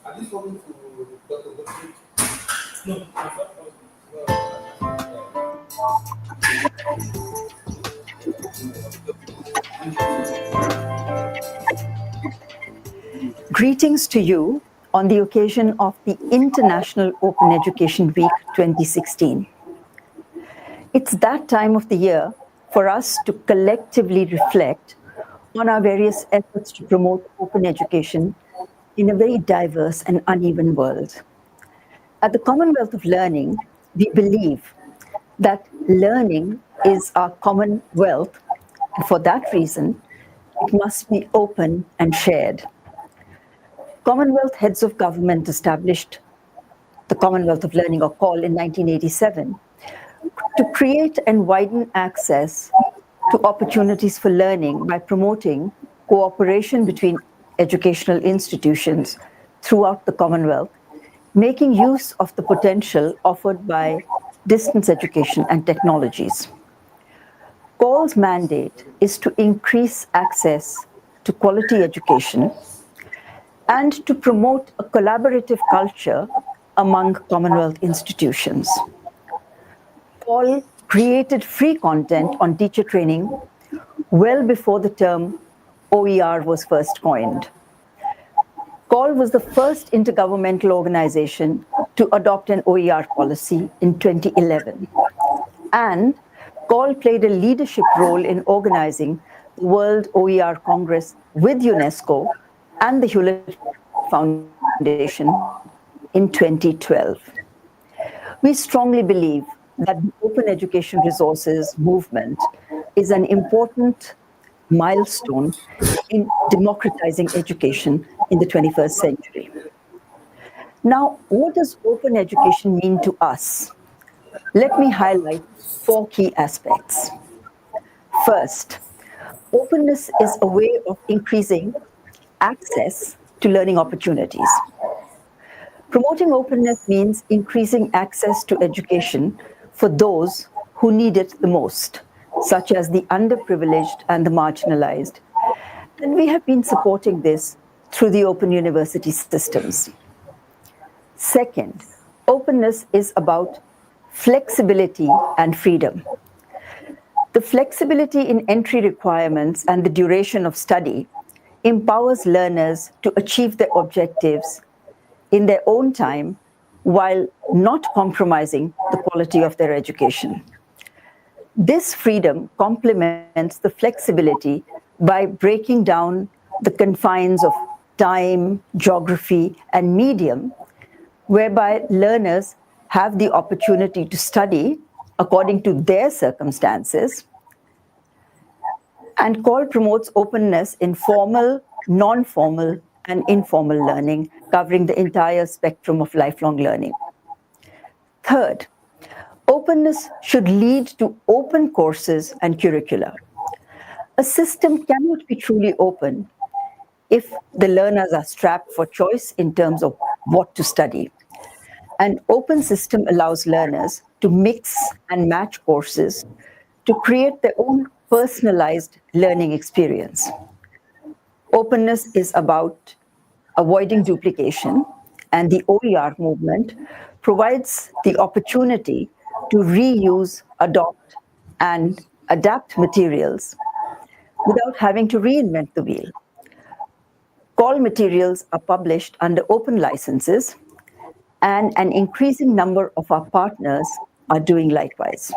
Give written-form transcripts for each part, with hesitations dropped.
Have you spoken to Dr. Gottfried? Greetings to you on the occasion of the International Open Education Week 2016. It's that time of the year for us to collectively reflect on our various efforts to promote open education in a very diverse and uneven world. At the Commonwealth of Learning, we believe that learning is our common wealth, and for that reason, it must be open and shared. Commonwealth heads of government established the Commonwealth of Learning, or COL, in 1987 to create and widen access to opportunities for learning by promoting cooperation between educational institutions throughout the Commonwealth, making use of the potential offered by distance education and technologies. COL's mandate is to increase access to quality education and to promote a collaborative culture among Commonwealth institutions. COL created free content on teacher training well before the term OER was first coined. COL was the first intergovernmental organization to adopt an OER policy in 2011. And COL played a leadership role in organizing the World OER Congress with UNESCO and the Hewlett Foundation in 2012. We strongly believe that the open education resources movement is an important milestone in democratizing education in the 21st century. Now, what does open education mean to us? Let me highlight 4 key aspects. First, openness is a way of increasing access to learning opportunities. Promoting openness means increasing access to education for those who need it the most, such as the underprivileged and the marginalized. And we have been supporting this through the open university systems. Second, openness is about flexibility and freedom. The flexibility in entry requirements and the duration of study empowers learners to achieve their objectives in their own time while not compromising the quality of their education. This freedom complements the flexibility by breaking down the confines of time, geography, and medium, whereby learners have the opportunity to study according to their circumstances. And COL promotes openness in formal, non-formal, and informal learning, covering the entire spectrum of lifelong learning. Third, openness should lead to open courses and curricula. A system cannot be truly open if the learners are strapped for choice in terms of what to study. An open system allows learners to mix and match courses to create their own personalized learning experience. Openness is about avoiding duplication, and the OER movement provides the opportunity to reuse, adopt, and adapt materials without having to reinvent the wheel. COL materials are published under open licenses, and an increasing number of our partners are doing likewise.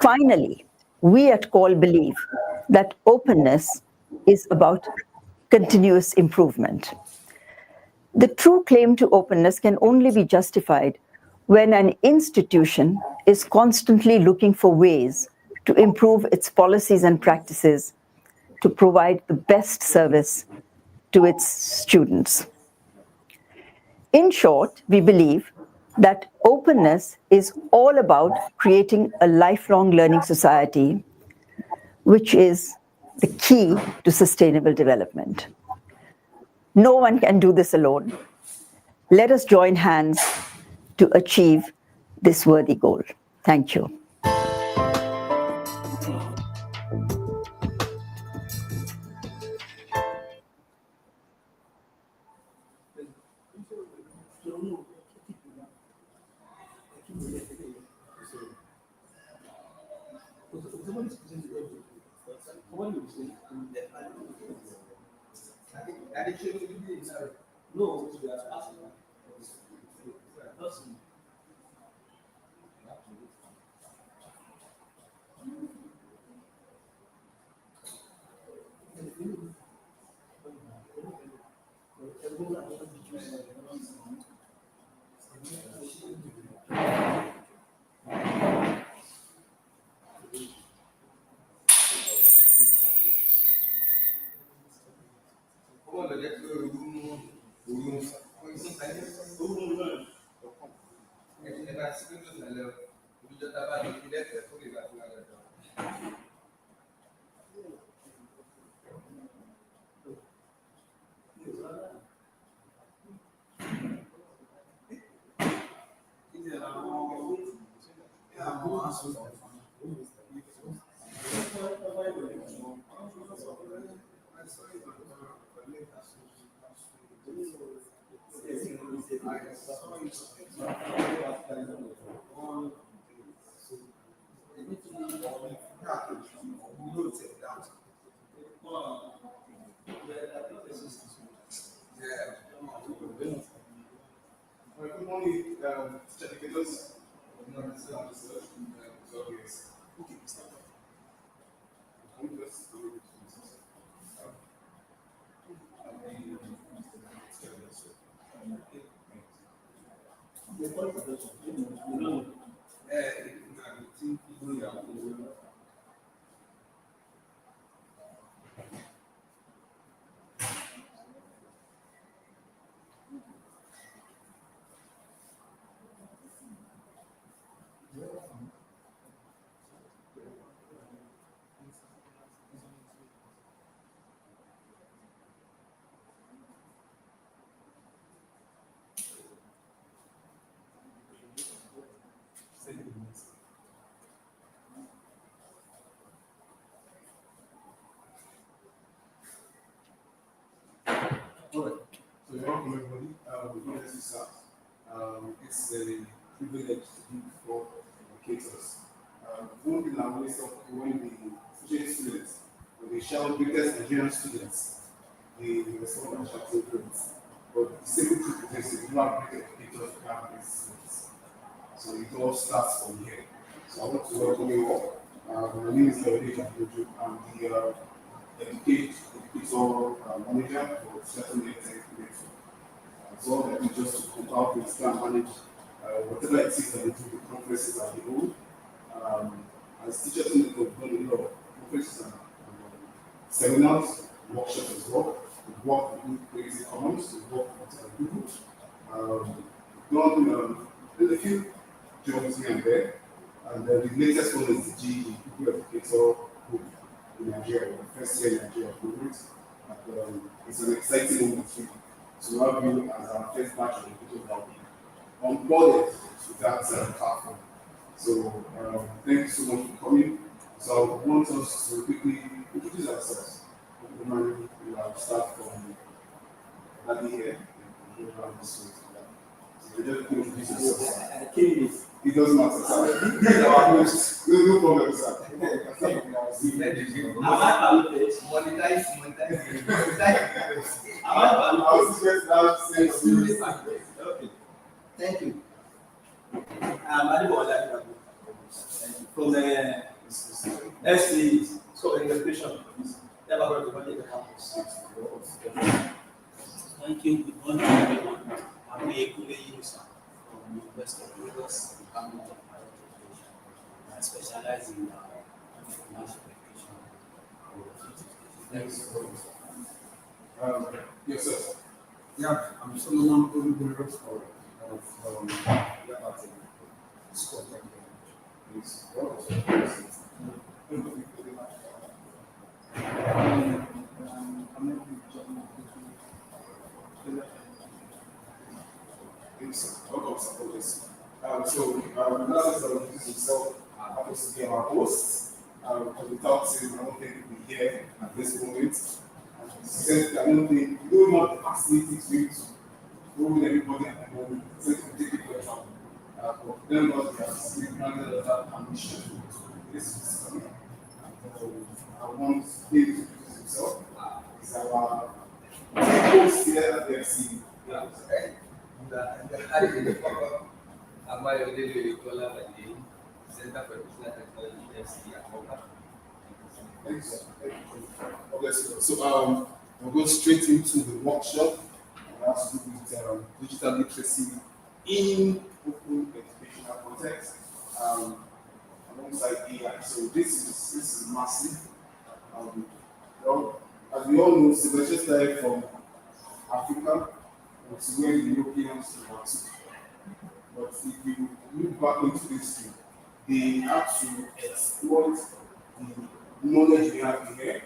Finally, we at COL believe that openness is about continuous improvement. The true claim to openness can only be justified when an institution is constantly looking for ways to improve its policies and practices to provide the best service to its students. In short, we believe that openness is all about creating a lifelong learning society, which is the key to sustainable development. No one can do this alone. Let us join hands to achieve this worthy goal. Thank you. No, good morning, teacher educators. All right. So welcome everybody. Before this start, it's a privilege to be for educators. One thing I always talk when the student students, when they shout greatest Nigerian students, they respond by shouting grades. But the simple truth is if you have great educators, you have great students. So it all starts from here. So I want to welcome you all. My name is David Jojo. I'm the educator manager for certain tech network. So all that is just to compile, understand, manage whatever it is that we do, the conferences as a whole. As teachers, we've done a lot of conferences and seminars, workshops as well. We've worked with Crazy Commons, we've worked with Google. There's a few jobs here and there. And the latest one is the GE, Google Educator Group in Nigeria, the first year in Nigeria program. It's an exciting moment to have you as our first batch of educators that will be onboarded to that platform. So thank you so much for coming. So I want us to quickly introduce ourselves. We will start from Daddy here. So you just introduce yourself. It doesn't matter, sir. These are our hosts. No problem, sir. Okay. Thank you. I'm from the SC School of Education. Never heard of the campus. Thank you. Good morning, everyone. I'm Ekule Yusa from University of Lagos, Department of Higher Education. I specialize in entrepreneurship education. Thanks. Yes, sir. Yeah, I'm Solomon Olubero of Yabate. Scotland. Please. I'm not John. Thanks. Welcome, supporters. Analysis of this himself happens to be our host. Without him, I don't think we'd be here at this moment. He said, I don't think we don't have the facility to you to go with everybody at the moment. So to take it for example. But then what we have still granted that permission to this system. I want him to introduce himself. He's our host here at the FC. Abayodele Kola Bade, Center for Business Technology, FC Akoka. Thanks. God bless you. So we'll go straight into the workshop. It has to do with digital literacy in open educational context, alongside AI. So this is massive. Well, as we all know, civilization started from Africa, to where the Europeans were to. But if you look back into history, they had to exploit the knowledge we have here,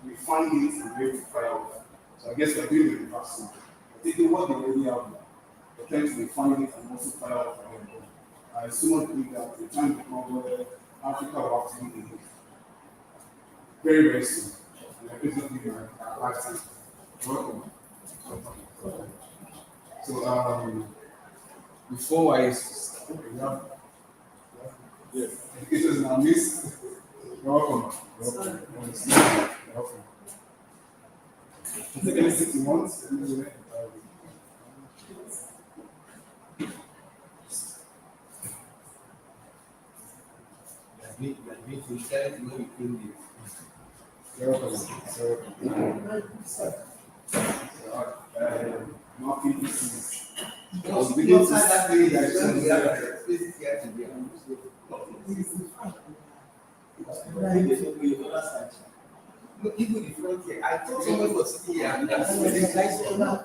we find it and be able to fire off. So I guess we're doing the reverse thing. We're taking what they already have, we're trying to refine it and also fire off again. I so much believe that the time will come where Africa will have to do it very, very soon. And I think it's going to be my lifetime. Welcome. So before I education is our miss. Welcome. Welcome. Take any seat you want. Marking this is. I was beginning to see that No, even the front here, I thought someone was sitting here and that's where the guys are now.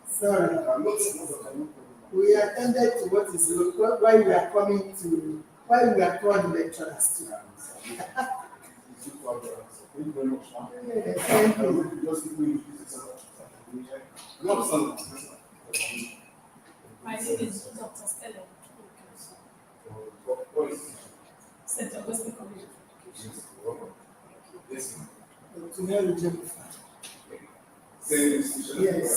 Sorry, we attended to what is local, why we are coming to, why we are called lecturers to. Thank you very much. Thank you. Just give me My name is Dr. Stella. St. Augustine College of Education. Yes. To hear the gym. Same institution. Yes.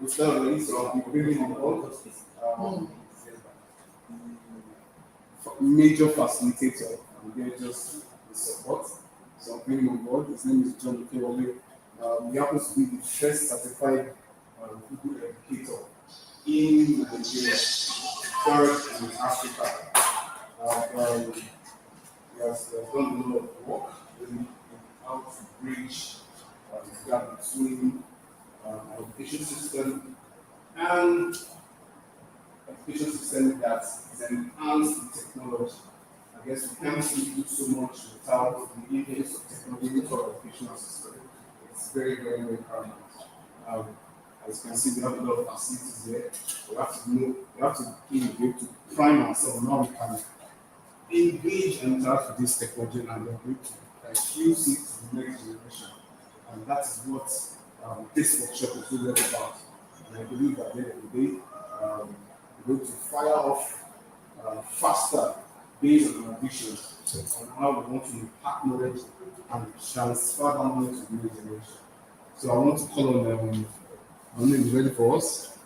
We start already, so I'll be bringing on board major facilitator, and they're just the support. So I'm bringing on board. His name is John Okewale. He happens to be the first certified Google educator in Nigeria, third in Africa. He has done a lot of work in how to bridge the gap between education system and education system that is enhanced with technology. I guess we can't really do so much without the influence of technology into our educational system. It's very, very, very paramount. As you can see, we have a lot of facilities there. We have to know, we have to be able to prime ourselves on how we can engage and interact with this technology and we're going to fuse it to the next generation. And that is what this workshop is really about. And I believe that at the end of the day, we're going to fire off faster based on our vision on how we want to impact knowledge and transfer that knowledge to the next generation. So I want to call on my name is ready for us,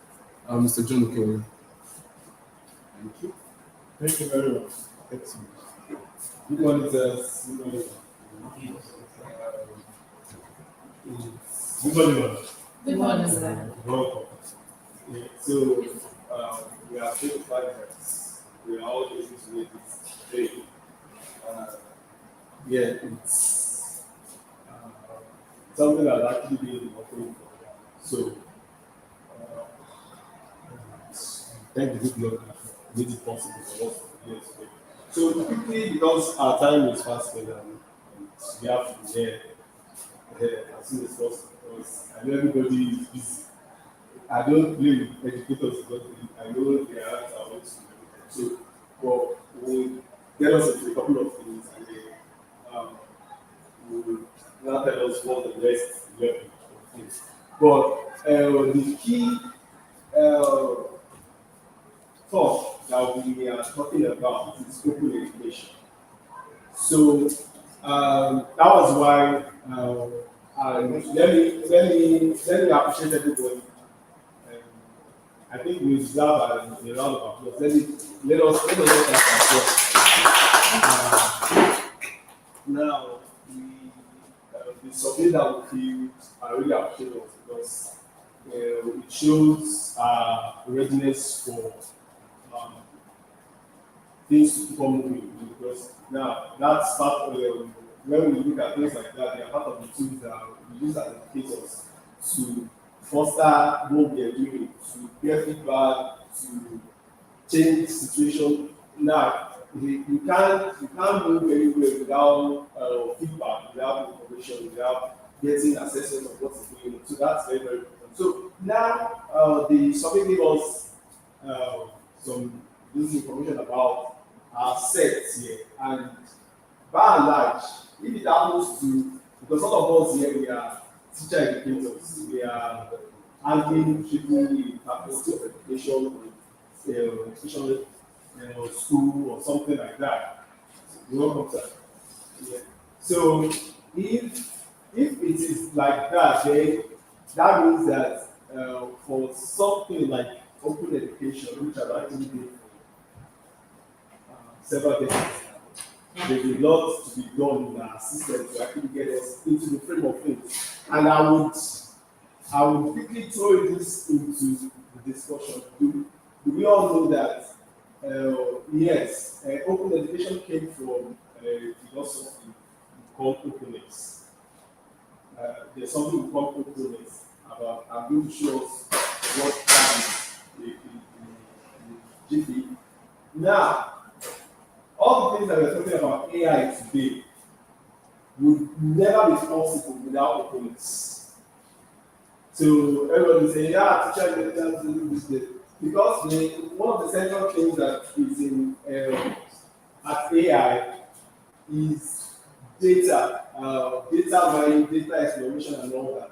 Mr. John Okewale. Thank you. Thank you very much. Excellent. Good morning, sirs. Good morning. Good morning. Good morning, sir. Welcome. Yeah, so we are so glad that we are all able to make this today. Yeah, it's something that actually been working for. So thank the good Lord that made it possible for us to be here today. So quickly, because our time is fast spent and we have to be here as soon as possible because I know everybody is busy. I don't blame educators because I know they are at our work. So, but we'll get us into a couple of things and then will now tell us what the rest 11 of things. But the key thought that we are talking about is open education. So that was why let me appreciate everybody. I think we deserve a round of applause. Let us now the survey that we feel I really appreciate us because it shows readiness for things to become moving because now that's part of when we look at things like that, they are part of the tools that we use as educators to foster what we are doing, to get feedback, to change situation. Now, you can't move anywhere without feedback, without information, without getting assessment of what is going on. So that's very, very important. So now the survey gave us some this information about our sets here, and by and large, if it happens to because all of us here we are teacher educators, we are handling people in faculty of education, education school or something like that. You welcome, sir. Yeah. So if it is like that, then that means that for something like open education, which I've actually been for several decades, there's a lot to be done in our system to actually get us into the frame of things. And I would quickly throw this into the discussion. Do we all know that yes, open education came from a philosophy called openness. There's something we call openness about. I'm going to show us what that is in GP. Now, all the things that we're talking about AI today would never be possible without openness. So everybody say, yeah, teacher, you do this. Because one of the central things that is in at AI is data, data mining, data exploration, and all that.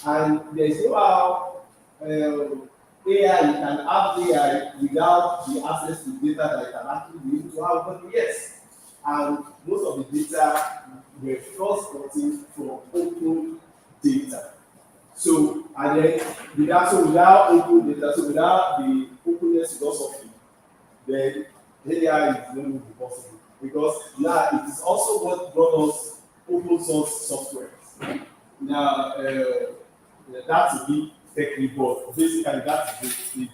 And there's no how AI, you can have AI without the access to data that you can actually be able to have. But yes, and most of the data were first gotten from open data. So, and then without open data, so without the openness philosophy, then AI is not going to be possible. Because now it is also what brought us open source software. Now, that's a big technique, but basically that's it.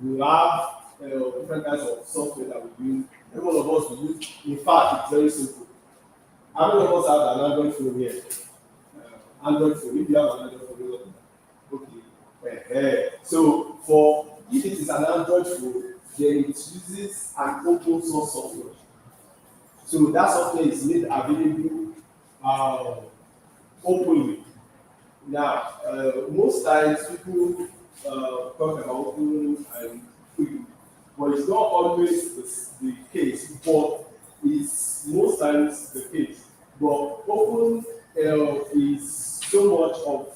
We have different kinds of software that we use. Every one of us will use. In fact, it's very simple. How many of us have an Android phone here? Android phone. If you have an Android phone, okay. So if it is an Android phone, then it uses an open source software. So that software is made available openly. Now, most times people talk about open and free, but it's not always the case, but it's most times the case. But open is so much of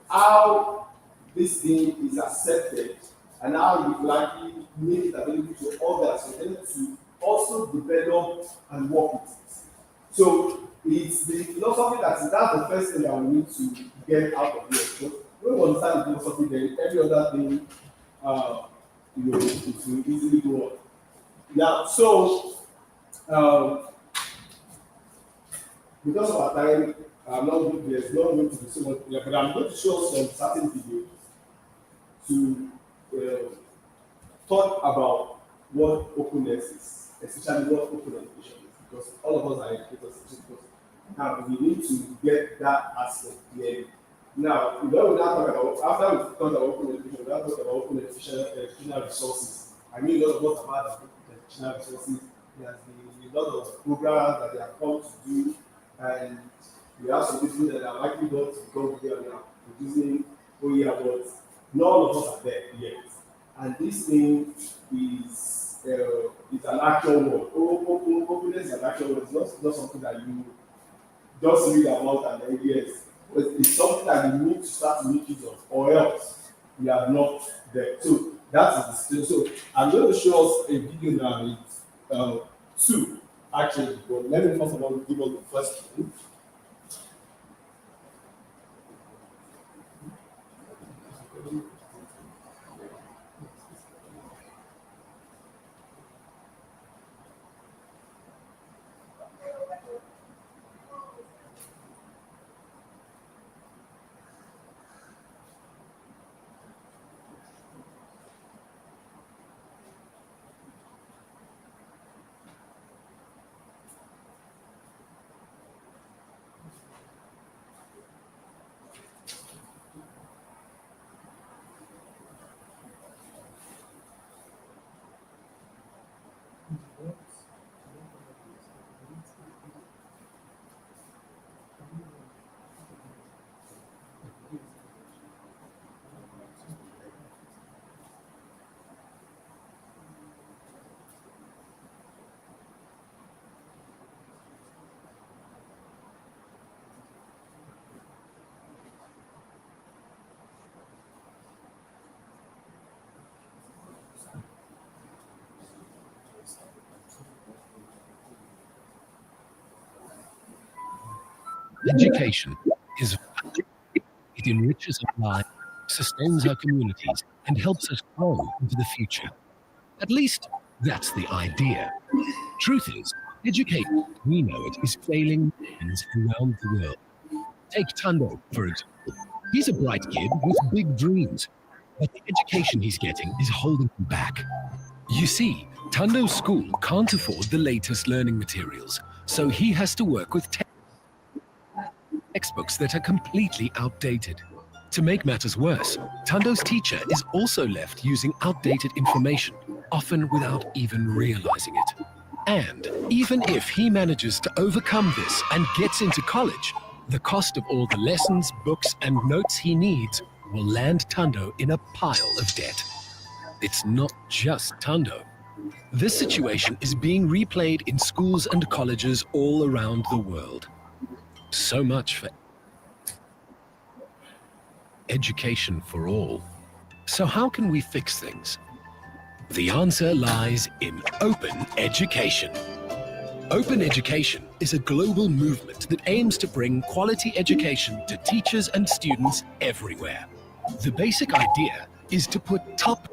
how this thing is accepted and how you can actually make it available to others for them to also develop and work with it. So it's the philosophy that's the first thing that we need to get out of here. So when we understand the philosophy, then every other thing it will easily go on. Now, so because of our time, there's not going to be so much, but I'm going to show some certain videos to talk about what openness is, especially what open education is, because all of us are educators. Now we need to get that aspect clear. Now, when we now talk about, after we've talked about open education, we now talk about open educational resources. I mean, a lot of us about educational resources. There's been a lot of programs that they have come to do, and we have some people that are likely not to go here and are producing OER, but none of us are there yet. And this thing is an actual word. Openness is an actual word. It's not something that you just read about and then yes. But it's something that you need to start to make use of, or else you are not there. So that's the so I'm going to show us a video now. It's two actually, but let me first of all give us the first one. Education is valuable. It enriches our lives, sustains our communities, and helps us grow into the future. At least, that's the idea. Truth is, education, we know it, is failing millions around the world. Take Tando, for example. He's a bright kid with big dreams, but the education he's getting is holding him back. You see, Tando's school can't afford the latest learning materials, so he has to work with textbooks that are completely outdated. To make matters worse, Tando's teacher is also left using outdated information, often without even realizing it. And even if he manages to overcome this and gets into college, the cost of all the lessons, books, and notes he needs will land Tando in a pile of debt. It's not just Tando. This situation is being replayed in schools and colleges all around the world. So much for education for all. So how can we fix things? The answer lies in open education. Open education is a global movement that aims to bring quality education to teachers and students everywhere. The basic idea is to put top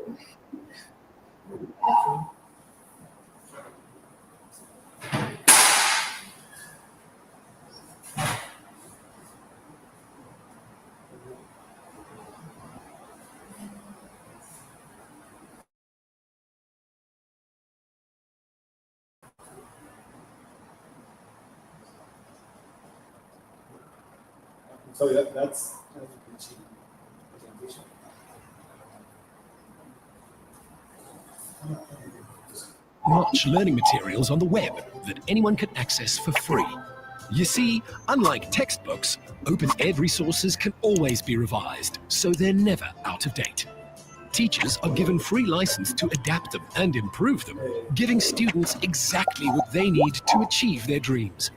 So that's much learning materials on the web that anyone can access for free. You see, unlike textbooks, open ed resources can always be revised, so they're never out of date. Teachers are given free license to adapt them and improve them, giving students exactly what they need to achieve their dreams.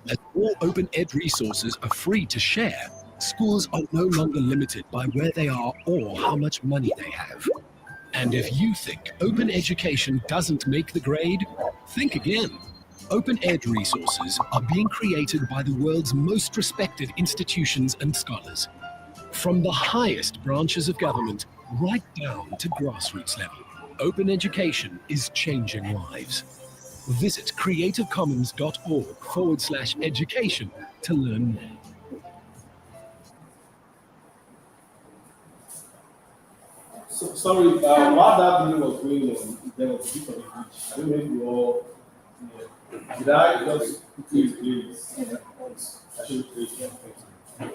As all open ed resources are free to share, schools are no longer limited by where they are or how much money they have. And if you think open education doesn't make the grade, think again. Open ed resources are being created by the world's most respected institutions and scholars. From the highest branches of government right down to grassroots level, open education is changing lives. Visit creativecommons.org/education to learn more. So, sorry, while that video was going on, there was a bit of a glitch. I don't know if you all, yeah. Did I just quickly play this? I should play it. Thank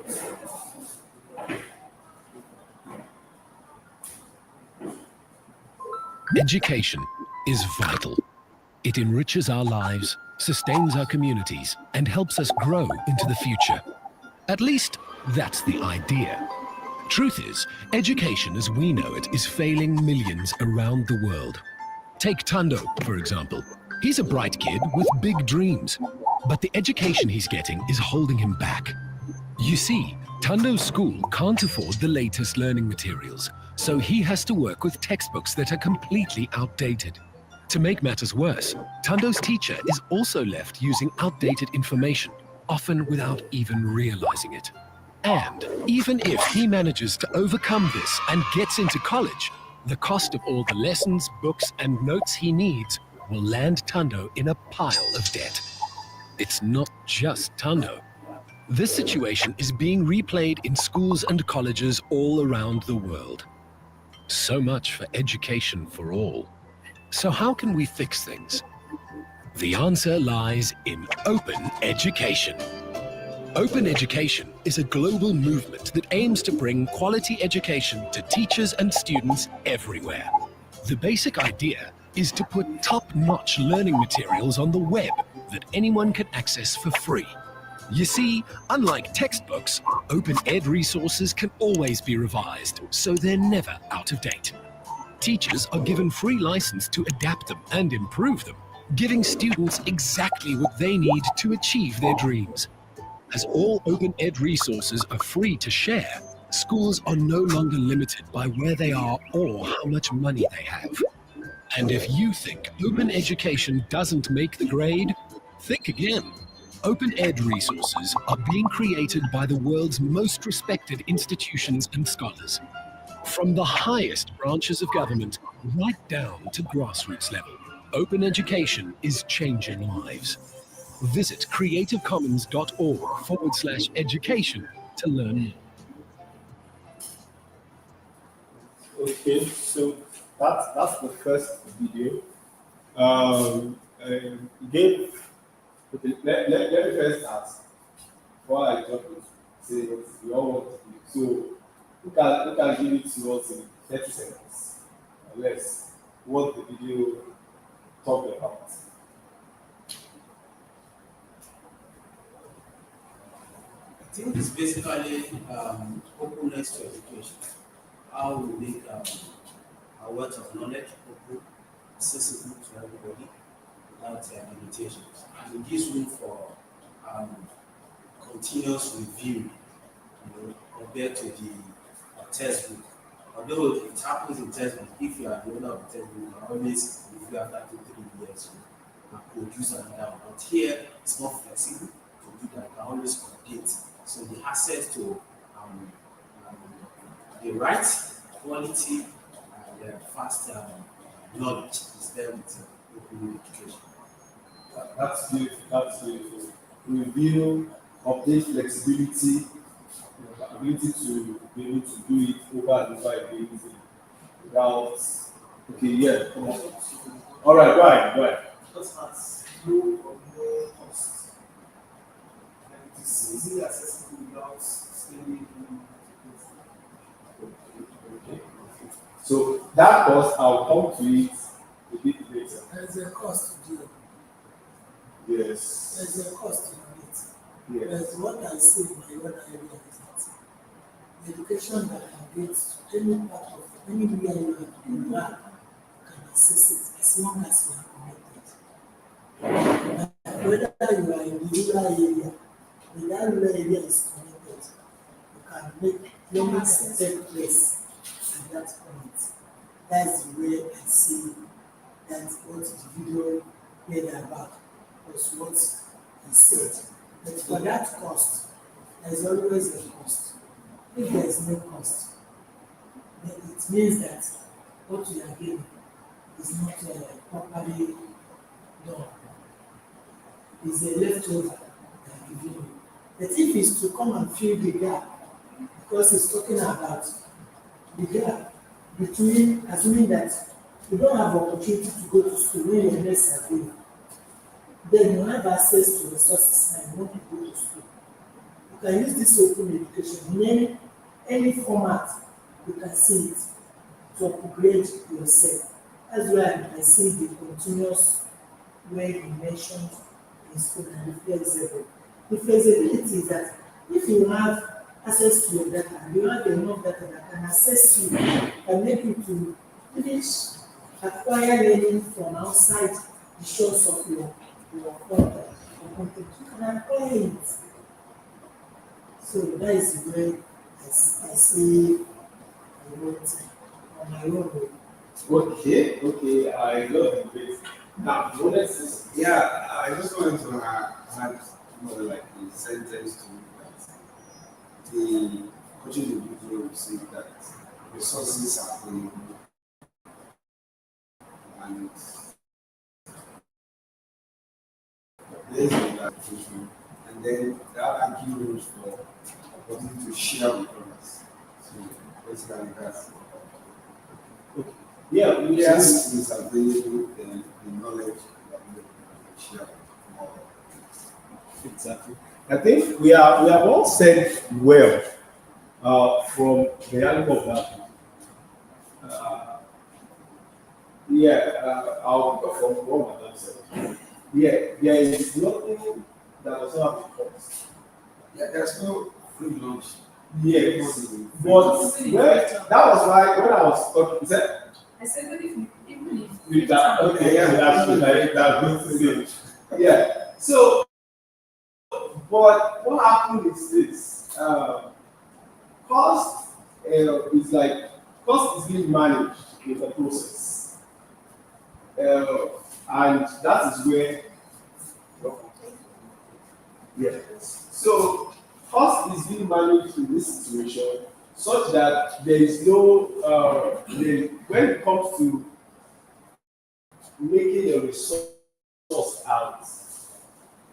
you. Education is vital. It enriches our lives, sustains our communities, and helps us grow into the future. At least, that's the idea. Truth is, education as we know it is failing millions around the world. Take Tando, for example. He's a bright kid with big dreams, but the education he's getting is holding him back. You see, Tando's school can't afford the latest learning materials, so he has to work with textbooks that are completely outdated. To make matters worse, Tando's teacher is also left using outdated information, often without even realizing it. And even if he manages to overcome this and gets into college, the cost of all the lessons, books, and notes he needs will land Tando in a pile of debt. It's not just Tando. This situation is being replayed in schools and colleges all around the world. So much for education for all. So how can we fix things? The answer lies in open education. Open Education is a global movement that aims to bring quality education to teachers and students everywhere. The basic idea is to put top-notch learning materials on the web that anyone can access for free. You see, unlike textbooks, open ed resources can always be revised, so they're never out of date. Teachers are given free license to adapt them and improve them, giving students exactly what they need to achieve their dreams. As all open ed resources are free to share, schools are no longer limited by where they are or how much money they have. And if you think open education doesn't make the grade, think again. Open ed resources are being created by the world's most respected institutions and scholars. From the highest branches of government right down to grassroots level, open education is changing lives. Visit creativecommons.org/education to learn more. Okay, so that's the first video. Again, okay, let me first ask before I jump into say what you all want to do. So who can give it to us in 30 seconds or less what the video talked about? I think it's basically openness to education. How we make our wealth of knowledge open, accessible to everybody without limitations. And it gives room for continuous review, compared to the textbook. Although it happens in textbook, if you are the owner of the textbook, you can always review after 2-3 years and produce another one. But here, it's more flexible to do that. You can always update. So the access to the right quality and fast knowledge is there with open education. That's beautiful. That's beautiful. Review, update, flexibility, ability to be able to do it over and over again without. Okay, yeah. Come on. All right, go ahead. Just as low or no cost. And it is easily accessible without spending. So that cost, I'll come to it a bit later. There's a cost to do it. Yes. There's a cost to it. Yes. But what I say in my other area is that the education that can get to any part of anywhere you are, can access it as long as you are connected. But whether you are in the rural area, when that rural area is connected, you can make learning take place at that point. That's the way I see that what the video made about was what he said. But for that cost, there's always a cost. If there's no cost, then it means that what you are giving is not properly done. It's a leftover that you give. But if it's to come and fill the gap, because it's talking about the between assuming that you don't have opportunity to go to school when your needs are going, then you have access to resources and you want to go to school. You can use this open education in any format you can see it to upgrade yourself. That's why I see the continuous way you mentioned in school and the flexible. The flexibility is that if you have access to your data, you have enough data that can assess you and make you to finish acquire learning from outside the shores of your content. You can acquire it. So that is where I see the road on my own way. Okay, I love the place. Now, what is Yeah, I just wanted to add more like a sentence to that. The coaching individual will say that resources are available and there's an application, and then that are key rules for opportunity to share with others. So basically that's yeah, we are. since it's available, then the knowledge that we can share more. Exactly. I think we have all said well from the angle of that. I'll go from what Madam said. Yeah, there is nothing that does not have a cost. Yeah, there's no free lunch. Yes, but that was why when I was talking, he said, I said that even if with that, okay, yeah, that's good. That's good to say. Yeah. So, but what happened is this: cost is like cost is being managed in the process, and that is where. Yes. So, cost is being managed in this situation such that there is no when it comes to making a resource out,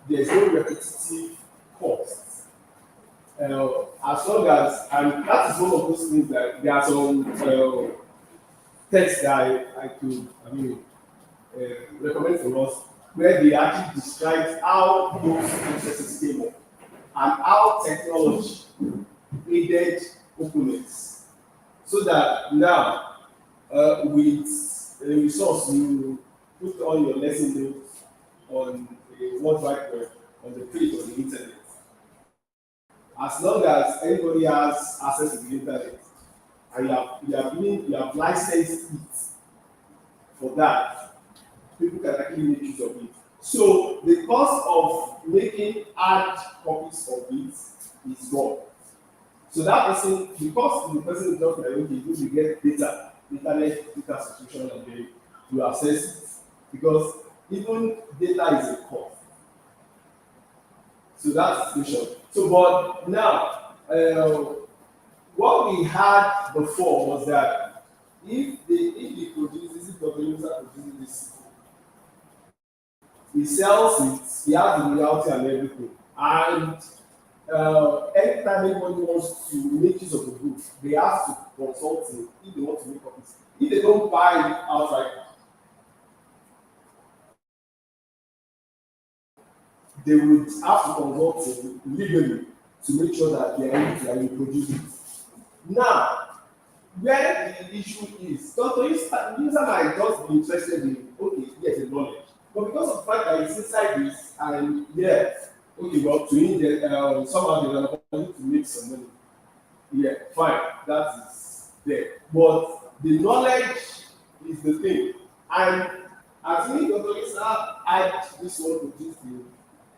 there's no repetitive cost. As long as, and that is one of those things that there are some texts that I could, recommend for us, where they actually describe how those processes came up and how technology aided openness. So that now, with a resource, you put all your lesson notes on a World Wide Web, on the page of the internet. As long as anybody has access to the internet, and you have licensed it for that, people can actually make use of it. So the cost of making hard copies of it is gone. So that person, because the person is just like, okay, you get data, internet data subscription, and then you access it. Because even data is a cost. So that's the situation. So, but now, what we had before was that if the produces, if the producer produces this, he sells it, he has the royalty and everything. And anytime anybody wants to make use of the book, they have to consult him if they want to make copies. If they don't buy it outright, they would have to consult him legally to make sure that they are able to reproduce it. Now, where the issue is, the user might just be interested in, okay, yes, the knowledge. But because of the fact that it's inside this, and yeah, okay, well, to him, somehow they're going to make some money. Yeah, fine, that is there. But the knowledge is the thing. And I think Dr. Isa had this one produced in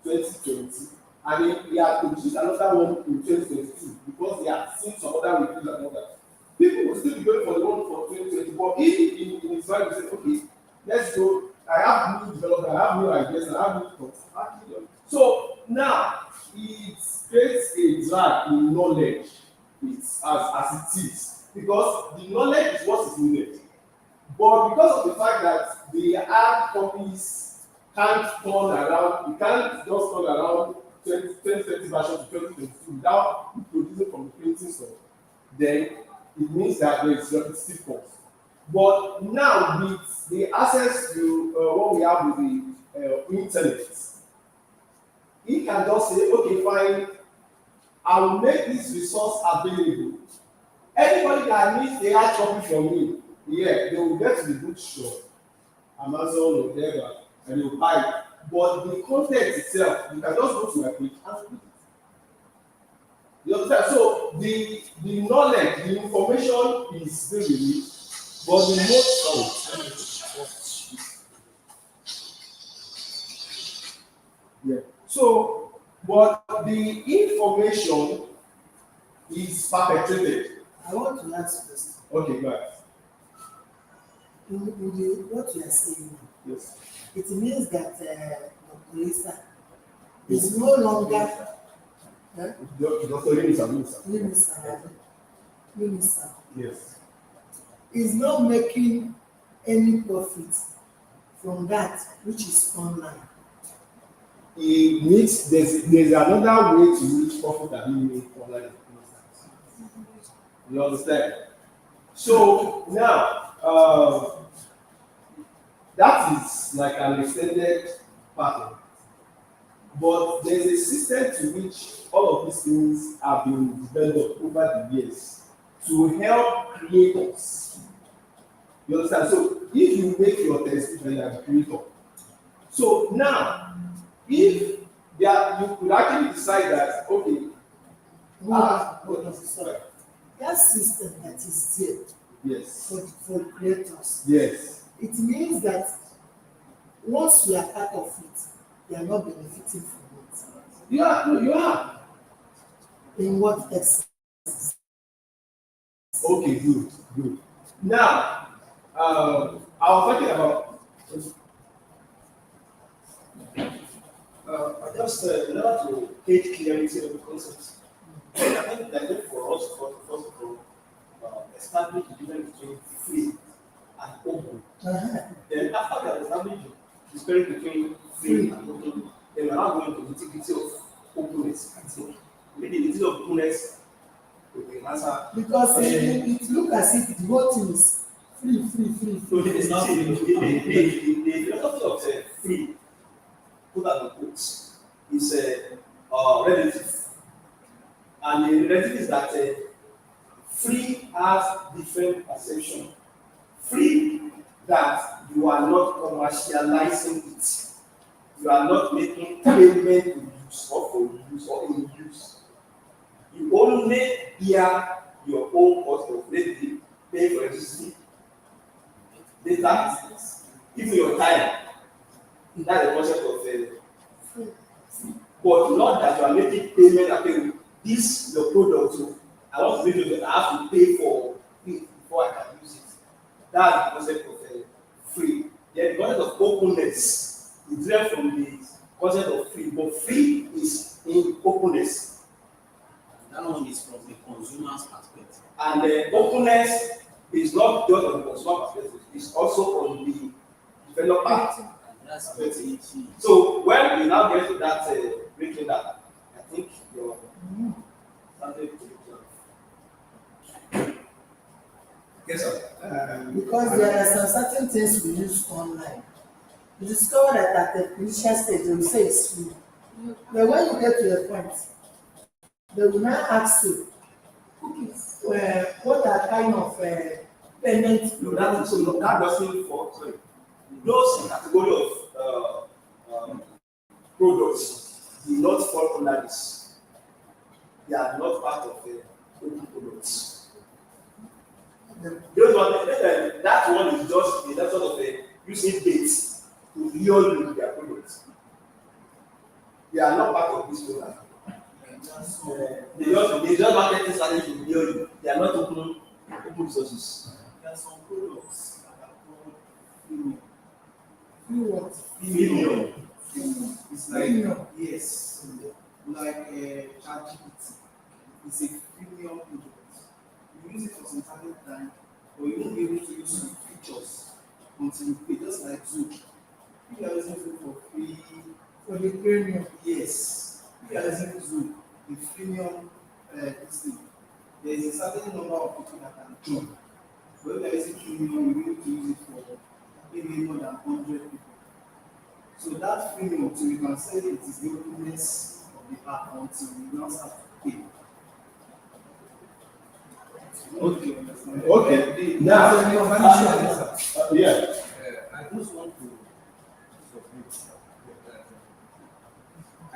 2020, and he had produced another one in 2022 because he had seen some other reviews and all that. People will still be going for the one for 2020, but if in his mind, he said, okay, let's go. I have new development, I have new ideas, and I have new thoughts. So now it creates a drag in knowledge. It's as it is, because the knowledge is what is needed. But because of the fact that the hard copies can't turn around, you can't just turn around 2020 version to 2022 without producing from the printing store, then it means that there is repetitive cost. But now with the access to what we have with the internet, he can just say, okay, fine, I will make this resource available. Anybody that needs a hard copy from me, yeah, they will get to the bookstore, Amazon or whatever, and they will buy it. But the content itself, you can just go to my page and read it. You understand? So the knowledge, the information is very rich, but the most yeah. So, but the information is perpetrated. I want to ask you this. Okay, go ahead. What you are saying now, Yes. it means that Dr. Lisa is no longer Dr. Minister Yes. is not making any profit from that which is online. He needs, there's another way to reach profit that he makes online. You understand? So now, that is like an extended pattern. But there's a system to which all of these things have been developed over the years to help creators. You understand? So if you make your text, then you are a creator. So now, if you could actually decide that, okay, Sorry. That system that is there yes, for creators, yes, it means that once you are part of it, you are not benefiting from it. you are. In what extent? Okay, good. Now, I was talking about. I just in order to get clarity of the concept, I think that for us, first of all, establish the difference between free and open. Then after we have established the spirit between free and open, then we are now going to the nitty-gritty of openness. I think maybe the nitty of openness will be answer. Because it looks as if the whole thing is free. So it is not free. The philosophy of free, put out the quotes, is relative. And the relative is that free has different perception. Free that you are not commercializing it. You are not making payment to use or for use or in use. You only bear your own cost of maybe pay for electricity, data, even your time. That's the concept of free. But not that you are making payment and pay. This your product, so I want to make sure that I have to pay for it before I can use it. That's the concept of free. Then the concept of openness is derived from the concept of free, but free is in openness. That one is from the consumer's perspective. And openness is not just on the consumer perspective, it's also on the developer. That's what it is. So when we now get to that breaking that, I think you're starting to yes, sir. Because there are some certain things we use online. You discover that at the initial stage they will say it's free. But when you get to a point, they will now ask you, what are kind of payment? No, that doesn't fall. Sorry, those category of products do not fall under this. They are not part of the open products. Those one, that one is just that sort of using bait to lure you with their products. They are not part of this program. They just marketing strategy to lure you. They are not open resources. There are some products that are called Premium. It's like yes, like ChatGPT. It's a premium product. You use it for some certain time, or you won't be able to use some features until you pay. Just like Zoom. If you are using Zoom for free, For the premium. yes. If you are using Zoom, the premium this thing, there is a certain number of people that can join. But if you are using 3 million, you need to use it for maybe more than 100 people. So that premium, so you can say it is the openness of the app until you now start to pay. Okay. Okay. Now, yeah. I just want to submit that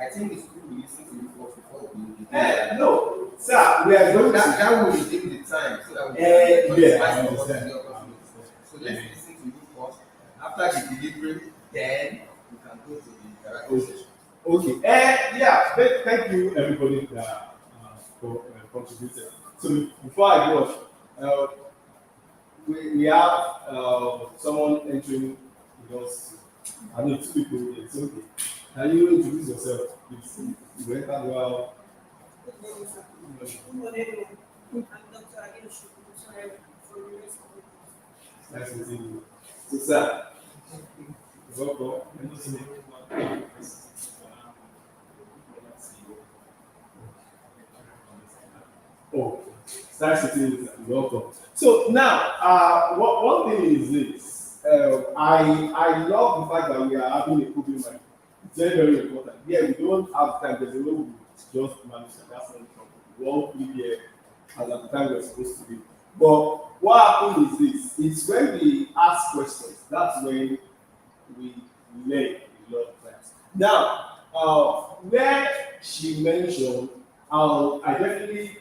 I think it's good we listen to you first before we begin. No, sir, we are going That, to. that will redeem the time so that we Yeah, I maximize understand. the opportunity. So let's listen to you first. After the delivery, then we can go to the interactive session. Okay. Yeah. Thank you, everybody that contributed. So before I go on, we have someone entering with us. I need 2 people here. It's okay. Can you introduce yourself, please? You enter well. I'm Dr. Adil Shukuru from the rest of the Nice meeting you. So, sir, welcome. Oh, nice meeting you, sir. Welcome. So now, one thing is this. I love the fact that we are having a cooking mind. It's very, very important. Yeah, we don't have time. There's a way we just manage that. That's not the problem. We all be here as at the time we're supposed to be. But what happens is this: it's when we ask questions, that's when we learn a lot of times. Now, where she mentioned, I definitely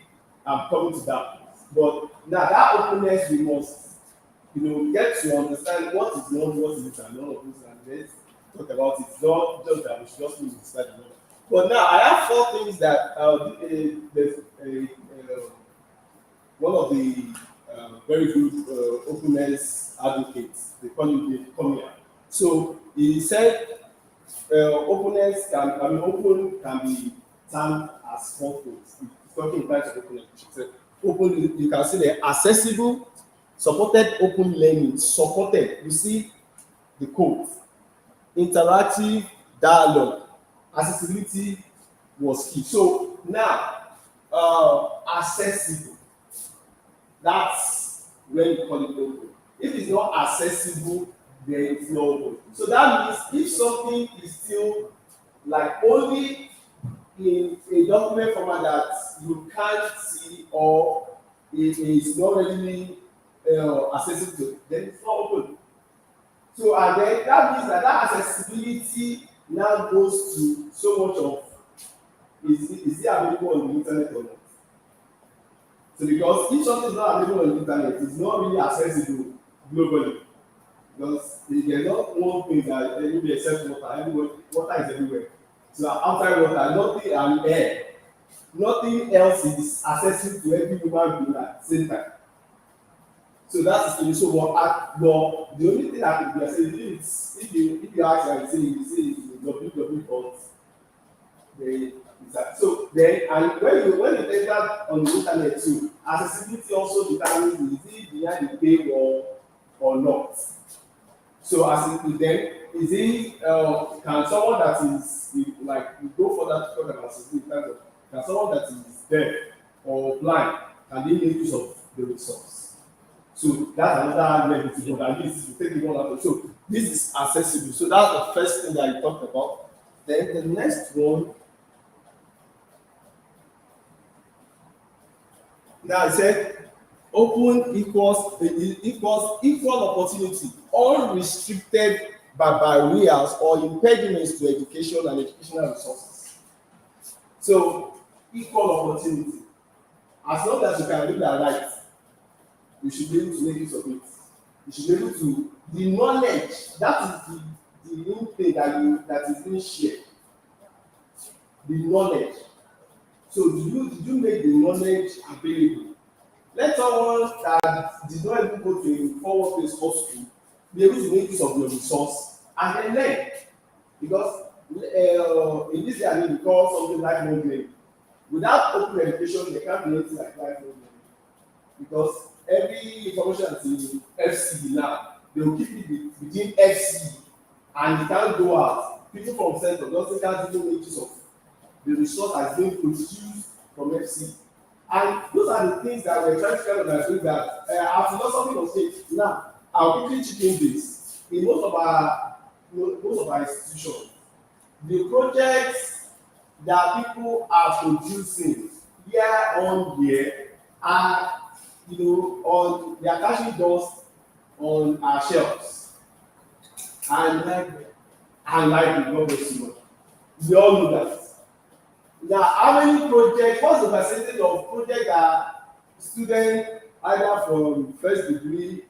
am coming to that place. But now that openness, we must, get to understand what is known, what is it, and all of this, and let's talk about it. It's not just that we should just move inside the number. But now I have 4 things that there's one of the very good openness advocates, they call him Dave Comia. So he said openness open can be termed as 4 things. He's talking in terms of openness. He said open, you can see the accessible, supported open learning, supported. You see the code, interactive dialogue, accessibility was key. So now accessible. That's when you call it open. If it's not accessible, then it's not open. So that means if something is still like only in a document format that you can't see or it is not really accessible, then it's not open. So and then that means that accessibility now goes to so much of is it available on the internet or not? So because if something is not available on the internet, it's not really accessible globally. Because there's not one thing that anybody except water. Everywhere, water is everywhere. So outside water, nothing and air. Nothing else is accessible to every human being at the same time. So that's the so but the only thing that could be accessible is if you ask and say it's www dot so then and when you enter on the internet too, accessibility also determines is it behind the paywall or not. So as it then is it can someone that is like we go further to talk about accessibility in terms of can someone that is deaf or blind can they make use of the resource? So that's another level to go. At least you take it one out. So this is accessible. So that's the first thing that you talked about. Then the next one. Now I said open equals equal opportunity, unrestricted by barriers or impediments to education and educational resources. So equal opportunity. As long as you can read and write, you should be able to make use of it. You should be able to the knowledge that is the new thing that is being shared. The knowledge. So did you make the knowledge available? Let someone that did not even go to a forward-based school be able to make use of your resource and then learn. Because in this area we call something lifelong learning. Without open education, there can't be anything like lifelong learning. Because every information that's in FCD now, they will keep it within FCD and it can't go out. People from center can't even make use of the resource has been produced from FCD. And those are the things that we're trying to kind of like that our philosophy was saying. Now, I'll quickly chip in this. In most of our institutions, the projects that people are producing year on year are, they are catching dust on our shelves. And library, not very much. We all know that. Now, how many projects, what's the percentage of projects that students either from first degree,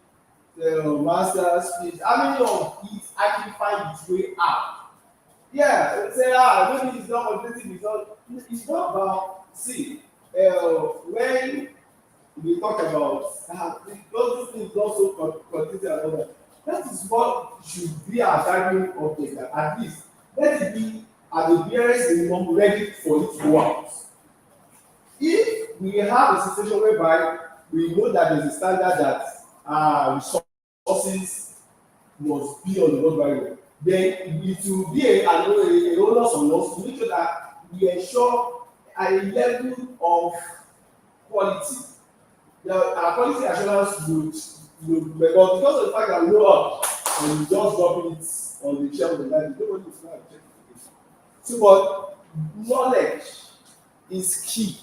master's, PhD, how many of it actually find its way out? Yeah, say, maybe it's not competitive, it's not about, see, when we talk about, those things not so competitive and all that, that is what should be our guiding object, that at least, let it be at the barest minimum ready for it to go out. If we have a situation whereby we know that there is a standard that resources must be on the road barrier, then it will be a onus on us to make sure that we ensure a level of quality. Our quality assurance would but because of the fact that we know up and we just drop it on the shelf of the library, nobody is going to check it. So, but knowledge is key.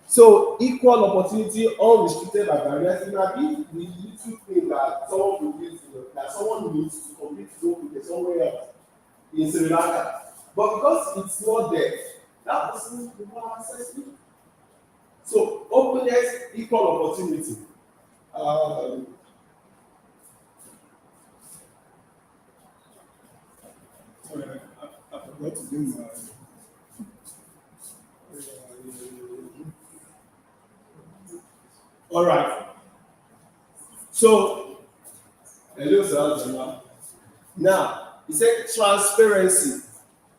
So, equal opportunity, unrestricted by barriers, it might be the little thing that someone needs to complete somewhere else in Sri Lanka. But because it's not there, that person will not access it. So, openness, equal opportunity. Sorry, I forgot to do my. All right. So, hello, sir. Now, he said transparency,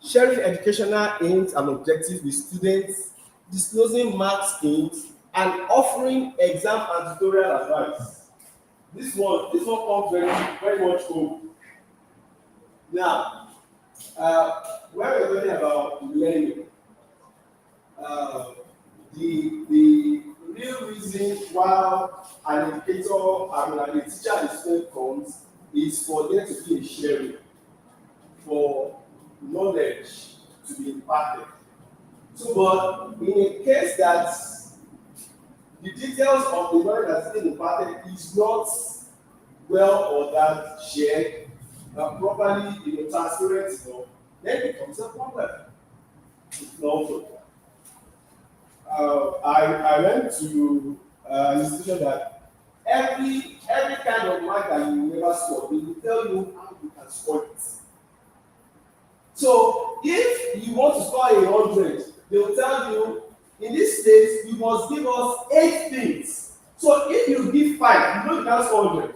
sharing educational aims and objectives with students, disclosing mark schemes, and offering exam and tutorial advice. This one comes very much home. Now, when we're talking about learning, the real reason why an educator, a teacher and a student comes is for there to be a sharing, for knowledge to be imparted. So, but in a case that the details of the knowledge that's being imparted is not well or that shared properly, transparent, then it becomes a problem. It's not good. I went to an institution that every kind of mark that you never score, they will tell you how you can score it. So if you want to score 100, they will tell you in this state you must give us 8 things. So if you give 5, you know you can't score 100.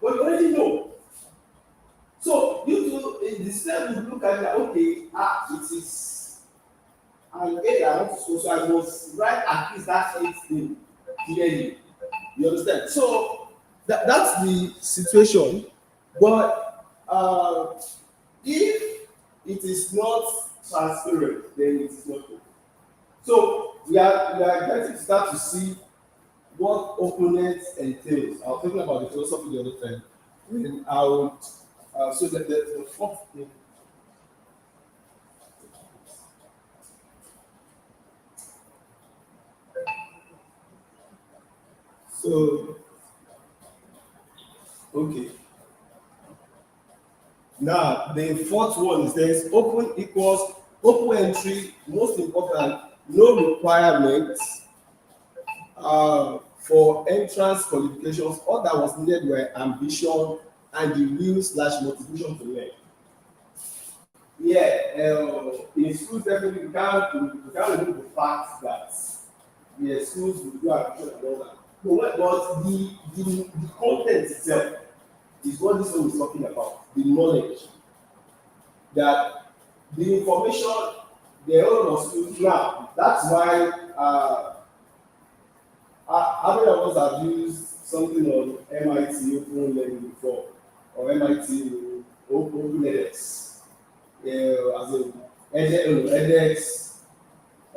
But you already know. So you do in the step you look at it, okay, it is an 8 I want to score, so I must write at least that 8 thing clearly. You understand? So that's the situation. But if it is not transparent, then it is not good. So we are getting to start to see what openness entails. I was talking about the philosophy the other time. When I would so the fourth thing. So okay. Now the fourth one is there's open equals open entry, most important, no requirements for entrance qualifications. All that was needed were ambition and the will/motivation to learn. Yeah, in schools definitely we can't remove the fact that schools will do ambition and all that. But the content itself is what this one is talking about, the knowledge. That the information they all must use now. That's why how many of us have used something on MIT Open Learning before, or MIT Open edX, as in edX.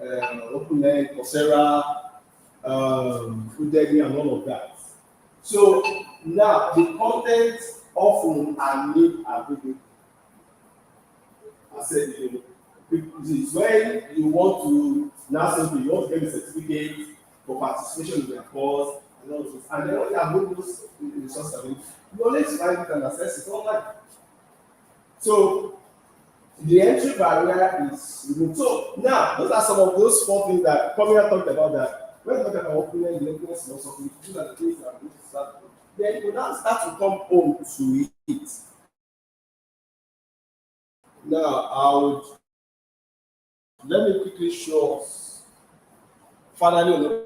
OpenAI, Coursera, Udemy, and all of that. So now the content often are made available. I said, it's when you want to now simply you want to get a certificate for participation in their course and all of this. And then when you have those resources available, you always find you can access it online. So the entry barrier is removed. So now those are some of those 4 things that Kamila talked about. That when you talk about openness, the openness philosophy, these are the things that are going to start. Then you now start to come home to it. Now let me quickly show us. Finally, to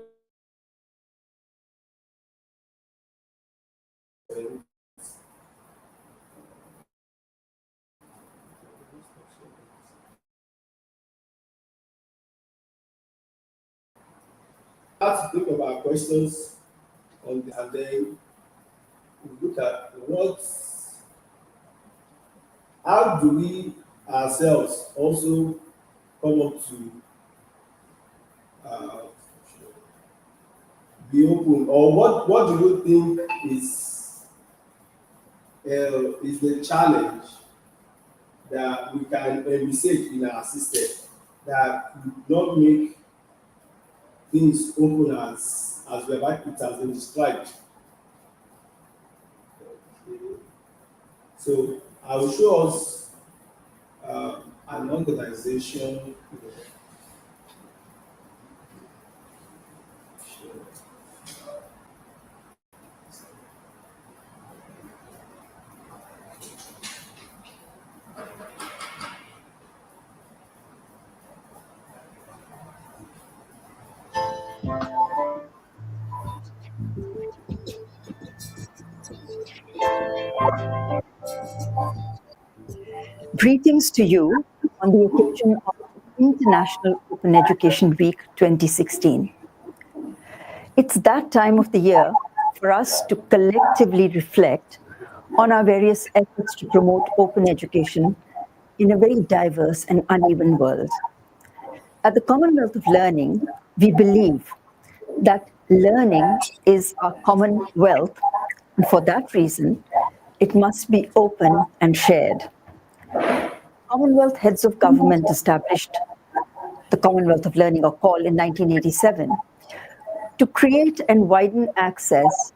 think about questions on this, and then we look at how do we ourselves also come up to be open, or what do you think is the challenge that we can envisage in our system that would not make things open as it has been described. So I will show us an organization. Greetings to you on the occasion of International Open Education Week 2016. It's that time of the year for us to collectively reflect on our various efforts to promote open education in a very diverse and uneven world. At the Commonwealth of Learning, we believe that learning is our common wealth, and for that reason, it must be open and shared. Commonwealth heads of government established the Commonwealth of Learning, or COL, in 1987 to create and widen access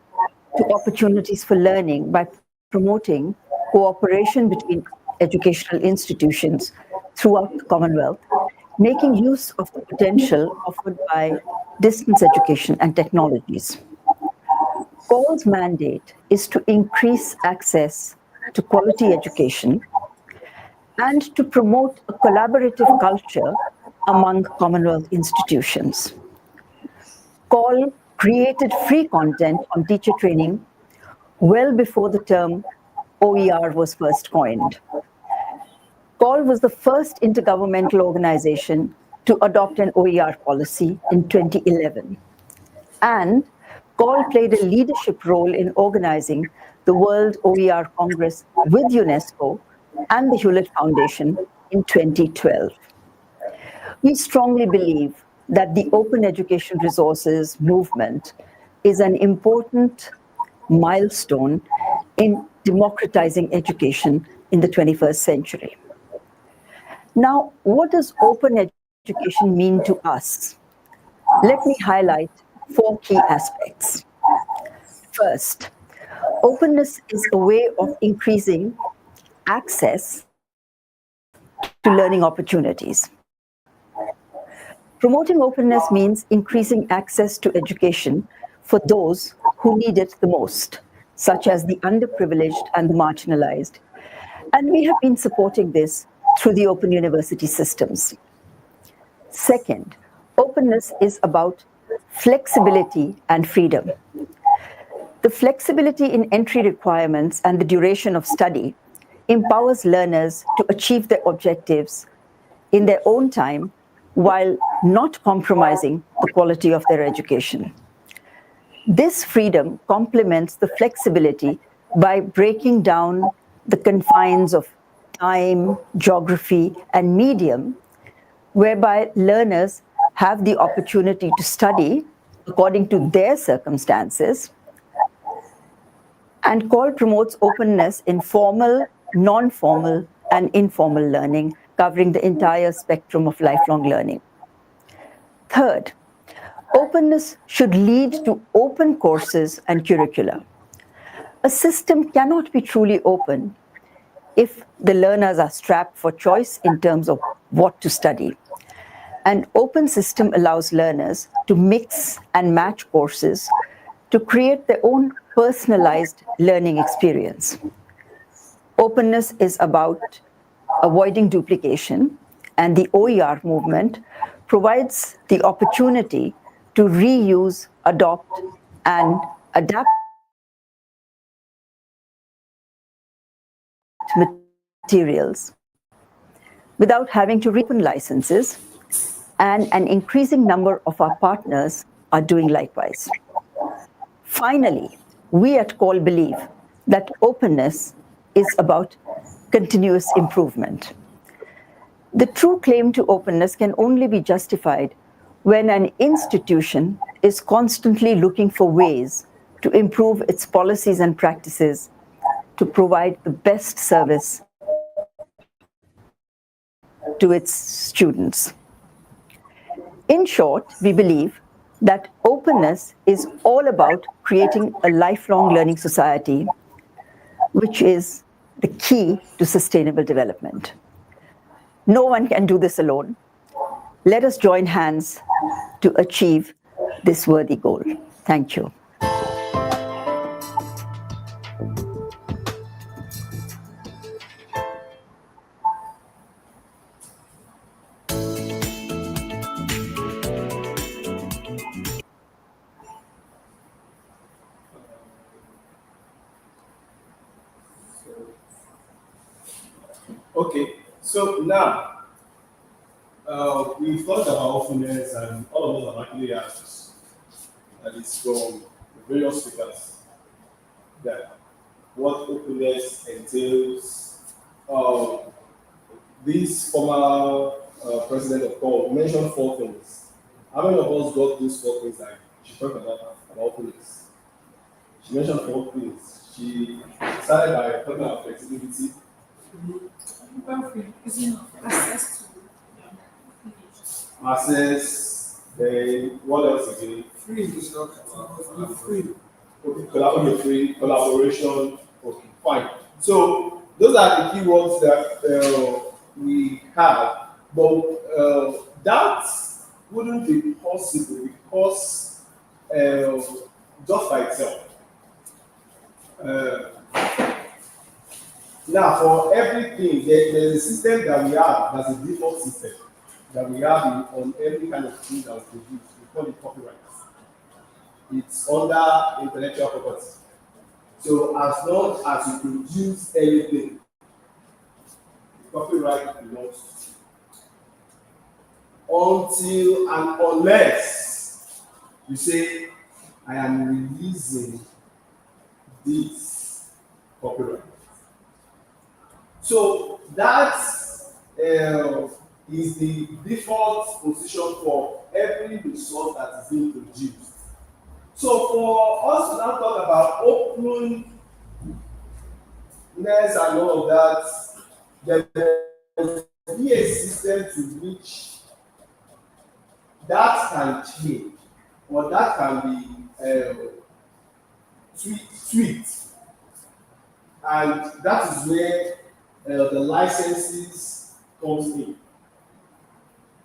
to opportunities for learning by promoting cooperation between educational institutions throughout the Commonwealth, making use of the potential offered by distance education and technologies. COL's mandate is to increase access to quality education and to promote a collaborative culture among Commonwealth institutions. COL created free content on teacher training well before the term OER was first coined. COL was the first intergovernmental organization to adopt an OER policy in 2011. And COL played a leadership role in organizing the World OER Congress with UNESCO and the Hewlett Foundation in 2012. We strongly believe that the open education resources movement is an important milestone in democratizing education in the 21st century. Now, what does open education mean to us? Let me highlight 4 key aspects. First, openness is a way of increasing access to learning opportunities. Promoting openness means increasing access to education for those who need it the most, such as the underprivileged and the marginalized. And we have been supporting this through the open university systems. Second, openness is about flexibility and freedom. The flexibility in entry requirements and the duration of study empowers learners to achieve their objectives in their own time while not compromising the quality of their education. This freedom complements the flexibility by breaking down the confines of time, geography, and medium, whereby learners have the opportunity to study according to their circumstances. And CALL promotes openness in formal, non-formal, and informal learning, covering the entire spectrum of lifelong learning. Third, openness should lead to open courses and curricula. A system cannot be truly open if the learners are strapped for choice in terms of what to study. An open system allows learners to mix and match courses to create their own personalized learning experience. Openness is about avoiding duplication, and the OER movement provides the opportunity to reuse, adopt, and adapt materials without having to reopen licenses, and an increasing number of our partners are doing likewise. Finally, we at CALL believe that openness is about continuous improvement. The true claim to openness can only be justified when an institution is constantly looking for ways to improve its policies and practices to provide the best service to its students. In short, we believe that openness is all about creating a lifelong learning society, which is the key to sustainable development. No one can do this alone. Let us join hands to achieve this worthy goal. Thank you. Okay, so now we've talked about openness, and all of us have actually asked, and it's from the various speakers, that what openness entails. This former president of CALL mentioned 4 things. How many of us got those 4 things that she talked about openness? She mentioned 4 things. She started by talking about flexibility. Access, then what else again? Free is not free. Free collaboration. Okay, fine. So those are the key words that we have, but that wouldn't be possible because just by itself. Now, for everything, there's a system that we have that's a default system that we have on every kind of thing that we produce. We call it copyright. It's under intellectual property. So as long as you produce anything, the copyright belongs to you. Until and unless you say, I am releasing this copyright. So that is the default position for every resource that is being produced. So for us to now talk about openness and all of that, there must be a system to which that can change, or that can be tweaked. And that is where the licenses comes in.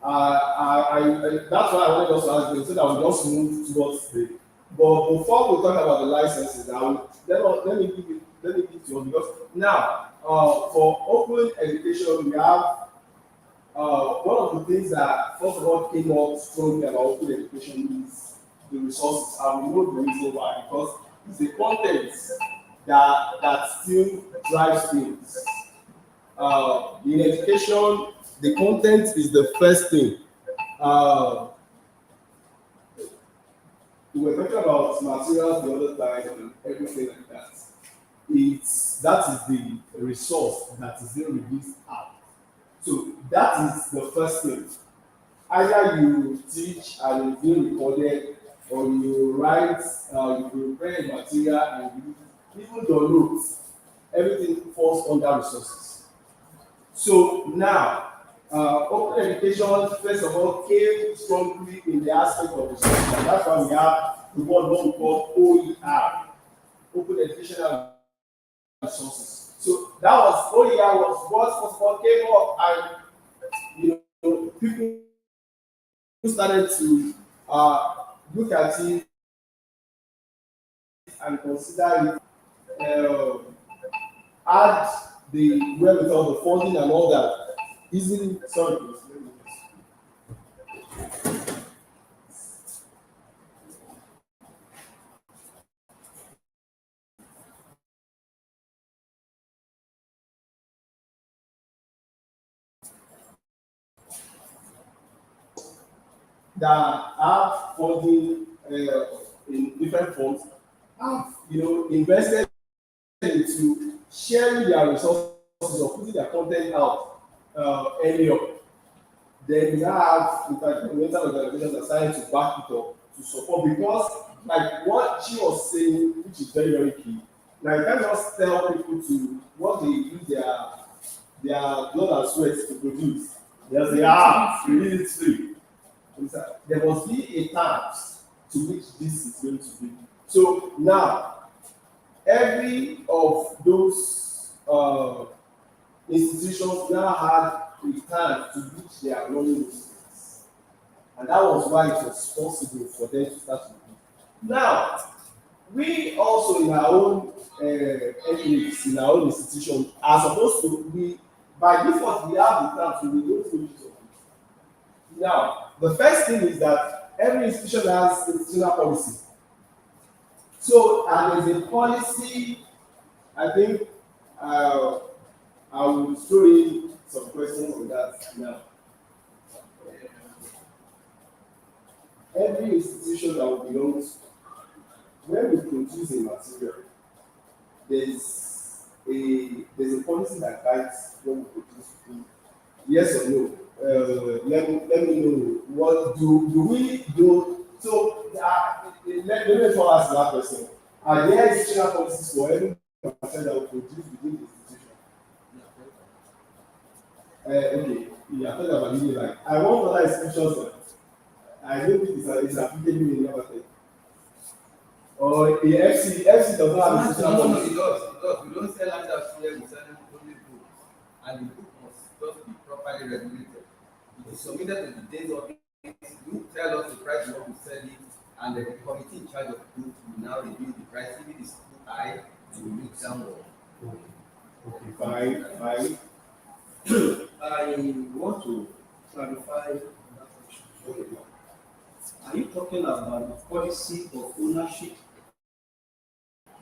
That's why I wanted us to ask them so that we just move towards the. But before we talk about the licenses, let me give it to you, because now for open education we have one of the things that first of all came up strongly about open education is the resources, and we know the reason why, because it's the content that still drives things. In education, the content is the first thing. We were talking about materials the other time and everything like that. That is the resource that is being released out. So that is the first thing. either you teach and it's being recorded, or you write, you prepare a material and you even download. Everything falls under resources. So now, open education, first of all, came strongly in the aspect of resources, and that's why we have the word what we call OER, open educational resources. So that was OER was what first of all came up, and people started to look at it and consider it, add the wherewithal, the funding and all that. Easily, sorry, please, let me just- that have funding in different forms, have invested into sharing their resources or putting their content out earlier. Then we have, in fact, governmental organizations are starting to back it up to support, because like what she was saying, which is very, very key. Now you can't just tell people to what they use their blood and sweat to produce. They'll say, we need it free. There must be a terms to which this is going to be. So now, every of those institutions now had a time to which they are running those things. And that was why it was possible for them to start to do. Now, we also in our own entities, in our own institution, are supposed to by default, we have the terms, we don't use of it. Now, the first thing is that every institution has institutional policy. So, and there's a policy, I think I will throw in some questions on that now. Every institution that we belong to, when we produce a material, there's a policy that guides what we produce. Yes or no? Let me know, what do we do? So let me ask that question. Are there institutional policies for every material that we produce within the institution? Okay, yeah, talking about it like I want other institutions. I don't think it's applicable in another thing. Or the FC does not have institutional No, policy. it does. We don't sell handouts here, we sell only book. And the book must just be properly regulated. It is submitted to the date of it. You tell us the price you want to sell it, and the committee in charge of the book will now review the price. If it is too high, we will look downward. Okay, fine. I want to clarify that question. Are you talking about the policy of ownership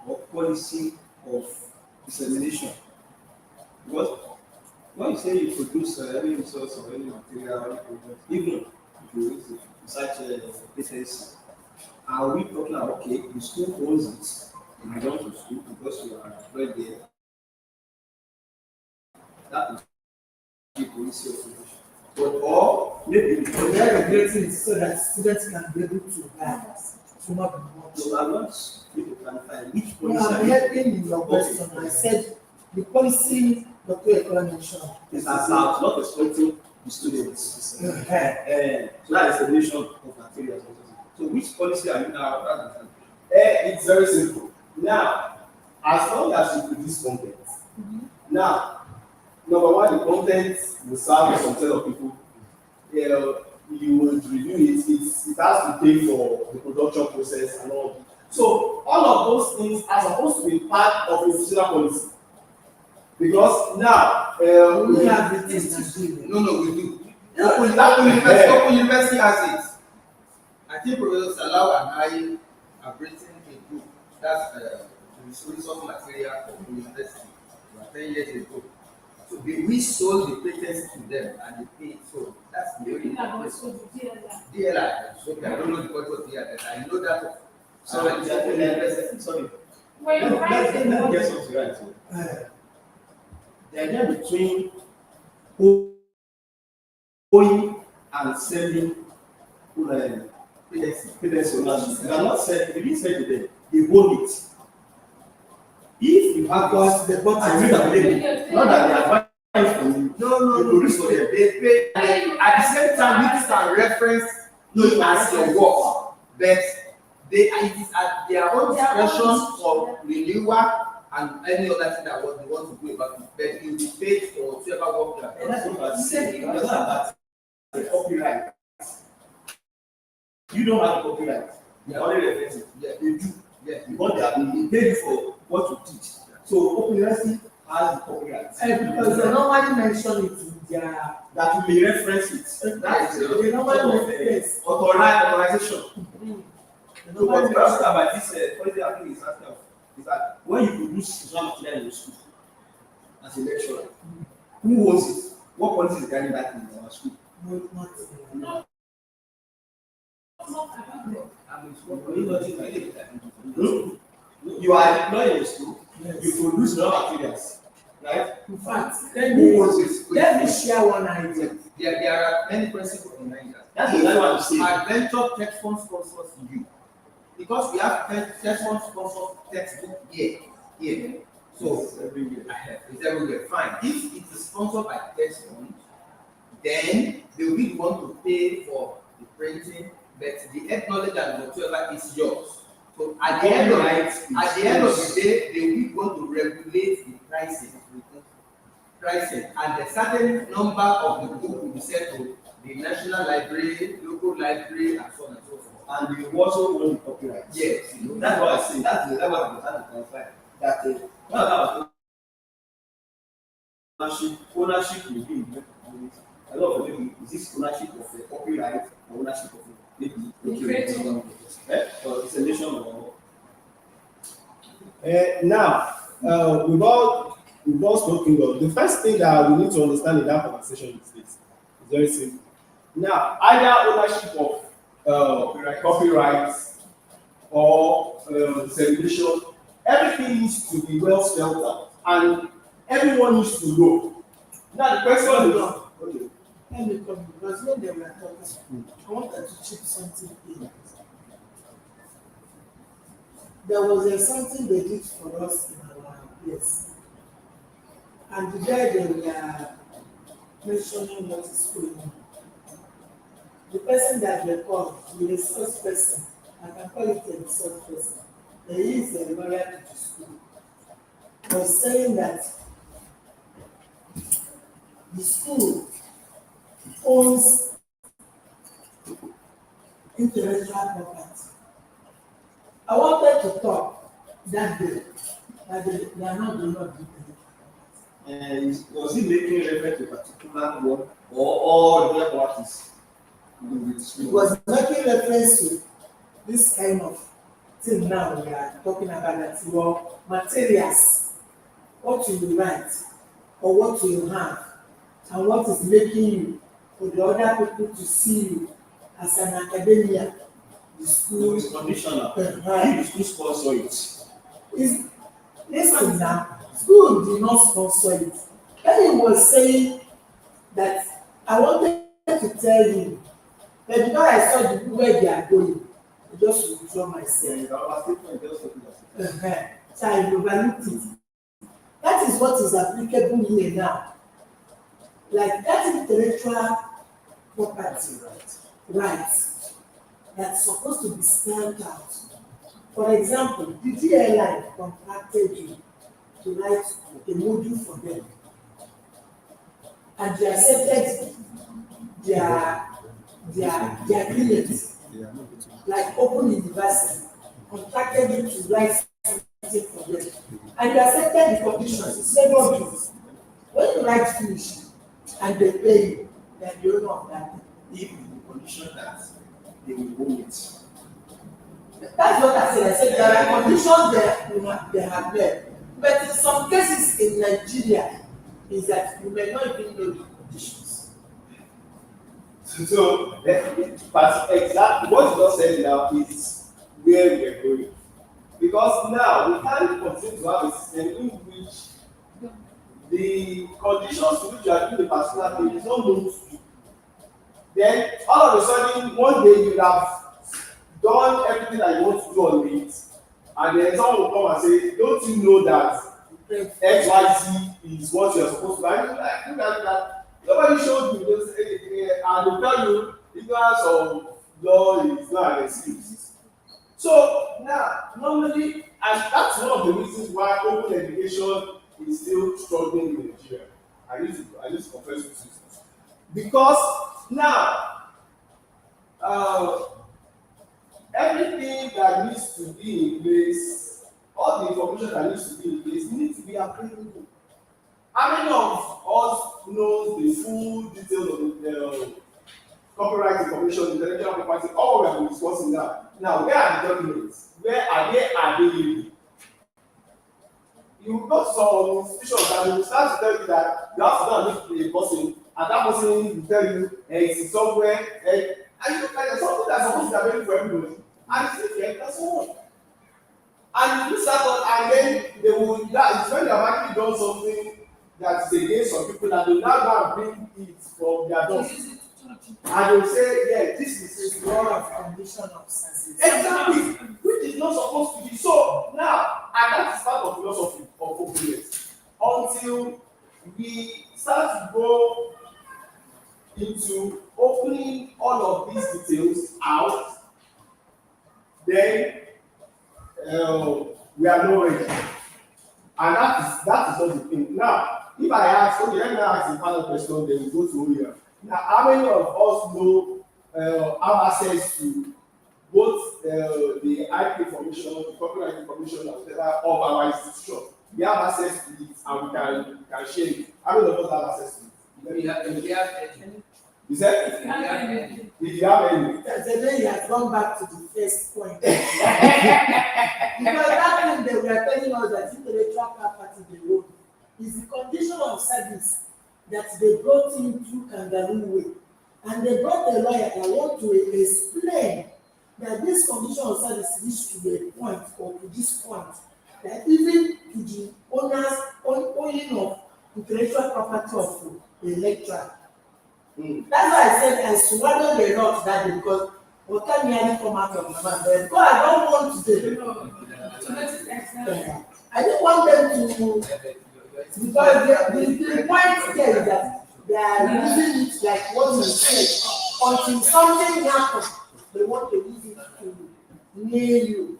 or policy of dissemination? Because when you say you produce any resource or any material, or any product, even if you use such a business, are we talking about, okay, the school owns it, you belong to school because you are employed there? That is the policy of ownership. But or maybe We are regulating it so that students can be able to buy so much more. so I'm not able to clarify which No, policy I'm helping in your question. I said the policy Dr. Ekola mentioned is about not exploiting the students. So that is the nation of materials. So which policy are you now? It's very simple. Now, as long as you produce content, now, number one, the content will serve some set of people. You will review it. It has to pay for the production process and all. So all of those things are supposed to be part of institutional policy. Because now, we have this agreement. No, we do. Open University has it. I think Professor Salau and I have written a book that's resource material for university 10 years ago. So we sold the patents to them and they paid. So that's the only DLR. So I don't know the word of DLR. I know that. Sorry. Let me get something right. The idea between owing and selling patents ownership. You are not selling, you didn't sell to them, they own it. If you have Because the bought and you are available, not that they are buying from you, No, you produce for them. they pay, at the same time, you can reference it as your work, but it is at their own discretion for renewal and any other thing that they want to do about it, but you will be paid for whatever work you have And that's done. what I'm saying. It doesn't have that copyright. You don't have copyright. You are only referencing. Yeah. You do. Yeah. Because they have been paid for what you teach. So copyright has the copyright. Because they normally mention it in their. That you may reference it. That is They normally mention yes. Authorization. They So what normally you ask mention. about this policy I think is asking is that when you produce Islam material in your school as a lecturer, who owns it? What policy is guiding that in our school? Not. You are employed in a school, Yes. you produce raw materials, right? In fact, Who owns it? let me share one idea. There are many principles in Nigeria. That's exactly what I'm saying. Adventure text fund sponsors you. Because we have text fund sponsor textbook here. So It's every year. it's everywhere. Fine. If it is sponsored by text fund, then they will be the one to pay for the printing, but the acknowledge and whatever is yours. So at the end of the day, they will be going to regulate the pricing, and a certain number of the book will be sent to the national library, local library, and so on and so forth. And you also own the copyright. Yes. That's what I say. That's what I'm trying to clarify. That ownership will be a lot of people. Is this ownership of a copyright or ownership of maybe or it's a nation or now we've all spoken of the first thing that we need to understand in that conversation is this. It's very simple. Now, either ownership of copyrights or celebration, everything needs to be well spelled out and everyone needs to know. Now the question is okay. Let me come because when they were talking, I wanted to chip something in. There was something they did for us in our place. And the day they were mentioning what is going on. The person that they called, the resource person, I can call it a resource person, he is a lawyer to the school, was saying that the school owns intellectual property. I wanted to talk that day that they are not doing what they do. And was he making reference to a particular one or all the parties? It was making reference to this kind of thing now we are talking about, that your materials, what you write or what you have and what is making you for the other people to see you as an academia, the school is conditional. If the school sponsor it. Listen now, school did not sponsor it. Then he was saying that I wanted to tell him, but because I saw the where they are going, I just withdraw myself. So I overlooked it. That is what is applicable here now. Like that intellectual property rights that's supposed to be spelled out. For example, the DLI contracted you to write a module for them, and they accepted their agreement, like Open University contracted you to write something for them, and you accepted the conditions. It's never due. When you write finish and they pay you, then you know of that. If the condition that they will own it. That's what I said. I said there are conditions there they have there. But in some cases in Nigeria, is that you may not even know the conditions. So, but exactly what you just said now is where we are going. Because now we can't continue to have a system in which the conditions to which you are doing a particular thing is not known to you. then all of a sudden one day you have done everything that you want to do on it, and then someone will come and say, don't you know that XYZ is what you're supposed to do? And like, look at that. Nobody showed me those anything, and they'll tell you ignorance of law is not an excuse. So now, normally, and that's one of the reasons why open education is still struggling in Nigeria. I need to confess with you. Because now, everything that needs to be in place, all the information that needs to be in place needs to be available. How many of us knows the full details of the copyright information, intellectual property, all we have been discussing now? Now, where are the documents? Where are they available? You go to some institutions and they will start to tell you that you have to go and meet a person, and that person will tell you, it's somewhere, and you look like there's something that's supposed to be available for everybody, and it's not yet, that's all. And you start on, and then they will, that is when they have actually done something that is against some people, and they will now go and bring it from their doors. And they will say, yeah, this is a law of condition of service. Exactly, which is not supposed to be. So now, and that is part of philosophy of openness. Until we start to go into opening all of these details out, then we are not ready. And that is not the thing. Now, if I ask, okay, let me ask the final question, then we go to Oya. Now, how many of us know have access to both the IP information, the copyright information, and whatever of our institution? We have access to it, and we can share it. How many of us have access to it? We have any. You said? If you have any. If you have any. And then he has gone back to the first point. Because that thing they were telling us that intellectual property they own is the condition of service that they brought in through kangaroo way. And they brought a lawyer that want to explain that this condition of service reached to a point or to this point that even to the owners owning of intellectual property of the lecturer. That's why I said I swallowed a lot that day, because what can nearly come out of my mouth? Because I don't want to say. I don't want them to, because the point there is that they are using it like what you said. Until something happens, they want to use it to nail you.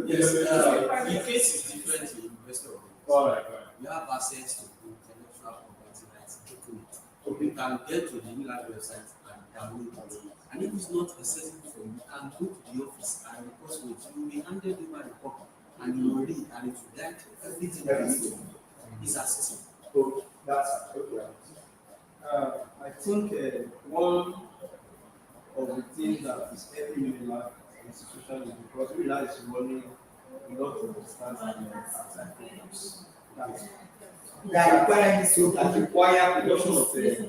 Yes, the case is different in investor. All right. You have access to intellectual property rights. Okay. You can get to the Milan website and download it. And if it's not accessible for you, you can go to the office and request for it. You will be handed over the copy and you will read and it will guide everything that is accessible. So that's okay. I think one of the things that is helping Unilag institution is because Unilag is running a lot of distance outside programs That require this that require production of international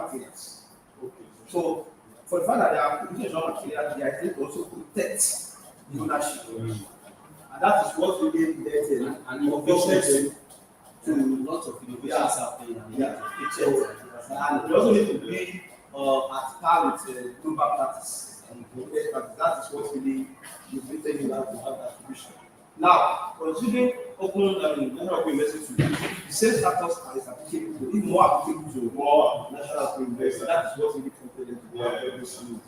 materials. Okay. So for the fact that they are producing international materials, they are able to also protect the ownership. And that is what really led and innovation to lots of innovations out there. And we also need to be at par with global practice. And that is what really motivated you to have that solution. Now, considering open investment to the same status is applicable to, even more applicable to more national investment. That is what really confident to have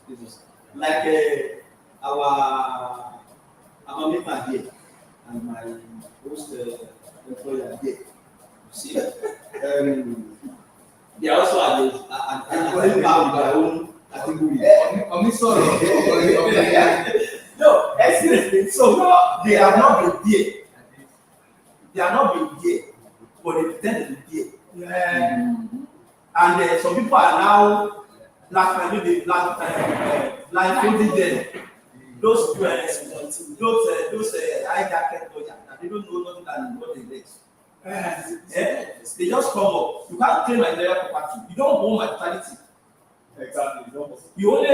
business. Like our member here and my host employer here. See, they are also at their own category. No, excellent. So they have not been there. They are not been there, but they pretend to be there. Yeah. And some people are now maybe blindfolded them. Those high jacket lawyers, they don't know nothing than what they read. They just come up. You can't claim my intellectual property. You don't own my totality. Exactly. You only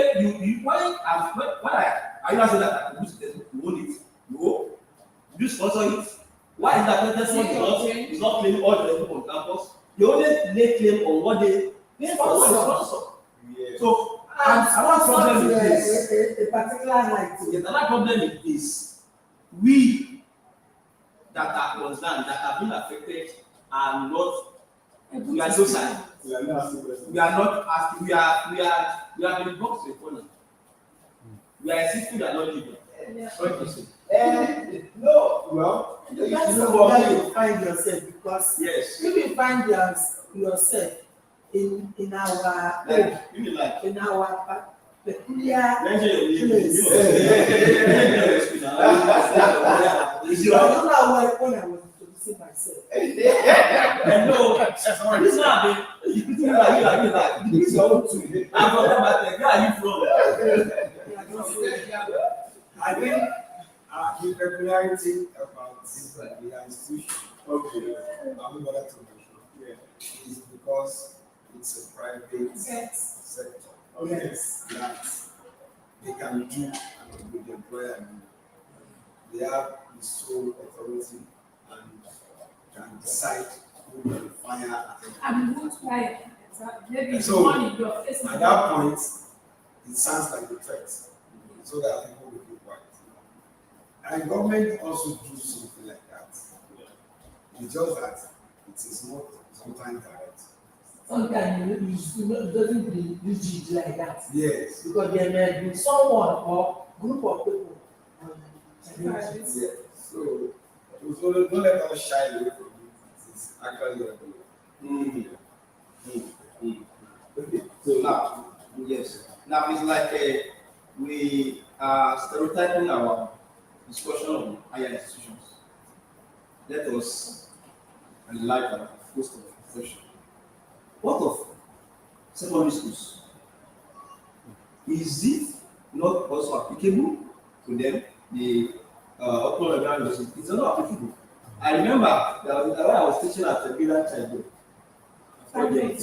when I not say that I use it, you own it. No, you sponsor it. Why is that? That's not claiming all the people on campus. they only lay claim on what they sponsor. Yeah. So, And another problem is this. a particular night. Yes, another problem is this. We that are concerned, that have been affected, are not, we are docile. We are not asking questions. We are not asking, we have been boxed to a corner. We are existing, we are not living. What do you say? No, Well, It depends on where you find yourself, because Yes. if you find yourself in our Like, you mean like, in our peculiar mention your name. place. You I know, don't know when I was introducing myself. I know. This one, you think like, this is your own too. I'm from Batek. Where are you from? I don't know. I think the peculiarity about the institution, okay. I'm not going to mention, Yeah. is because it's a private Yes. sector. Okay. That they can do and with the employer and they have the sole authority and can decide who will fire And who's right? Maybe it's So, money, your face. at that point. It sounds like a threat, so that people will be quiet. And government also do something like that. It's just that it is not sometimes direct. Sometimes it doesn't be rigid like that, Yes. because there may be someone or group of people. Right. Yeah. So don't let us shy away from it. It's actually a Okay. So now, yes. Now it's like we are stereotyping our discussion on higher institutions. Let us enlighten our host of question. What of secondary schools? Is it not also applicable to them? The open university, it's not applicable. I remember that when I was teaching at a brilliant childhood. Brilliant.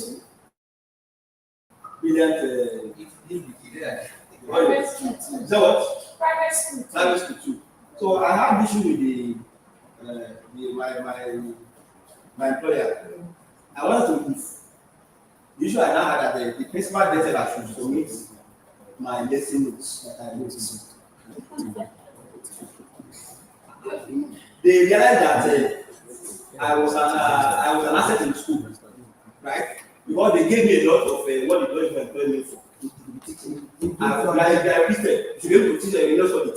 Private school too. Is that what? Private school too. Private school too. So I had issue with my employer. I wanted to leave. The issue I now had that the principal directed I should submit my lesson notes that I wrote. They realized that I was an asset in school, right? Because they gave me a lot of what the college employed me for. You are Christian, you should be able to teach a lot of it.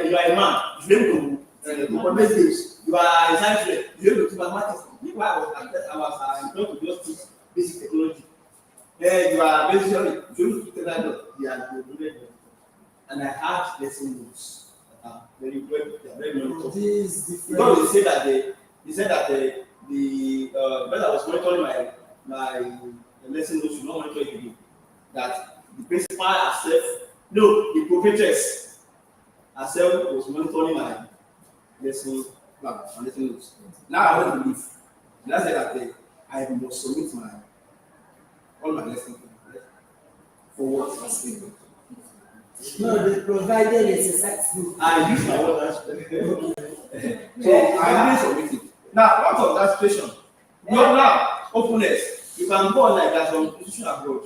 You are a man, you should be able to coordinate things. You are a science student, you should be able to teach mathematics. Meanwhile, I was employed to just teach basic technology. Then you are basically, you should be able to teach that. And I had lesson notes. Very well, they are very well. These different. Because they said that the because I was monitoring my lesson notes, should not monitor it again. That the principal herself, no, the proprietress herself was monitoring my lesson plan and lesson notes. Now I want to leave. And I said that I must submit all my lesson plan. For what? No, they provided a successful. I use my own So I didn't submit it. Now, what of that situation? You have now openness. You can go online, there's some institution abroad.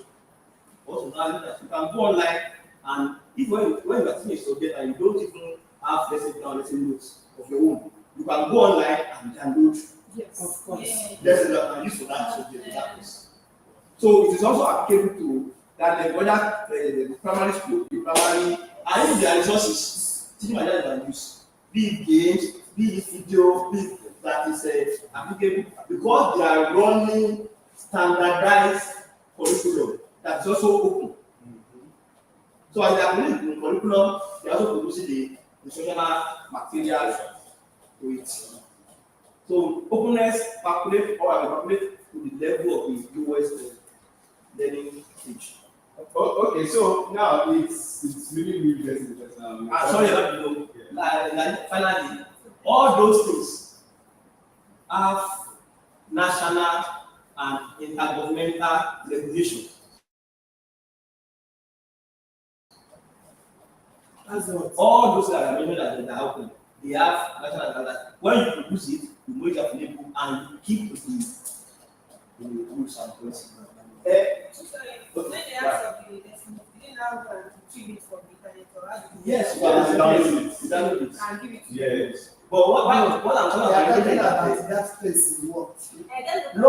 Also, now you can go online, and if when you are teaching a subject and you don't even have lesson notes of your own, you can go online and download. Yes. Of course. Yeah. Lesson that can use for that subject. So it is also applicable to that whether the primary school, the primary, and if there are resources, teaching materials can use, be it games, be it video, be it that is applicable because they are running standardized curriculum that is also open. So as they are running the curriculum, they are also producing the instructional materials to it. So openness calculate to the level of the lowest learning stage. Okay, so now it's really getting interesting. Sorry, finally, all those things have national and intergovernmental regulation. That's what. All those that are mentioned that are open, they have national and intergovernmental. When you produce it, you make it available and you keep the rules and policies. When they ask of the lesson, do you now retrieve it from the internet or how do you? Yes, Well, you download it. And give it to Yes. But what I'm They are talking talking about that place in what? no, No,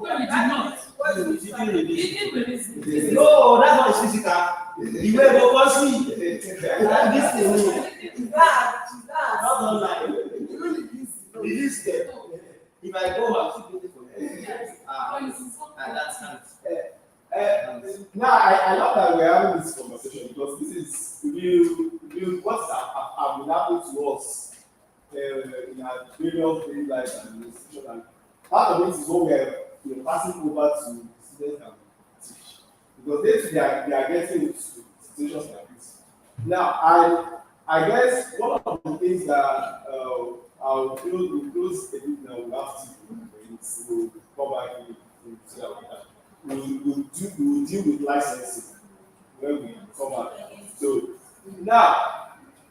we did not. What you do you didn't say? We release didn't release it. it. No, that's not physical. The way go cause me. And this thing, That. not online. You really busy. Release them. If I go, I'll still waiting for them. Yes. Ah, But it's not- and that's Now, I love that we're having this conversation because this is real what's have been happening to us in our various daily lives and institution. And part of it is what we're passing over to students and teach. Because they are getting into situations like this. Now, I guess one of the things that we'll close a bit now, we'll have to we'll come back in so that we can. We'll deal with licensing when we come out. So now,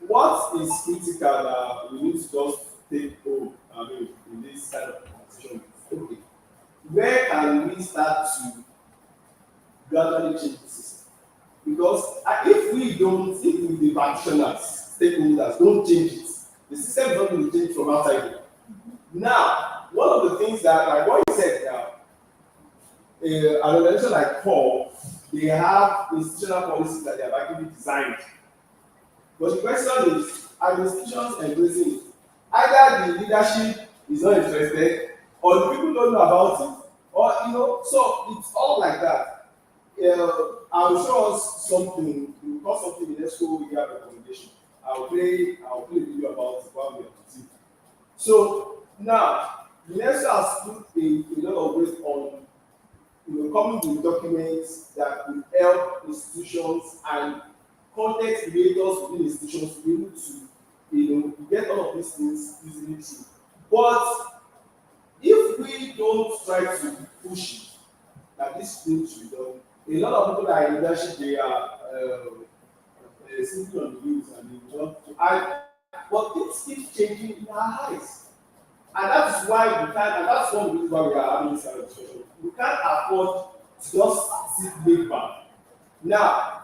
what is critical that we need to just take home, in this kind of conversation? Okay, where can we start to gradually change the system? Because if the practitioners, stakeholders don't change it, the system is not going to change from outside. Now, one of the things that, like what you said now, an organization like CORE, they have institutional policies that they have actually designed. But the question is, are the institutions embracing it? Either the leadership is not interested, or the people don't know about it, or so it's all like that. I'll show us something, we'll call something in ESCO media recommendation. I'll play a video about it while we are on TV. So now, UNESCO has put a lot of weight on coming with documents that will help institutions and content creators within institutions to be able to get all of these things easily through. But if we don't try to push it, that this thing should be done, a lot of people that are in leadership, they are simply on the news and they want to. But things keep changing in our eyes. And that's why we can't, and that's one of the reasons why we are having this kind of discussion. We can't afford to just sit laid back. Now,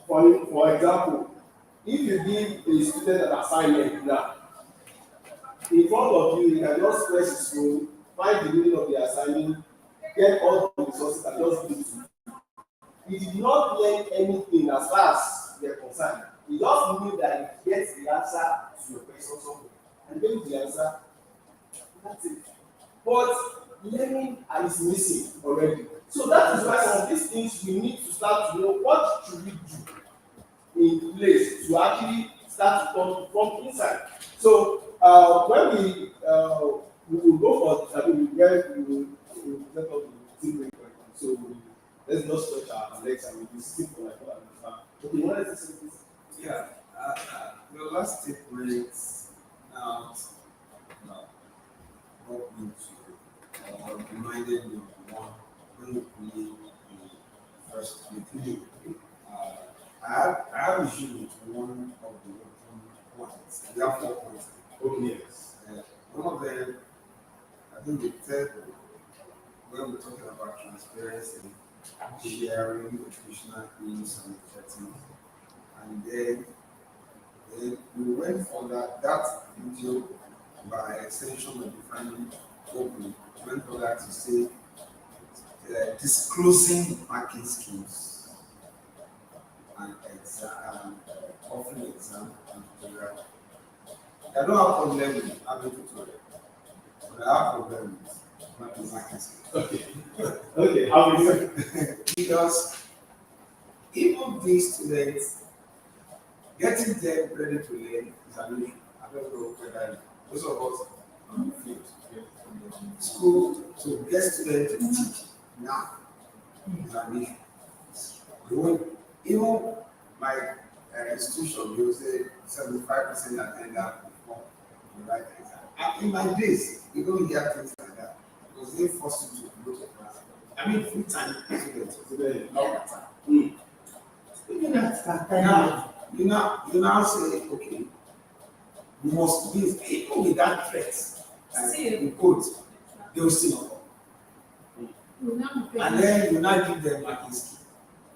for example, if you give a student an assignment now, in front of you, you can just press his phone, find the meaning of the assignment, get all the resources, and just give it to you. He did not learn anything as far as they are concerned. He just knew that he gets the answer to your question somewhere. And then the answer, that's it. But learning is missing already. So that is why some of these things we need to start to know what should we do in place to actually start to come from inside. So when we will go for, we will set up the team break. So let's not stretch our legs and we'll be sitting for like 1 hour. Okay, what is this? Yeah, the last statement out brought me to reminded me of one when we played the first meeting. I have issue with one of the points. There are 4 points. Okay, yes. One of them, I think the third one, when we're talking about transparency, sharing educational aims and objectives, and then we went for that video by extension of defining open, went for that to say disclosing marking schemes and exam, offering exam and program. I don't have problem with having tutorial, but I have problem with marking schemes. Okay, how will you? Because even these students, getting them ready to learn is an issue. I don't know whether those of us on the field, school to get students to teach now is an issue. Even my institution, you say 75% attendance before the right exam. And in my days, we don't hear things like that because they force you to go to class. I mean, full time students. Even at that time. Now, you now say, okay, we must be even with that threat, See. in quote, they will still not come. and then you now give them marking scheme.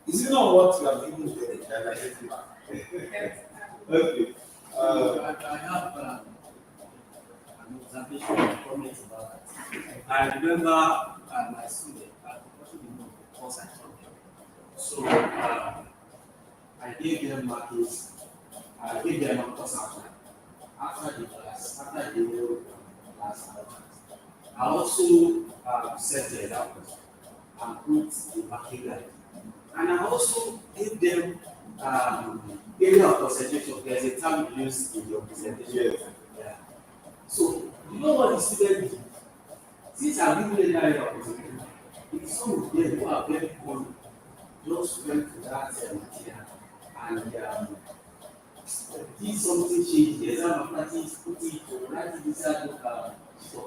Is it not what you have given them? Okay. I have an observation and comment about that. I remember my student, unfortunately, the course I taught them. So I gave them markings, I gave them a course outline. After the class, after the whole class outline, I also set the examples and put the marking guide. And I also gave them area of concentration. There's a term we use in your presentation. Yes. Yeah. So, you know what the student do? Since I'm giving them area of concentration, it's some of them who are very cool, just went to that material and did something change the exam practice, put it to write it inside of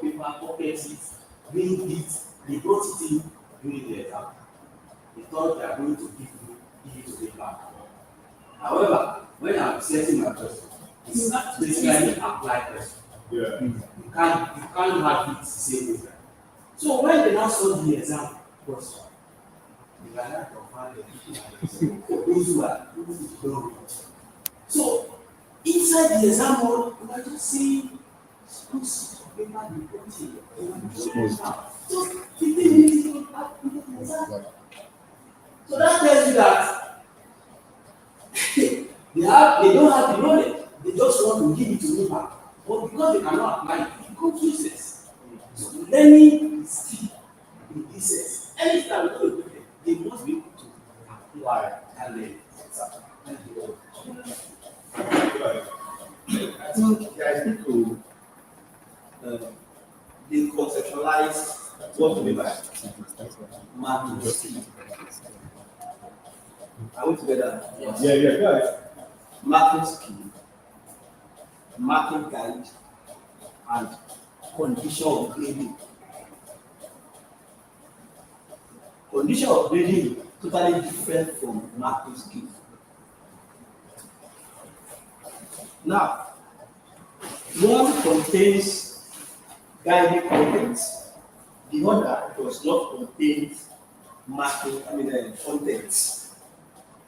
paper, pocket it, bring it, they brought it in during the exam. They thought they are going to give it to the back. However, when I'm setting my question, it's not basically applied question. Yeah. You can't have it the same way. So when they now saw the exam question, they are not confounded for those who don't read. So inside the exam hall, you are just seeing schools of paper reporting. So 15 minutes you have the exam. So that tells you that they don't have the knowledge. They just want to give it to me back. But because they cannot apply it, it becomes useless. So learning is key in this sense. Anytime you do it, they must be able to apply and learn. Thank you. I think there is need to deconceptualize what we mean by marking scheme. Are we together? Yes. Yeah, guys. Marking scheme, marking guide, and condition of grading. Condition of grading totally different from marking scheme. Now, one contains guiding contents, the other does not contain marking, contents.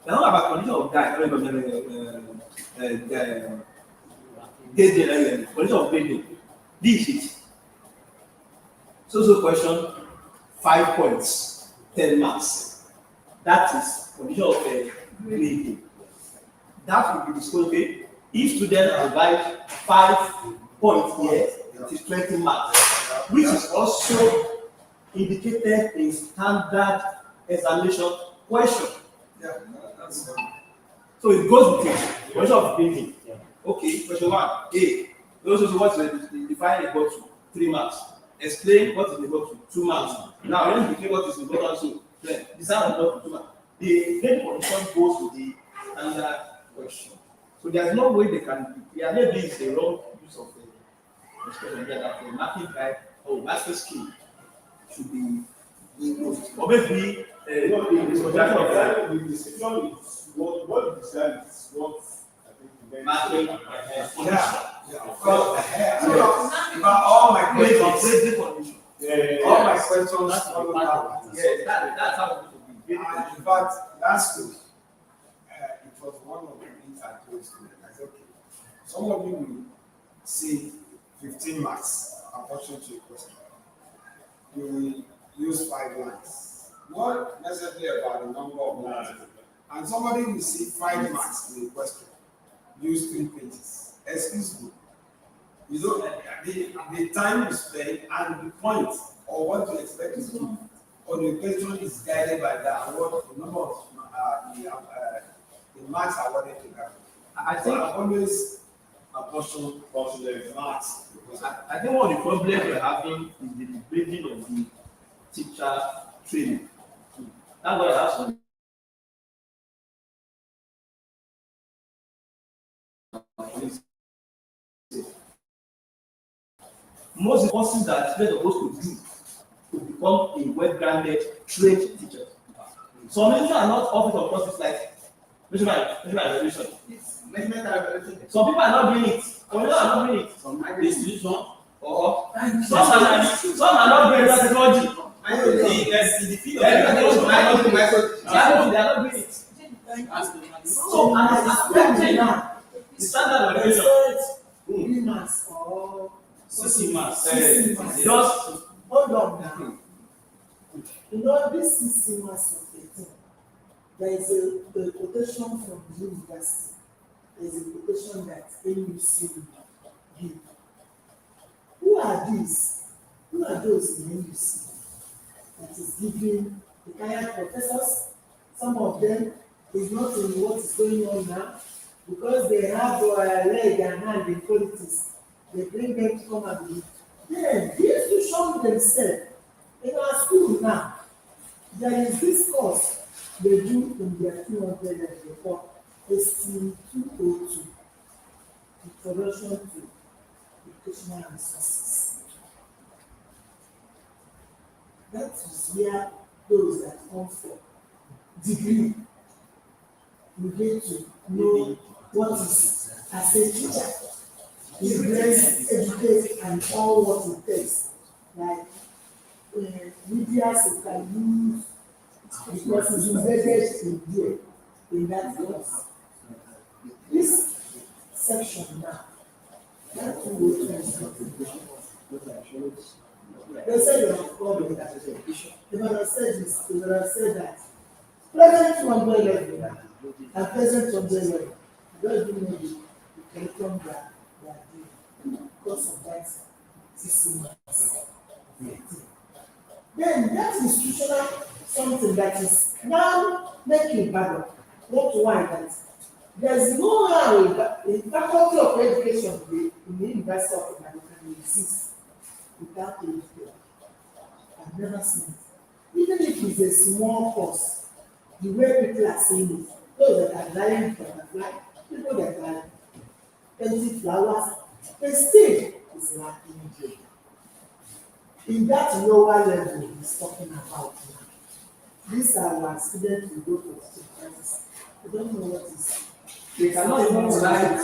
Now, about condition of guide, condition of grading, this is it. So question, 5 points, 10 marks. That is condition of grading. That will be disclosed. Okay? If students provide 5 points here, it is 20 marks, which is also indicated in standard examination question. Yeah, that's So it goes with it. Question of grading. Okay, question 1. A. Also, what is the define a bottle? 3 marks. Explain what is the bottle? 2 marks. Now, when you define what is the bottle, so design of bottle 2 marks. The grading condition goes to the standard question. So there's no way they can. Yeah, maybe it's the wrong use of the expression here that the marking guide or master scheme should be used. Or maybe The description is what you describe is what I think the marking. of course. But all my questions, all my questions follow that. That's how it should be. In fact, that's good. It was one of the things I told students. I said, okay, some of you will see 15 marks approaching to a question. You will use 5 lines. Not necessarily about the number of lines. And somebody will see 5 marks in a question. Use 3 pages. Excuse me. You know, the time you spend and the point or what you expect to do or the question is guided by that and what the number of the marks awarded to that. I think I've always apportioned the marks. I think one of the problems we're having is the building of the teacher training. That's why I have some. Most courses that they're supposed to do to become a well-grounded trained teacher. Some institutions are not offering some courses like measurement evaluation. Some people are not doing it. Some people are not doing it. Some institutions or some are not doing technology. In the field of They are education, not doing it. as the So, and it's expected now. the standard of education, Expect BMAS or CC mass, CC mass. just Hold on now. You know, this CC mass of 18, there is a quotation from the university. There is a quotation that NUC give. Who are these? Who are those in NUC that is giving the kind of professors? Some of them is not in what is going on now because they have leg and hand in politics. They bring them to come and be. Then the institution themselves in our school now, there is this course they do in their 200 report, ST 202, Introduction to Educational Resources. That is where those that come for degree, you get to know what is as a teacher. You learn, educate, and all what it takes. Like media you can use because it's embedded in there in that course. This section now, that will is they said you have called that. They might have said this, they might have said that. Present 200 level now, and present 200 level. You don't even know the curriculum that they are doing because of that system. Then that institutional something that is now making bad. Not why that there's no how a faculty of education in the University of Ibadan can exist without a education. I've never seen it. Even if it's a small course, the way people are saying it, those that are dying butterfly, people that are painting flowers, they still is lacking there. In that lower level he's talking about now. These are our students who go to students. They don't know what is. they cannot even write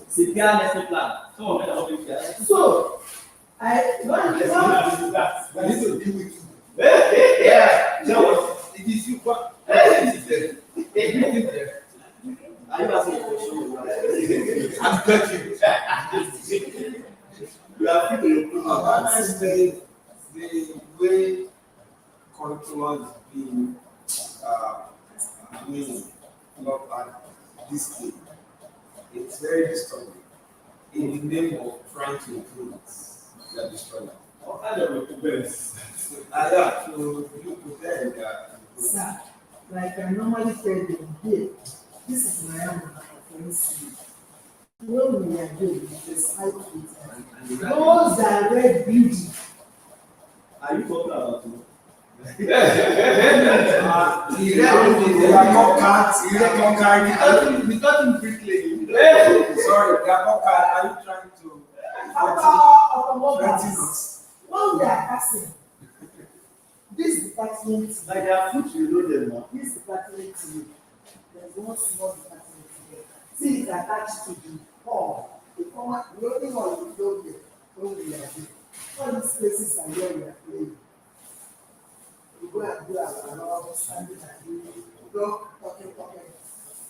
CPR lesson plan. Some of them are not doing that. So, I need to deal with you. Yeah, no, it is you. It is there. It is there. Are you asking a question? I'm touching. You are free to your The way curriculum is being looked at this day, it's very disturbing. In the name of trying to improve it, they are destroying it. What kind of recompense? Yeah, so you prepare that. Sir, like I normally tell them here, this is my own offense. When we are doing this, I treat those that red beauty. Are you talking about me? They are not cats, they are not carrying. We got him bricklaying. Sorry, they are not cats. Are you trying to threaten us? When we are asking, this department, Like their food, you know them now. this department, there's one small department here. See, it's attached to the hall. The former, the only one we know there, when we are there. All these places are where we are playing. We go and do our standing and doing, go talking.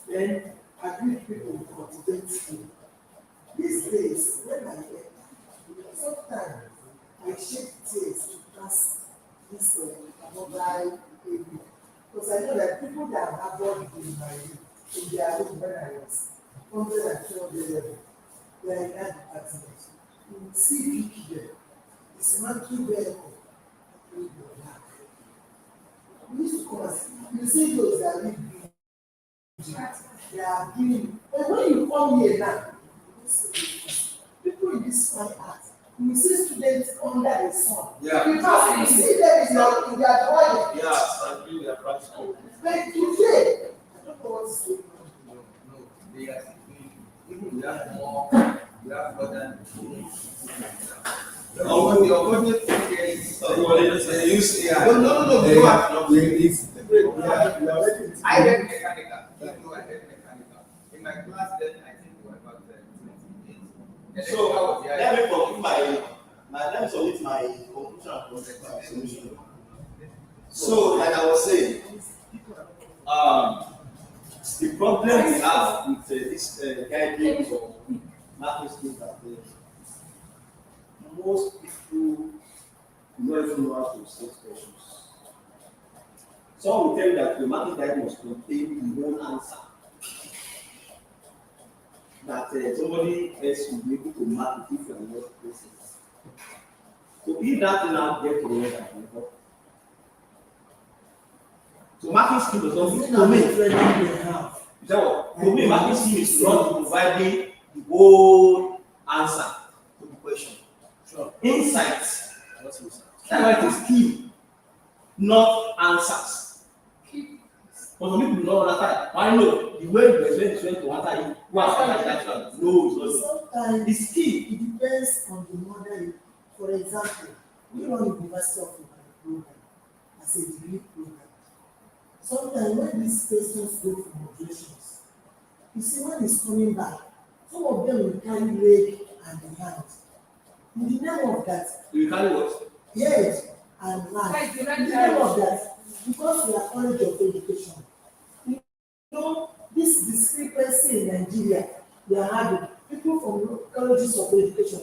Then agree people to cultivate school. These days, when I get, sometimes I shake tears to pass this mobile area. Because I know that people that have brought in my in their room when I was 100 and 200 level, they are in that department. You will see Vicky there. It's not too bad. We used to come and see, you see those that live in they are doing, and when you come here now, you see people in this fine art, you see students under the sun. Yeah. Because you see them in their drawing. Yeah, I'm doing their practical. But today, I don't know what is going on. No, they are even we have more, we have more than the organic here is They use AI. no, They go are- back. they I read mechanical. No, I read mechanical. In my class then, I think we were about 28. So let me conclude let me submit my conclusion. So, like I was saying, the problem we have with this guidance or market scheme that most people don't even know how to set questions. Some will tell you that the market guide must contain the whole answer. That somebody else will be able to mark it if you are not present. So if that now get to the end, so market scheme does not to me. To me, market scheme is not providing the whole answer to the question. Sure. Insights. What's insight? That's why it is key, not answers. But some people don't understand. Why no? The way you explain is going to answer you. No, it's not. Sometimes It's key. it depends on the model. For example, we run University of Ibadan program as a degree program. Sometimes when these persons go for modulations, you see when it's coming back, some of them will carry leg and the hand. In the name of that, You carry what? yes, and hand. In the name of that, because we are college of education, you know, this discrepancy in Nigeria, we are having people from colleges of education,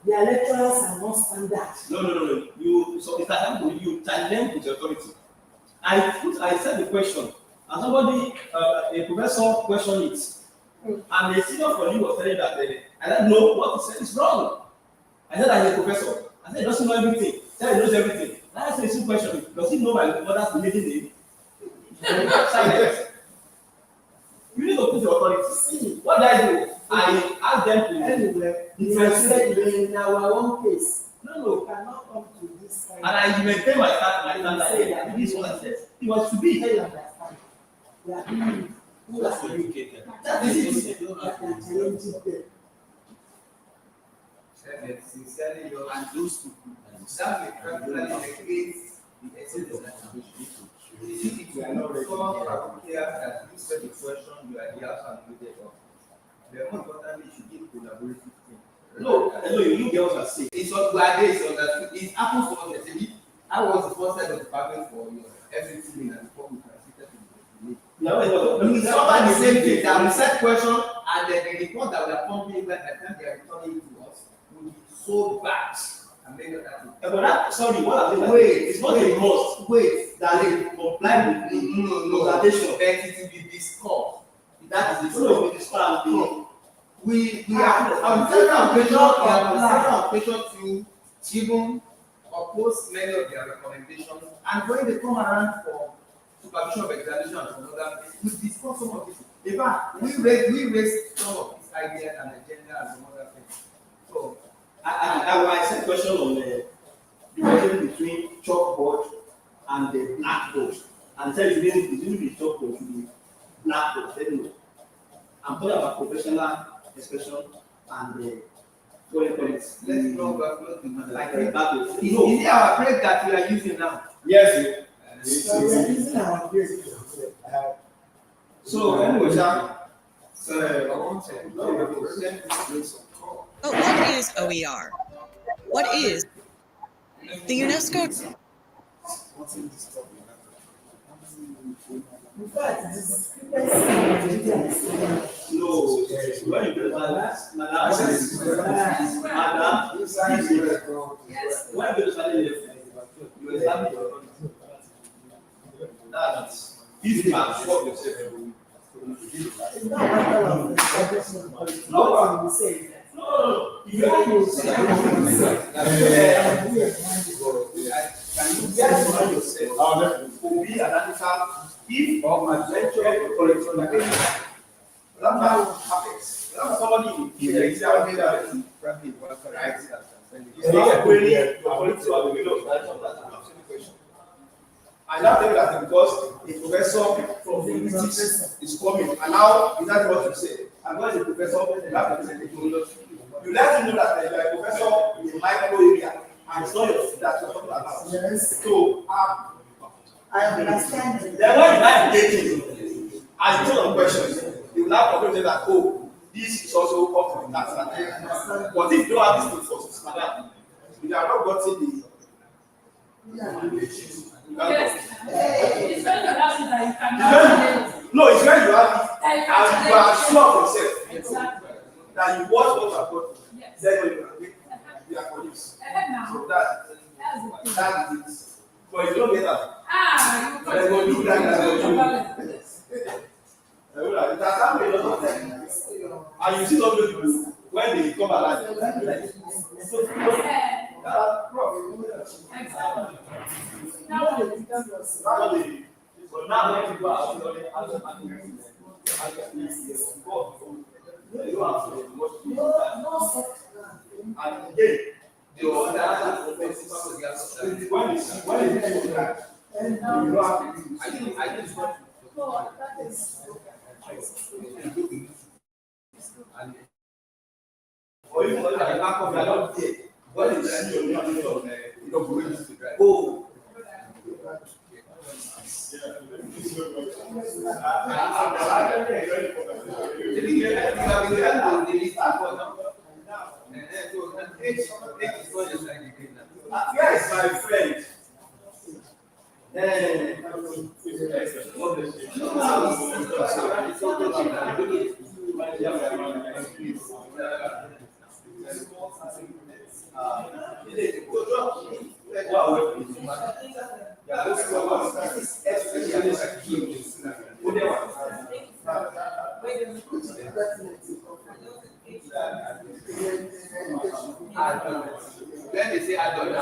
their lecturers are not standard. No. You challenge with authority. I said the question, and somebody, a professor questioned it, and the senior colleague was telling that I don't know what he said is wrong. I said, as a professor, I said he doesn't know everything. He said he knows everything. I asked him a simple question: does he know my mother's maiden name? Silence. You need to put your authority. See, What did I do? I asked them to anyway, we differentiate. said in our own case, No. we cannot come to this kind And I maintain my standard. This is what I said. It was to be. you understand. We are being who are educated. That is it. That are challenging them. Sincerely, you And those people, that may practically negate the essence of education. If you are not ready, that you said the question, you are the answer and you get up. The more importantly, you should give collaborative thing. No, you girls are sick. It's not like this, it happens to us. I was the first head of the department for everything and before we transited to the No, it's not the same thing. That we set question and then the report that we are pumping back at the time they are returning it to us will be so bad and make that. But that, sorry, what I'm saying, Wait, it's not a must wait. that they comply with the consultation. But it will be discussed. That is the flow of this plan. We have on several occasions to even oppose many of their recommendations, and when they come around for supervision of examination and some other things, we discuss some of this. In fact, we raise some of these ideas and agenda and some other things. So I said question on the difference between chalkboard and the blackboard, and tell you the chalkboard to be blackboard. Anyway, I'm talking about professional expression and the let's not overflow the matter. like the blackboard. Is it our break that we are using now? Yes. So we are using our grace. So anyway, But what is OER? What is the UNESCO? In fact, the discrepancy in Nigeria is no, when you do madam, when you study you establish your authority. That's if you are sure of yourself. it's not a matter of establishment. No. What we say. No. You have to say Can you get to know yourself? To be an article, if or adventure or collection, that's how it happens. Somebody in the exam made that it's not really your quality or the middle of I now tell you that because a professor from linguistics is coming, and now is that what you say? And when a professor, you have to present it to you let him know that you are a professor in a micro area, and it's not your that you're talking about. yes. So, I understand. then when you like dating, as you know questions, you will now conclude that, oh, this is also up to that. But if you don't have this thing for madam, you have not gotten Yes. It's when you have it that you can. No, it's when you have it Like, and you are sure of yourself Exactly. that you watch what you are going to. Yes. Then when you are making they are for use. Now. So That's the thing. that is it. But if you don't get that, Ah, then go do that. Yes. It has happened a lot of times. And you see some people when they come alive. So Exactly. but now when people are and again, The other offensive of the other. when it's that, you don't have to I just want and or even at the back of your not there. When you see your name on you don't go into the drive. Oh. Yes, my friend. Let me say I don't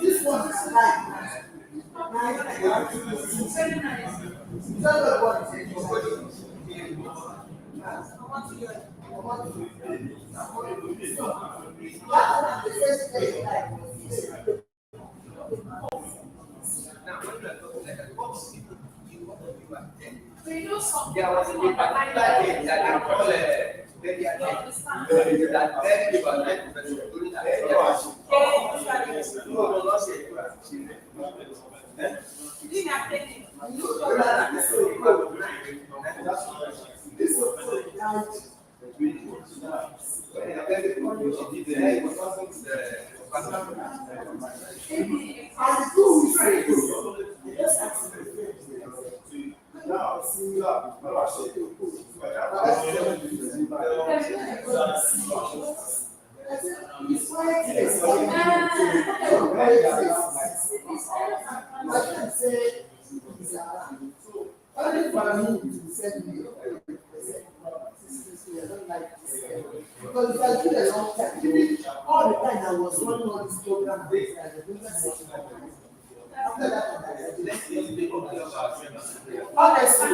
This one is like We know something. There was a particular thing that they call that then you are like during that no, not say because I did a long time. All the time I was running on this program based on the business. After that, honestly, I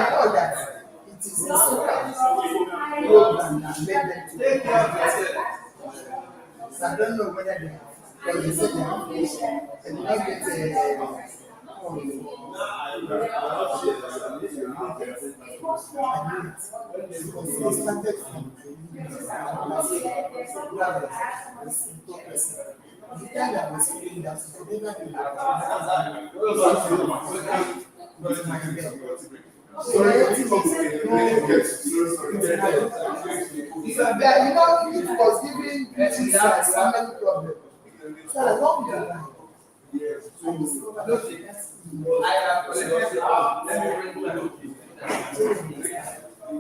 know that it is a program that made them to take care of themselves. So I don't know whether they because they said they have they did not get it was giving family problem. So along the line,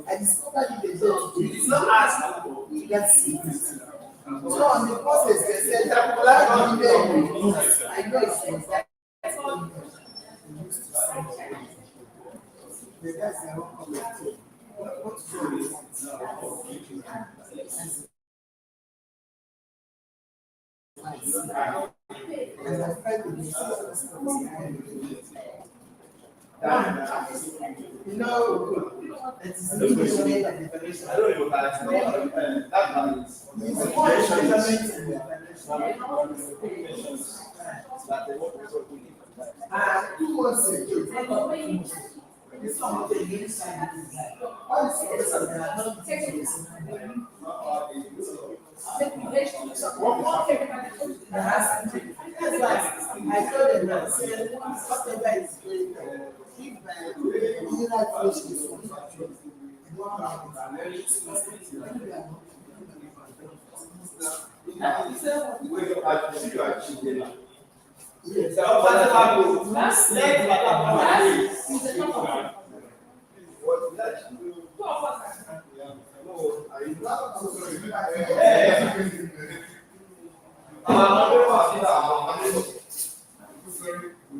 I discovered the day you did not ask to get sick. So on the process, they said that I know it's that. That's their own comment. What's and I tried to be you know,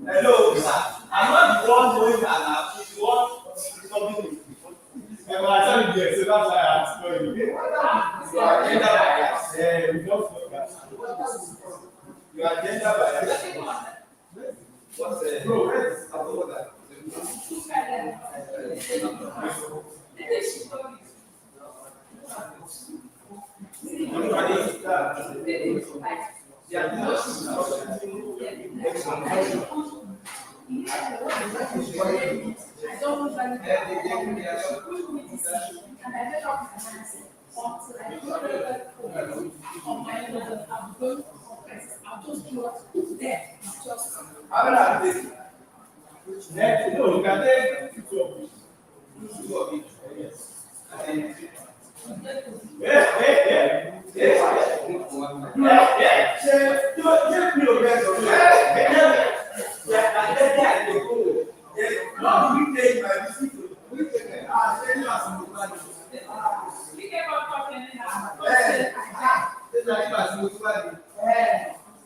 Hello, sir. I'm not the one going around. It's the one stopping me. Yeah, but I tell you yes, so that's why I asked for you. You are gender bias. Yeah, we don't know that. You are gender bias. What's the bro? About that. No, you can take two of it. Yes.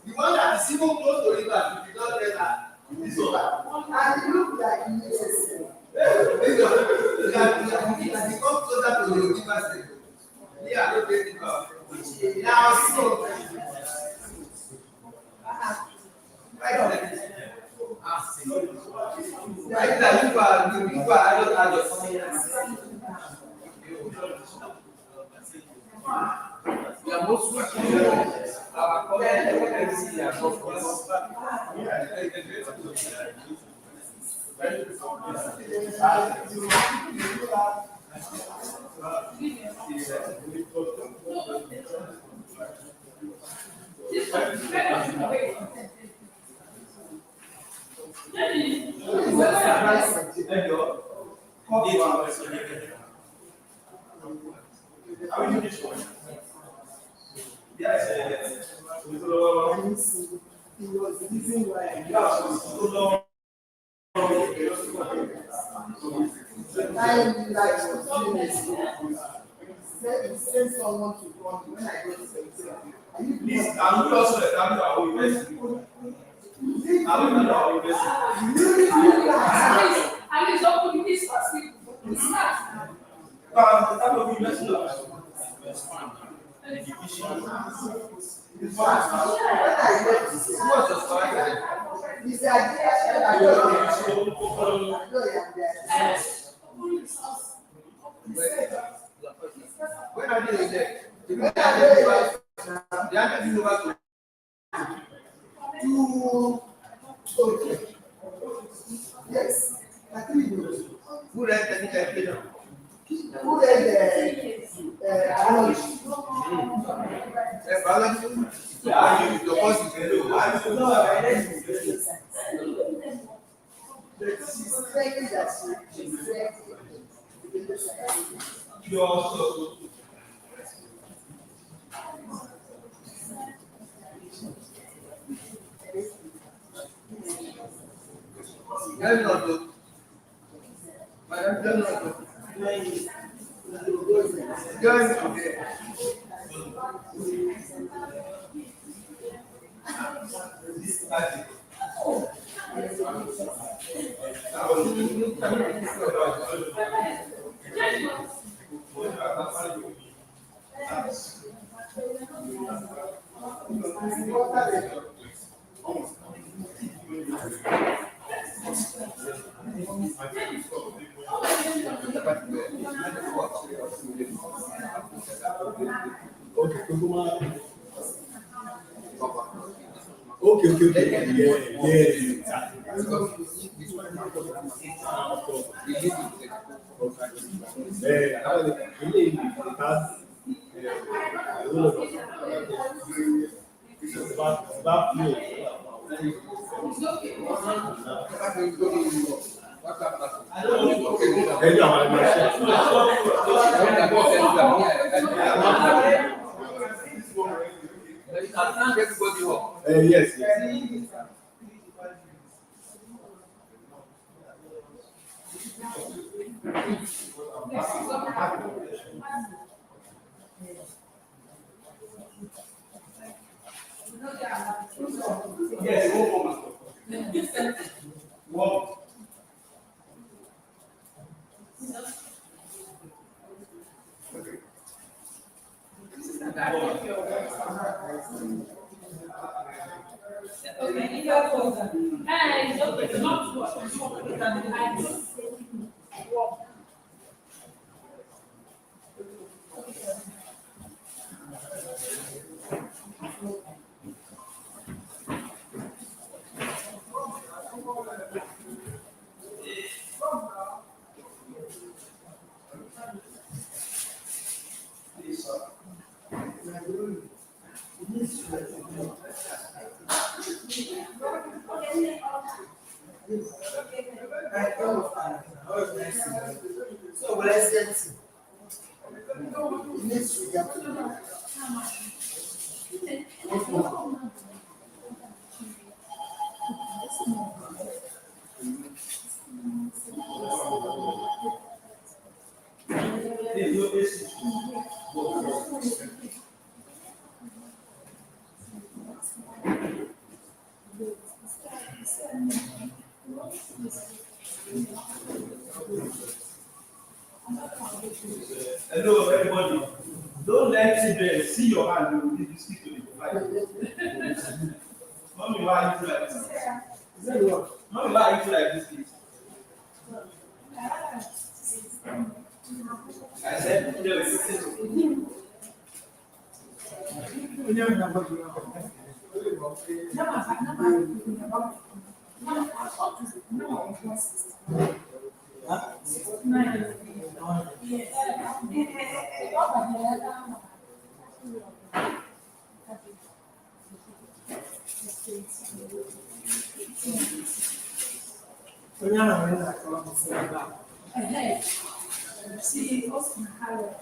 The one that is even close to river, if you don't get that, this one. And you look like yes. You can become closer to the river state. Yeah, I don't get it. Now, so. Right now, you are, I don't have we are most our community are yes. He was the reason why I send someone to call me when I go to the Please, can we also establish our university? Are we not our university? At least don't put this first thing. It's not. But the type of university It's what the story is. when are they there? They are getting over to okay. Yes, I think who read technical education? who read biology? Biology? Yeah, your course is very low. She's saying that she said You also. Madam, Yes, yes. Yes, one. So let's Hello, everybody. Don't let children see your hand. You need to speak to the provider. Mommy, why are you like this? Mommy, why are you like this, please? I said, See, Austin Howard.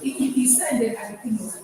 He said that everything was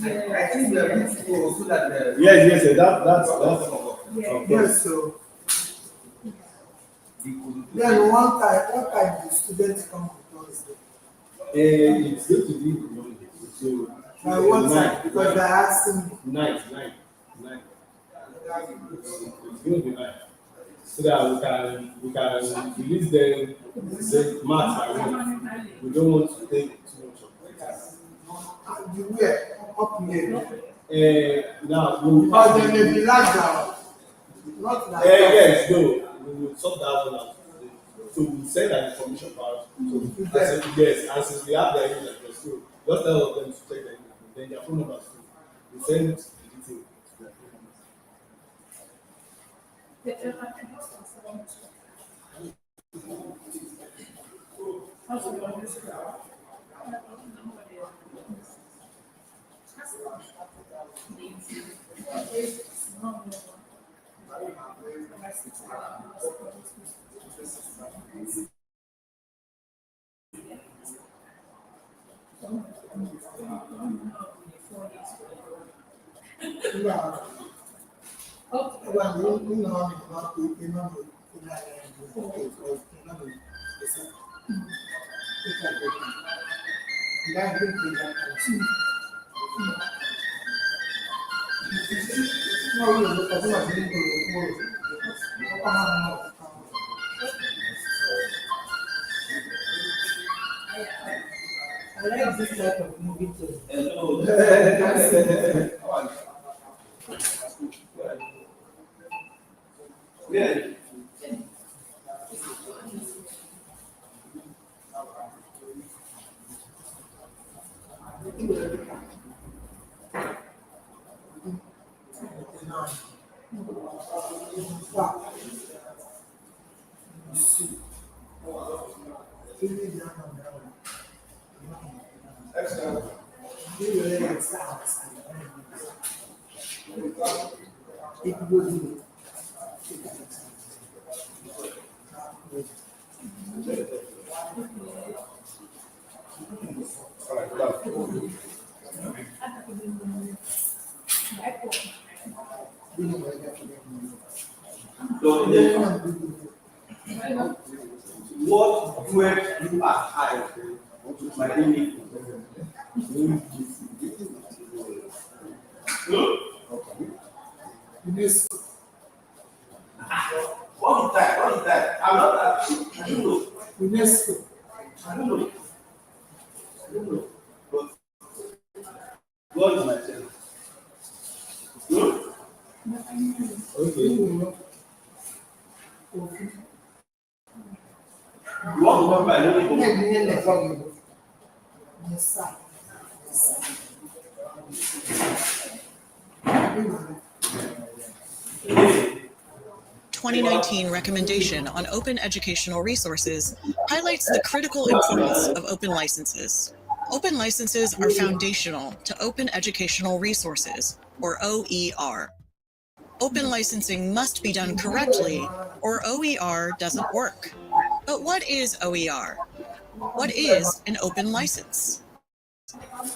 I think we are going to go so that Yes, yes, that's Yes, so. Then one time the students come on Thursday. it's going to be Monday. So By what time? Because they're asking me. night. It's going to be night. So that we can release the math by one. We don't want to take too much of the time. You were up here. Now we Because they may be like that. Not like that. yes, no, we will sort that one out. So we send an information part. So yes, and since we have their email address, so just tell them to check their email, then their phone numbers too. We send the detail to their phone numbers. Yeah. Okay. Well, you know, not you know, I like this type of movie too. Yeah. really down on that one. Excellent. We really understand. It would be. All right, love. So what where you are high my name UNESCO. What is that? What is that? I'm not I don't know. UNESCO. I don't know. I don't know. But God is my friend. Okay. You want to come by name? Yes, sir. Yes, sir. 2019 recommendation on open educational resources highlights the critical importance of open licenses. Open licenses are foundational to open educational resources, or OER. Open licensing must be done correctly, or OER doesn't work. But what is OER? What is an open license?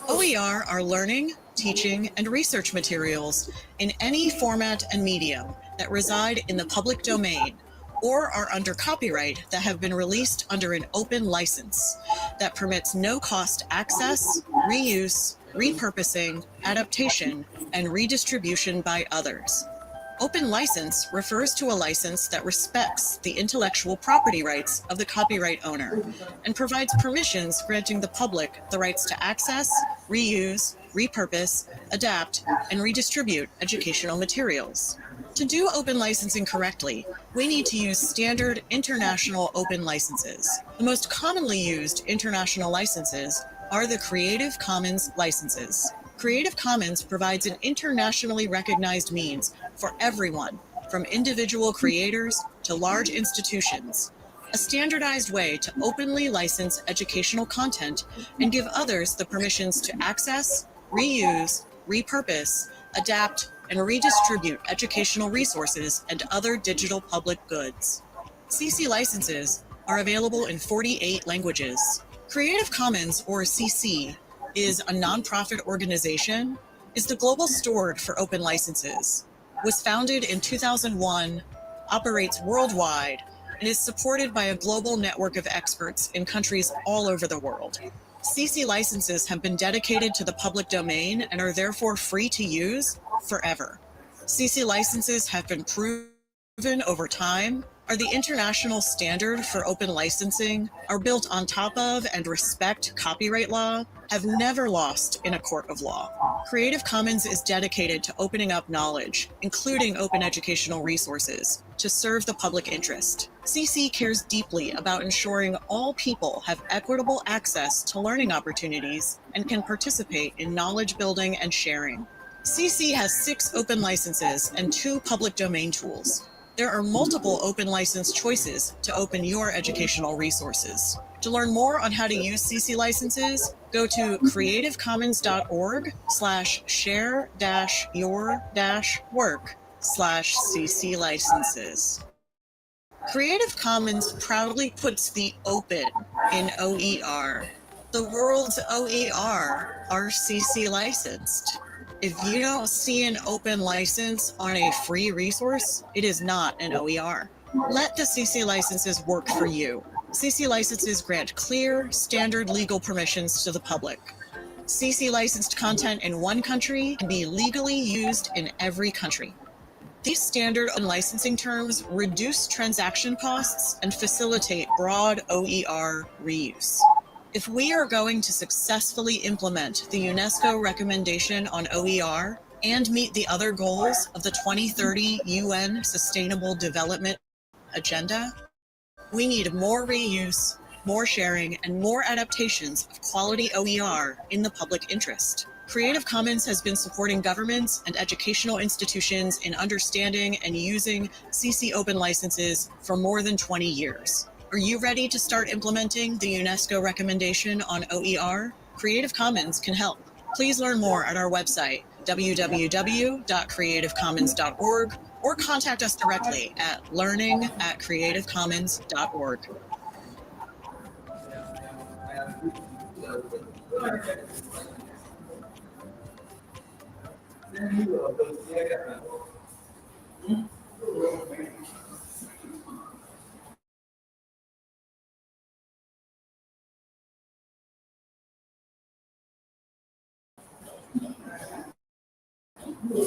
OER are learning, teaching, and research materials in any format and medium that reside in the public domain or are under copyright that have been released under an open license that permits no-cost access, reuse, repurposing, adaptation, and redistribution by others. Open license refers to a license that respects the intellectual property rights of the copyright owner and provides permissions granting the public the rights to access, reuse, repurpose, adapt, and redistribute educational materials. To do open licensing correctly, we need to use standard international open licenses. The most commonly used international licenses are the Creative Commons licenses. Creative Commons provides an internationally recognized means for everyone, from individual creators to large institutions, a standardized way to openly license educational content and give others the permissions to access, reuse, repurpose, adapt, and redistribute educational resources and other digital public goods. CC licenses are available in 48 languages. Creative Commons, or CC, is a nonprofit organization, is the global steward for open licenses, was founded in 2001, operates worldwide, and is supported by a global network of experts in countries all over the world. CC licenses have been dedicated to the public domain and are therefore free to use forever. CC licenses have been proven over time, are the international standard for open licensing, are built on top of and respect copyright law, have never lost in a court of law. Creative Commons is dedicated to opening up knowledge, including open educational resources, to serve the public interest. CC cares deeply about ensuring all people have equitable access to learning opportunities and can participate in knowledge building and sharing. CC has 6 open licenses and 2 public domain tools. There are multiple open license choices to open your educational resources. To learn more on how to use CC licenses, go to creativecommons.org/share-your-work/CC licenses. Creative Commons proudly puts the open in OER. The world's OER are CC licensed. If you don't see an open license on a free resource, it is not an OER. Let the CC licenses work for you. CC licenses grant clear, standard legal permissions to the public. CC licensed content in one country can be legally used in every country. These standard licensing terms reduce transaction costs and facilitate broad OER reuse. If we are going to successfully implement the UNESCO recommendation on OER and meet the other goals of the 2030 UN Sustainable Development Agenda, we need more reuse, more sharing, and more adaptations of quality OER in the public interest. Creative Commons has been supporting governments and educational institutions in understanding and using CC open licenses for more than 20 years. Are you ready to start implementing the UNESCO recommendation on OER? Creative Commons can help. Please learn more at our website, www.creativecommons.org, or contact us directly at learning@creativecommons.org.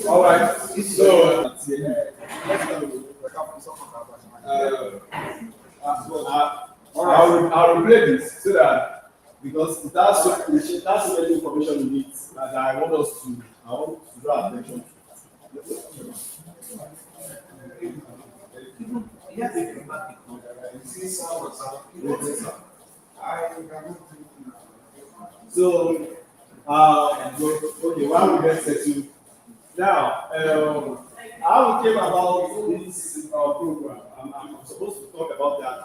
All right. So, I'll replay this so that because that's so many information we need that I want to draw attention to. So, okay, while we get settled, now, how we came about this program, I'm supposed to talk about that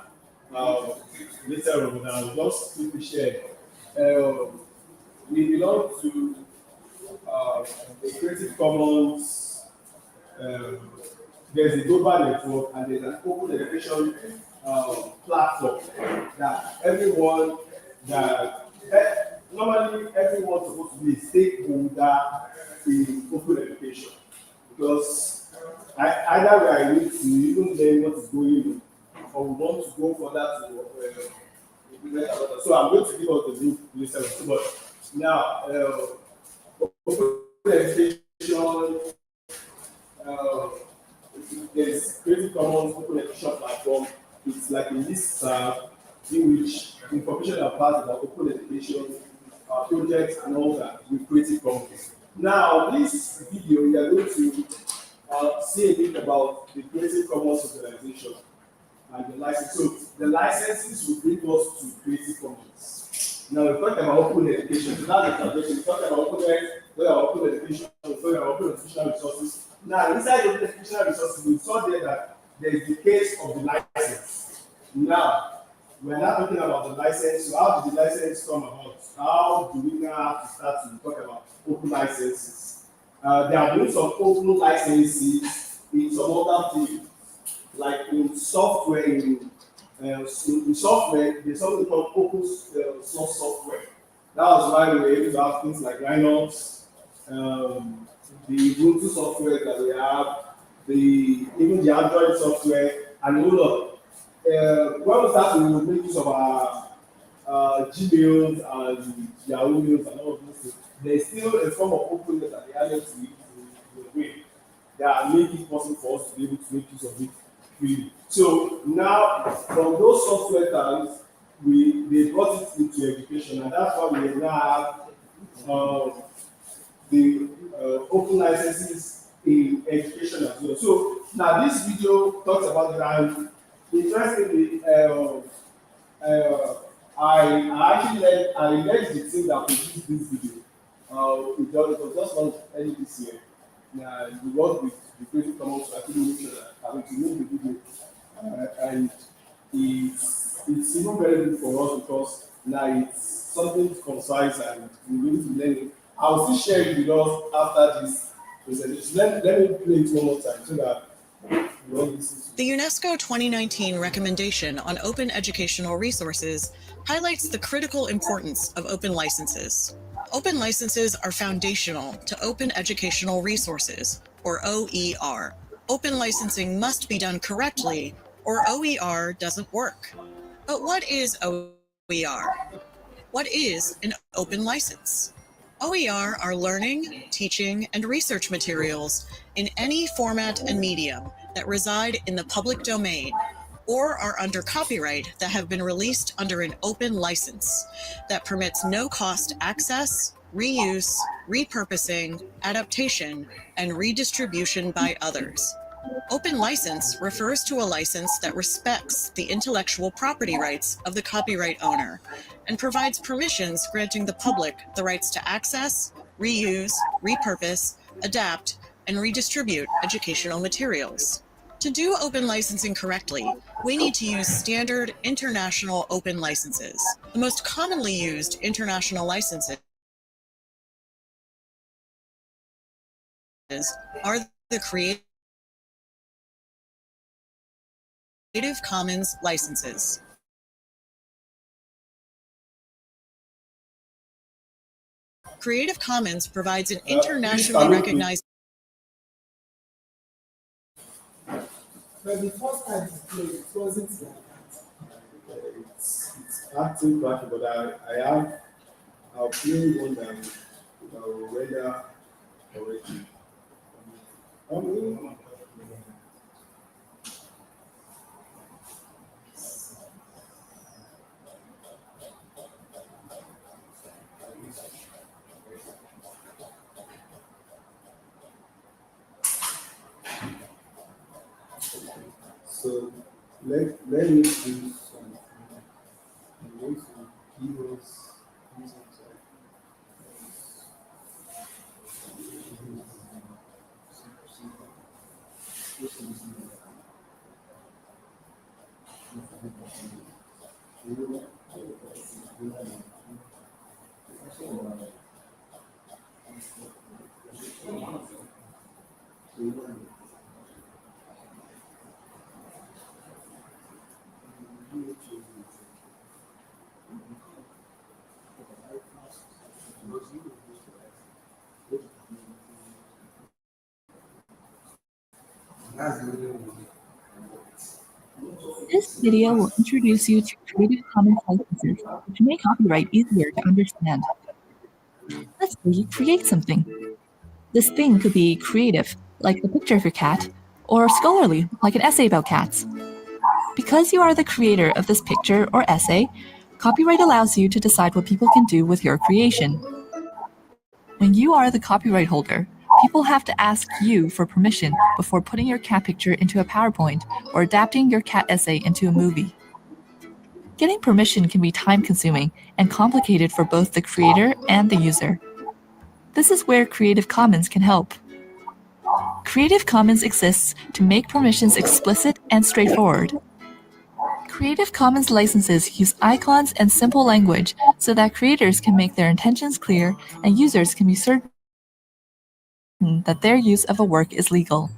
later on, but I'll just quickly share. We belong to the Creative Commons. There's a global network and there's an open education platform that everyone normally everyone's supposed to be a stakeholder in open education, because either we are need to even learn what is going on or we want to go for that implement another. So I'm going to give us the link later. But now open education, there's Creative Commons open education platform. It's like a list in which information about open education projects and all that with Creative Commons. Now, this video, we are going to see a bit about the Creative Commons organization and the license. So, the licenses will bring us to Creative Commons. Now, we talked about open education. So, that's the foundation. We talked about open education, we talked about open educational resources. Now, inside the open educational resources, we saw there that there is the case of the license. Now, we're not talking about the license. So, how did the license come about? How do we now have to start to talk about open licenses? There have been some open licenses in some other things, like in software. In software, there's something called open source software. That was why we were able to have things like Linux, the Ubuntu software that we have, even the Android software, and a whole lot. When we start to make use of our Gmails and Yahoo Mails and all of those things, there's still a form of openness at the IoT way that make it possible for us to be able to make use of it freely. So now, from those software terms, they brought it into education, and that's why we now have the open licenses in education as well. So now this video talks about that. Interestingly, I led the team that produced this video. It was just launched early this year. We worked with the Creative Commons to actually make sure that to make the video, and it's even very good for us because now it's something concise and we're going to learn it. I'll still share it with us after this presentation. Let me play it one more time so that. The UNESCO 2019 recommendation on open educational resources highlights the critical importance of open licenses. Open licenses are foundational to open educational resources, or OER. Open licensing must be done correctly, or OER doesn't work. But what is OER? What is an open license? OER are learning, teaching, and research materials in any format and medium that reside in the public domain or are under copyright that have been released under an open license that permits no-cost access, reuse, repurposing, adaptation, and redistribution by others. Open license refers to a license that respects the intellectual property rights of the copyright owner and provides permissions granting the public the rights to access, reuse, repurpose, adapt, and redistribute educational materials. To do open licensing correctly, we need to use standard international open licenses. The most commonly used international licenses are the Creative Commons licenses. Creative Commons provides an internationally recognized. But the first time it played, it wasn't like that. It's acting back, but I'll play one that will render correctly. So let me do some. I'm going to give us This video will introduce you to Creative Commons licenses, which make copyright easier to understand. Let's say you create something. This thing could be creative, like the picture of your cat, or scholarly, like an essay about cats. Because you are the creator of this picture or essay, copyright allows you to decide what people can do with your creation. When you are the copyright holder, people have to ask you for permission before putting your cat picture into a PowerPoint or adapting your cat essay into a movie. Getting permission can be time-consuming and complicated for both the creator and the user. This is where Creative Commons can help. Creative Commons exists to make permissions explicit and straightforward. Creative Commons licenses use icons and simple language so that creators can make their intentions clear and users can be certain that their use of a work is legal.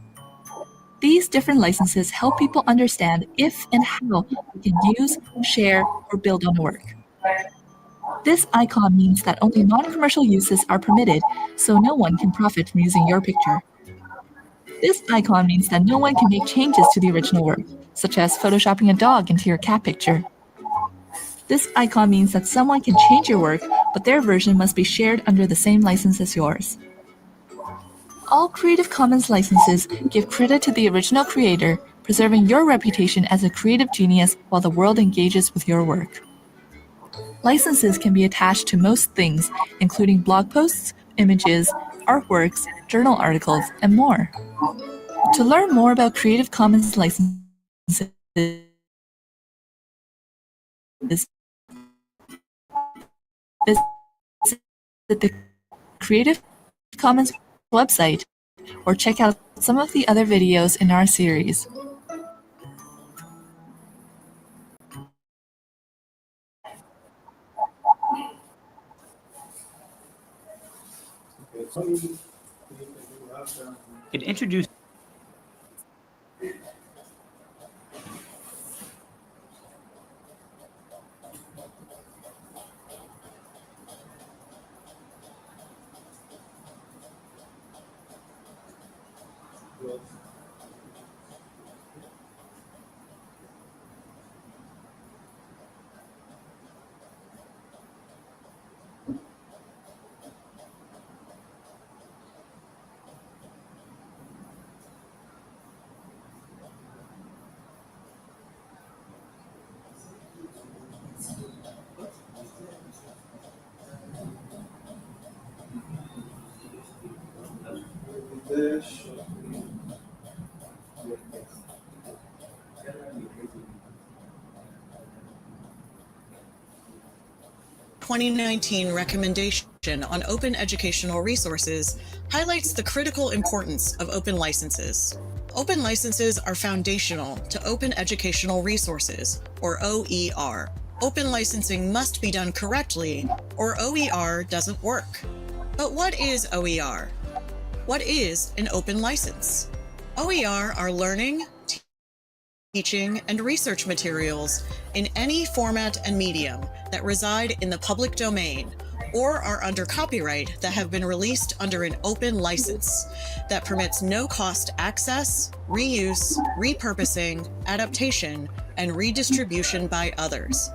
These different licenses help people understand if and how they can use, share, or build on a work. This icon means that only non-commercial uses are permitted, so no one can profit from using your picture. This icon means that no one can make changes to the original work, such as photoshopping a dog into your cat picture. This icon means that someone can change your work, but their version must be shared under the same license as yours. All Creative Commons licenses give credit to the original creator, preserving your reputation as a creative genius while the world engages with your work. Licenses can be attached to most things, including blog posts, images, artworks, journal articles, and more. To learn more about Creative Commons licenses, visit the Creative Commons website or check out some of the other videos in our series. It introduced there shortly. 2019 recommendation on open educational resources highlights the critical importance of open licenses. Open licenses are foundational to open educational resources, or OER. Open licensing must be done correctly, or OER doesn't work. But what is OER? What is an open license? OER are learning, teaching, and research materials in any format and medium that reside in the public domain or are under copyright that have been released under an open license that permits no-cost access, reuse, repurposing, adaptation, and redistribution by others.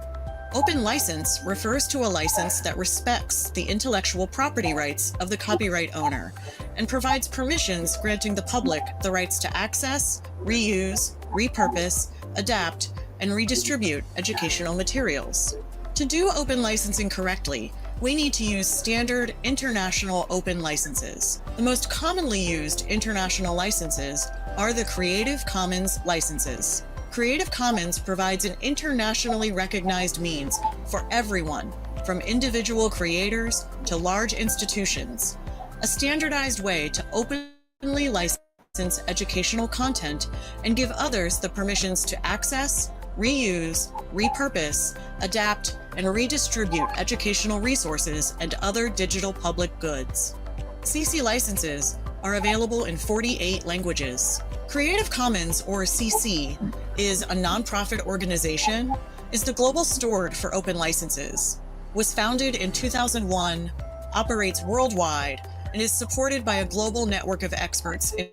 Open license refers to a license that respects the intellectual property rights of the copyright owner and provides permissions granting the public the rights to access, reuse, repurpose, adapt, and redistribute educational materials. To do open licensing correctly, we need to use standard international open licenses. The most commonly used international licenses are the Creative Commons licenses. Creative Commons provides an internationally recognized means for everyone, from individual creators to large institutions, a standardized way to openly license educational content and give others the permissions to access, reuse, repurpose, adapt, and redistribute educational resources and other digital public goods. CC licenses are available in 48 languages. Creative Commons, or CC, is a nonprofit organization, is the global steward for open licenses, was founded in 2001, operates worldwide, and is supported by a global network of experts in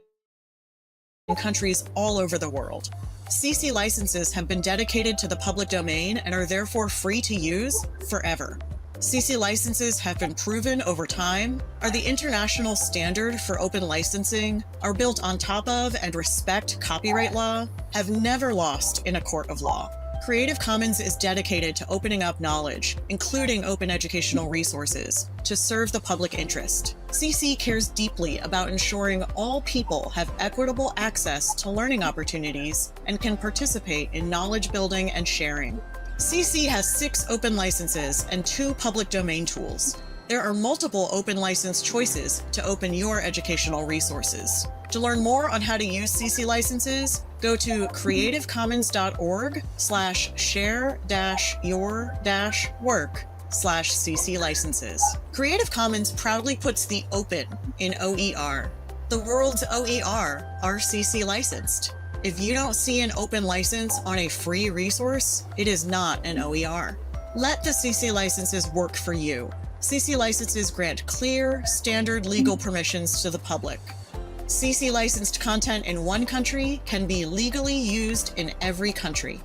countries all over the world. CC licenses have been dedicated to the public domain and are therefore free to use forever. CC licenses have been proven over time, are the international standard for open licensing, are built on top of and respect copyright law, have never lost in a court of law. Creative Commons is dedicated to opening up knowledge, including open educational resources, to serve the public interest. CC cares deeply about ensuring all people have equitable access to learning opportunities and can participate in knowledge building and sharing. CC has 6 open licenses and 2 public domain tools. There are multiple open license choices to open your educational resources. To learn more on how to use CC licenses, go to creativecommons.org/share-your-work/CC licenses. Creative Commons proudly puts the open in OER. The world's OER are CC licensed. If you don't see an open license on a free resource, it is not an OER. Let the CC licenses work for you. CC licenses grant clear, standard legal permissions to the public. CC licensed content in one country can be legally used in every country.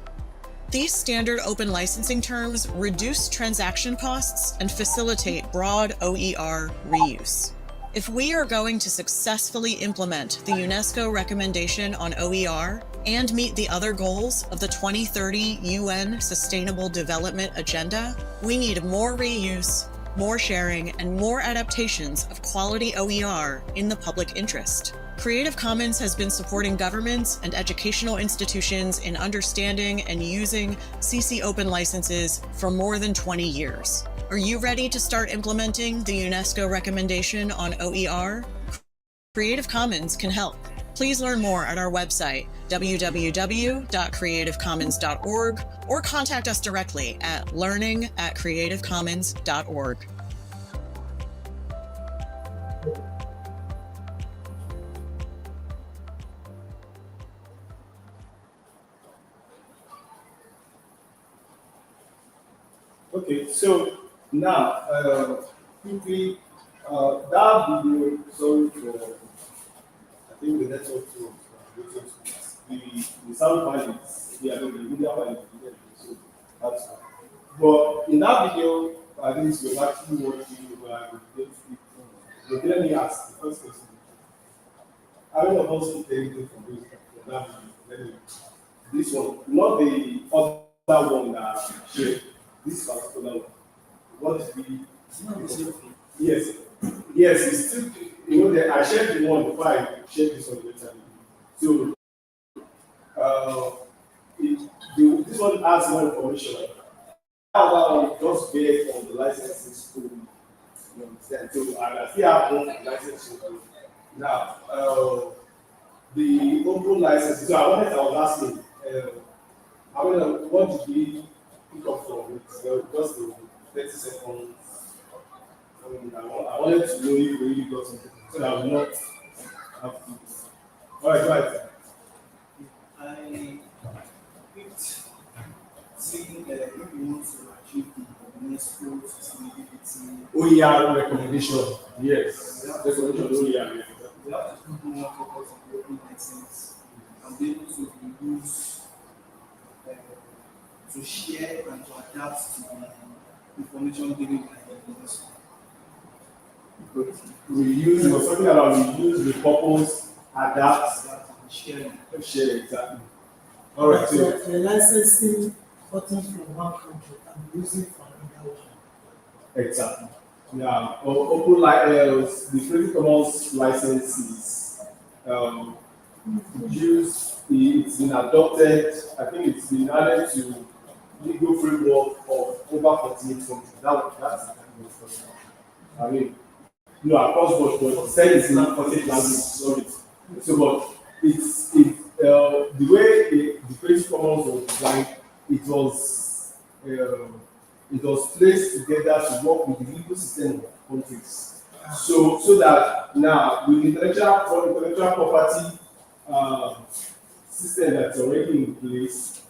These standard open licensing terms reduce transaction costs and facilitate broad OER reuse. If we are going to successfully implement the UNESCO recommendation on OER and meet the other goals of the 2030 UN Sustainable Development Agenda, we need more reuse, more sharing, and more adaptations of quality OER in the public interest. Creative Commons has been supporting governments and educational institutions in understanding and using CC open licenses for more than 20 years. Are you ready to start implementing the UNESCO recommendation on OER? Creative Commons can help. Please learn more at our website, www.creativecommons.org, or contact us directly at learning@creativecommons.org. Okay, so now, quickly, that video, sorry for, I think the network too, the sound file is, the media file is, so that's fine. But in that video, at least we're actually watching, let me ask the first question. I don't know how to take anything from this, from that video. This one, not the other one that I shared. This particular one. What is the yes, it's still, that I shared the one before I shared this one later. So this one has more information. How about just based on the licensing school? You understand? So I still have one licensing school. Now the open license. So I was asking, what did we pick up from it? Just the 30 seconds. I wanted to know if we really got something so that I will not have to. All right, go ahead. I picked saying that if you want to achieve the UNESCO sustainability, OER recommendation. Yes. Recommendation OER. we have to put more focus on the open license and be able to use to share and to adapt to the information given by the UNESCO. Reuse, it was something about reuse, repurpose, adapt, Sharing. share, exactly. All right, so The licensing button from one country and using for another one. exactly. Yeah, open the Creative Commons license is used, it's been adopted, I think it's been added to legal framework of over 48 countries. That's I mean, across board, but said it's in 48 languages, sorry. So, but the way the Creative Commons was designed, it was placed together to work with the legal system of countries. So that now with intellectual property system that's already in place,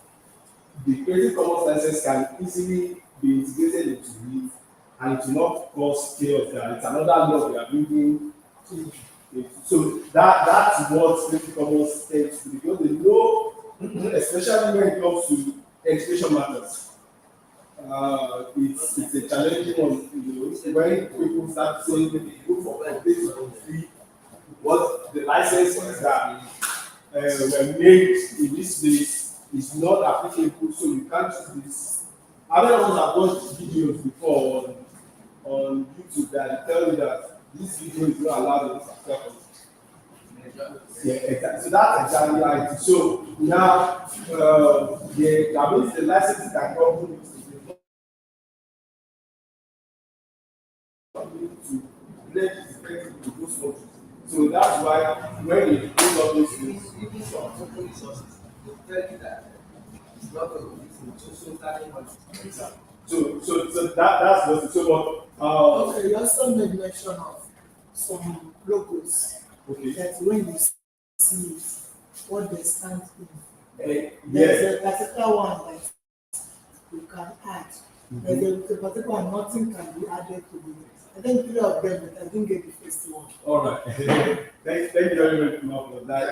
the Creative Commons license can easily be integrated into it, and it will not cause chaos. That it's another law we are bringing. So that's what Creative Commons tends to do, because they know, especially when it comes to education matters. It's a challenging one, when people start saying that they go for complete or free, what the licenses that were made in this place is not applicable, so you can't use this. How many of us have watched videos before on YouTube that tell you that this video is not allowed in this particular country? Yeah, exactly. So that's exactly right. So now, that means the license can come to blend to those countries. So that's why when you do all those things, Even some open resources, they tell you that it's not going to be so starting countries. So that's what. So what? Okay, you also made mention of some logos. Okay. That when you see it, what they stand in. Yes. There's a particular one that you can add. There's a particular one, nothing can be added to it. I think 3 of them, but I didn't get the first one. All right. Thank you very much for that.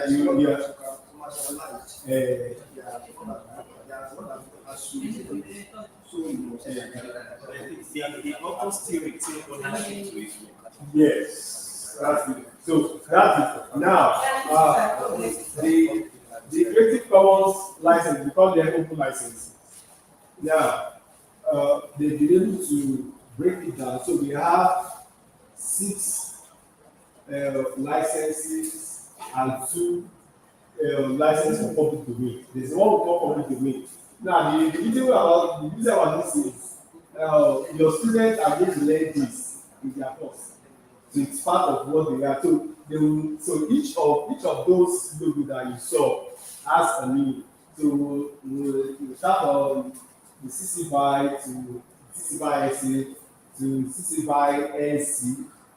Yes, that's it. So that's it. Now, the Creative Commons license, because they're open license. Now, they've been able to break it down. So we have 6 licenses and 2 licenses for public domain. There's one we call public domain. Now, the reason about this is your students are going to learn this in their course. So it's part of what they are. So each of those logos that you saw has a meaning. So we start on the CC BY to CC BY SA to CC BY NC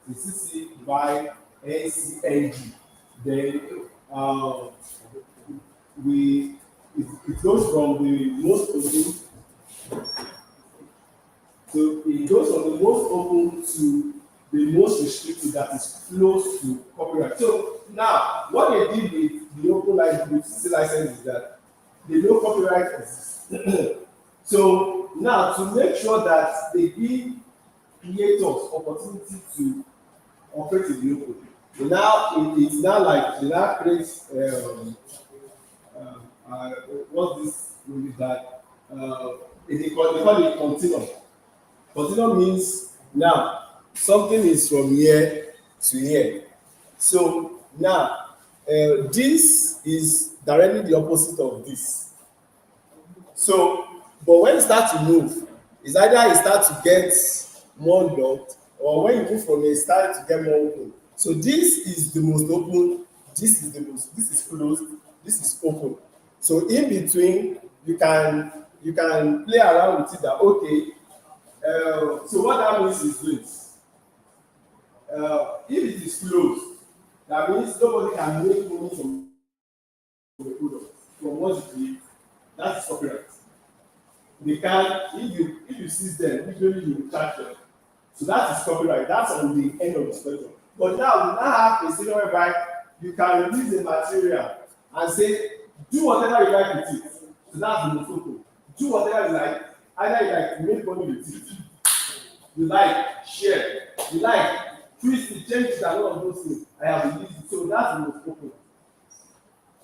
to CC BY NCNG. Then it goes from the most open. So it goes from the most open to the most restricted, that is close to copyright. So now, what they did with the open license, with CC license, is that they know copyright exists. So now, to make sure that they give creators opportunity to operate in the open, it's now like they now create what this will be that they call it continuum. Continuum means now something is from here to here. So now this is directly the opposite of this. So, but when you start to move, it's either you start to get more locked, or when you move from a start to get more open. So this is the most open, this is closed, this is open. So in between, you can play around with it that, okay, so what that means is this. If it is closed, that means nobody can make money from the product, from what you create. That is copyright. They can, if you seize them, usually you will charge them. So that is copyright. That's on the end of the spectrum. But now we now have a scenario whereby you can release the material and say, do whatever you like with it. So that's the photo. Do whatever you like. Either you like make money with it, you like share, you like twist it, change it, and all of those things. I have released it. So that's the most open.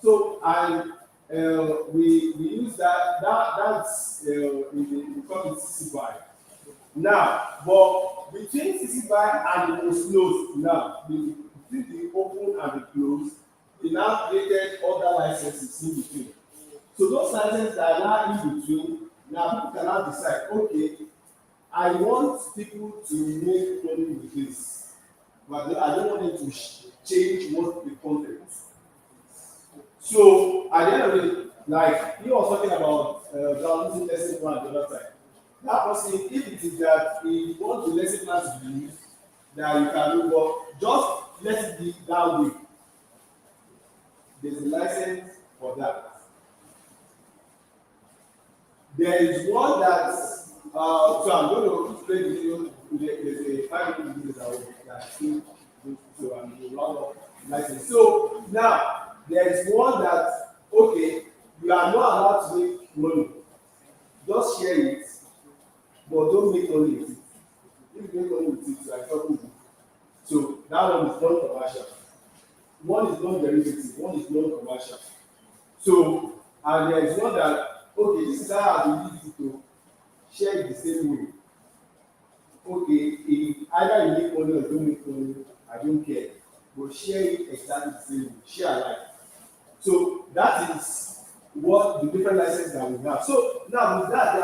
So we use that's in the call it CC BY. Now, but between CC BY and the closed now, between the open and the closed, they now created other licenses in between. So those licenses that are now in between, now people can now decide, okay, I want people to make money with this, but I don't want them to change what the content is. So at the end of it, like he was talking about using lesson plan the other time. That person, if it is that he wants the lesson plan to be used, that you can do, but just let it be that way. There's a license for that. There is one that, so I'm going to play the video. There's a 5 minute video that I see, so I'm going to run up license. So now, there is one that, okay, you are not allowed to make money. Just share it, but don't make money with it. If you make money with it, you are trouble. So that one is non-commercial. One is non-derivative, one is non-commercial. So, and there is one that, okay, this is how I use it to share it the same way. Okay, if either you make money or don't make money, I don't care. But share it exactly the same way. Share alike. So that is what the different licenses that we have. So now with that, they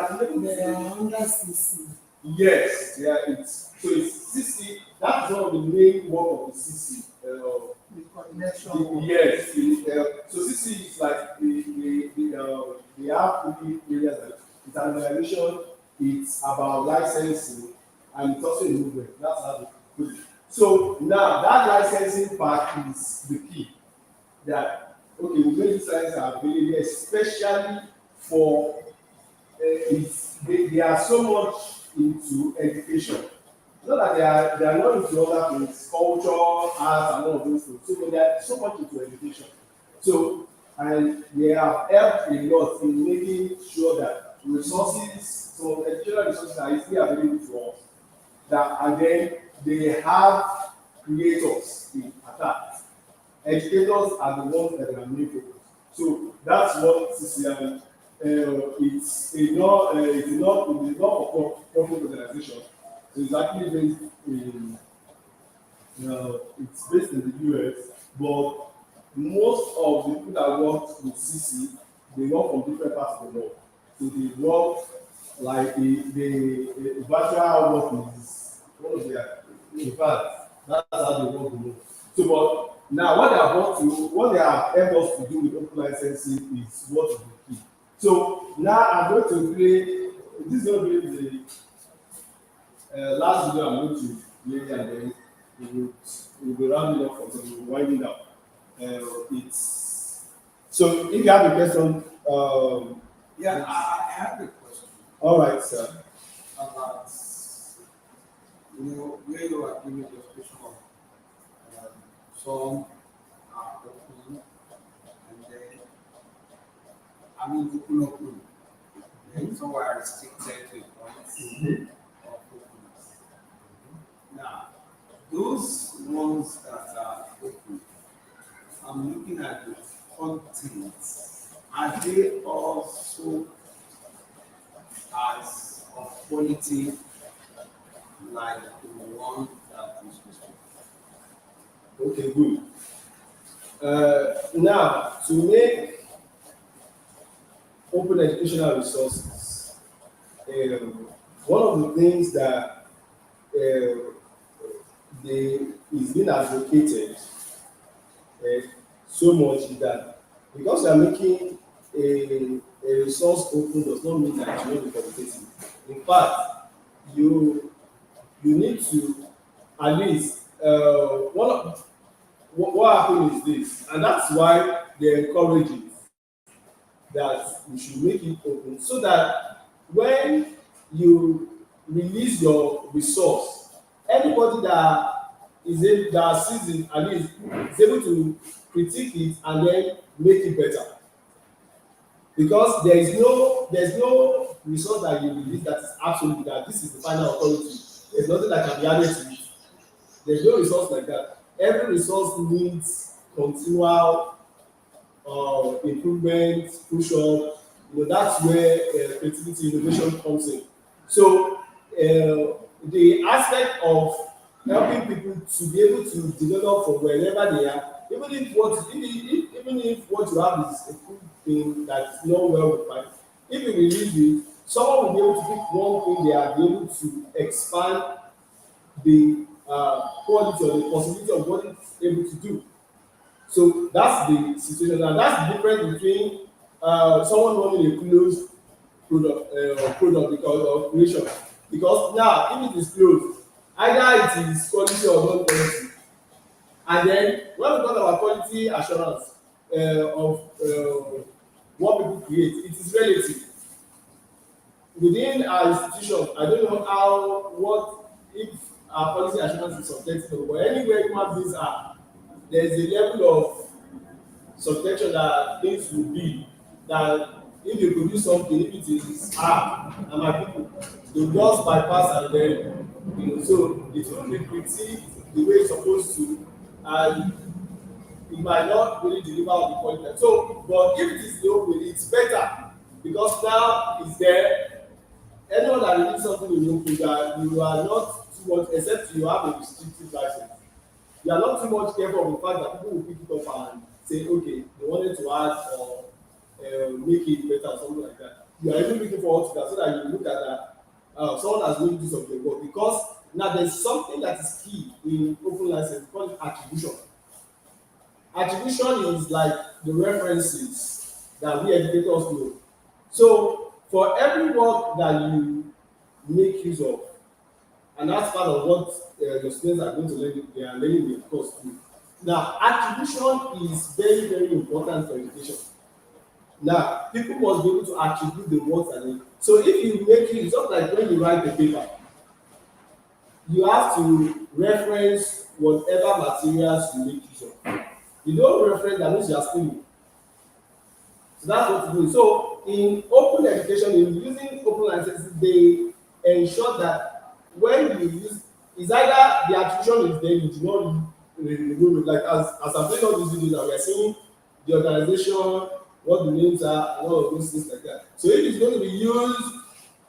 are under CC. Yes, yeah, it's so it's CC. That is one of the main work of the CC. The coordination. Yes, so CC is like they have three areas. Like it's an organization, it's about licensing, and it's also a movement. That's how they put it. So now that licensing part is the key. That okay, we make these licenses available, especially for they are so much into education. Not that they are not into other things, culture, arts, and all of those things. So they are so much into education. So and they have helped a lot in making sure that resources, some educational resources are easily available to us. That and then they have creators in attack. Educators are the ones that are main focus. So that's what CCI. It's a not-for-profit organization. So it's actually based in it's based in the US, but most of the people that work with CC, they work from different parts of the world. So they work like the virtual work is one of their, in fact, that's how they work the most. So, but now what they have helped us to do with open licensing is what is the key. So now I'm going to play, this is going to be the last video I'm going to play, and then we'll be rounding up for some winding up. It's so if you have a question, Yeah, I have a question. All right, sir. About, where you are giving the expression of some are open, and then, open. And some are restricted to a point of openness. Now, those ones that are open, I'm looking at the contents. Are they also as of quality like the one that is restricted? Okay, good. Now, to make open educational resources, one of the things that is being advocated, so much is that because you are making a resource open does not mean that you will be competitive. In fact, you need to at least what happens is this, and that's why they encourage it, that you should make it open so that when you release your resource, anybody that sees it at least is able to critique it and then make it better. Because there's no resource that you release that is absolute, that this is the final authority. There's nothing that can be added to it. There's no resource like that. Every resource needs continual improvement, push up. That's where creativity, innovation comes in. So the aspect of helping people to be able to develop from wherever they are, even if what you have is a good thing that is not well defined, if you release it, someone will be able to pick one thing they are able to expand the quality or the possibility of what it's able to do. So that's the situation, and that's the difference between someone running a closed product because of creation. Because now, if it is closed, either it is quality or non-quality. And then when we talk about quality assurance of what people create, it is relative. Within our institution, I don't know if our policy assurance is subjective, but anywhere human beings are, there is a level of subjection that things will be, that if you produce something, if it is and my people, they will just bypass and then, so it will be critiqued the way it's supposed to, and it might not really deliver on the quality. So, but if it is the open, it's better because now it's there. Anyone that releases something in the open, you are not too much, except you have a restricted license. You are not too much careful of the fact that people will pick it up and say, okay, they wanted to add or make it better, something like that. You are even looking forward to that so that you look at that. Someone has made use of the work, because now there's something that is key in open license called attribution. Attribution is like the references that we educators know. So for every work that you make use of, and that's part of what the students are going to learn, they are learning in the course too. Now, attribution is very, very important for education. Now, people must be able to attribute the work that they. So if you make it, it's not like when you write a paper, you have to reference whatever materials you make use of. You don't reference, that means you are stealing. So that's what you do. So in open education, in using open licenses, they ensure that when you use, is either the attribution is there, you do not remove it. Like as I'm doing all these videos now, we are seeing the organization, what the names are, and all of those things like that. So if it's going to be used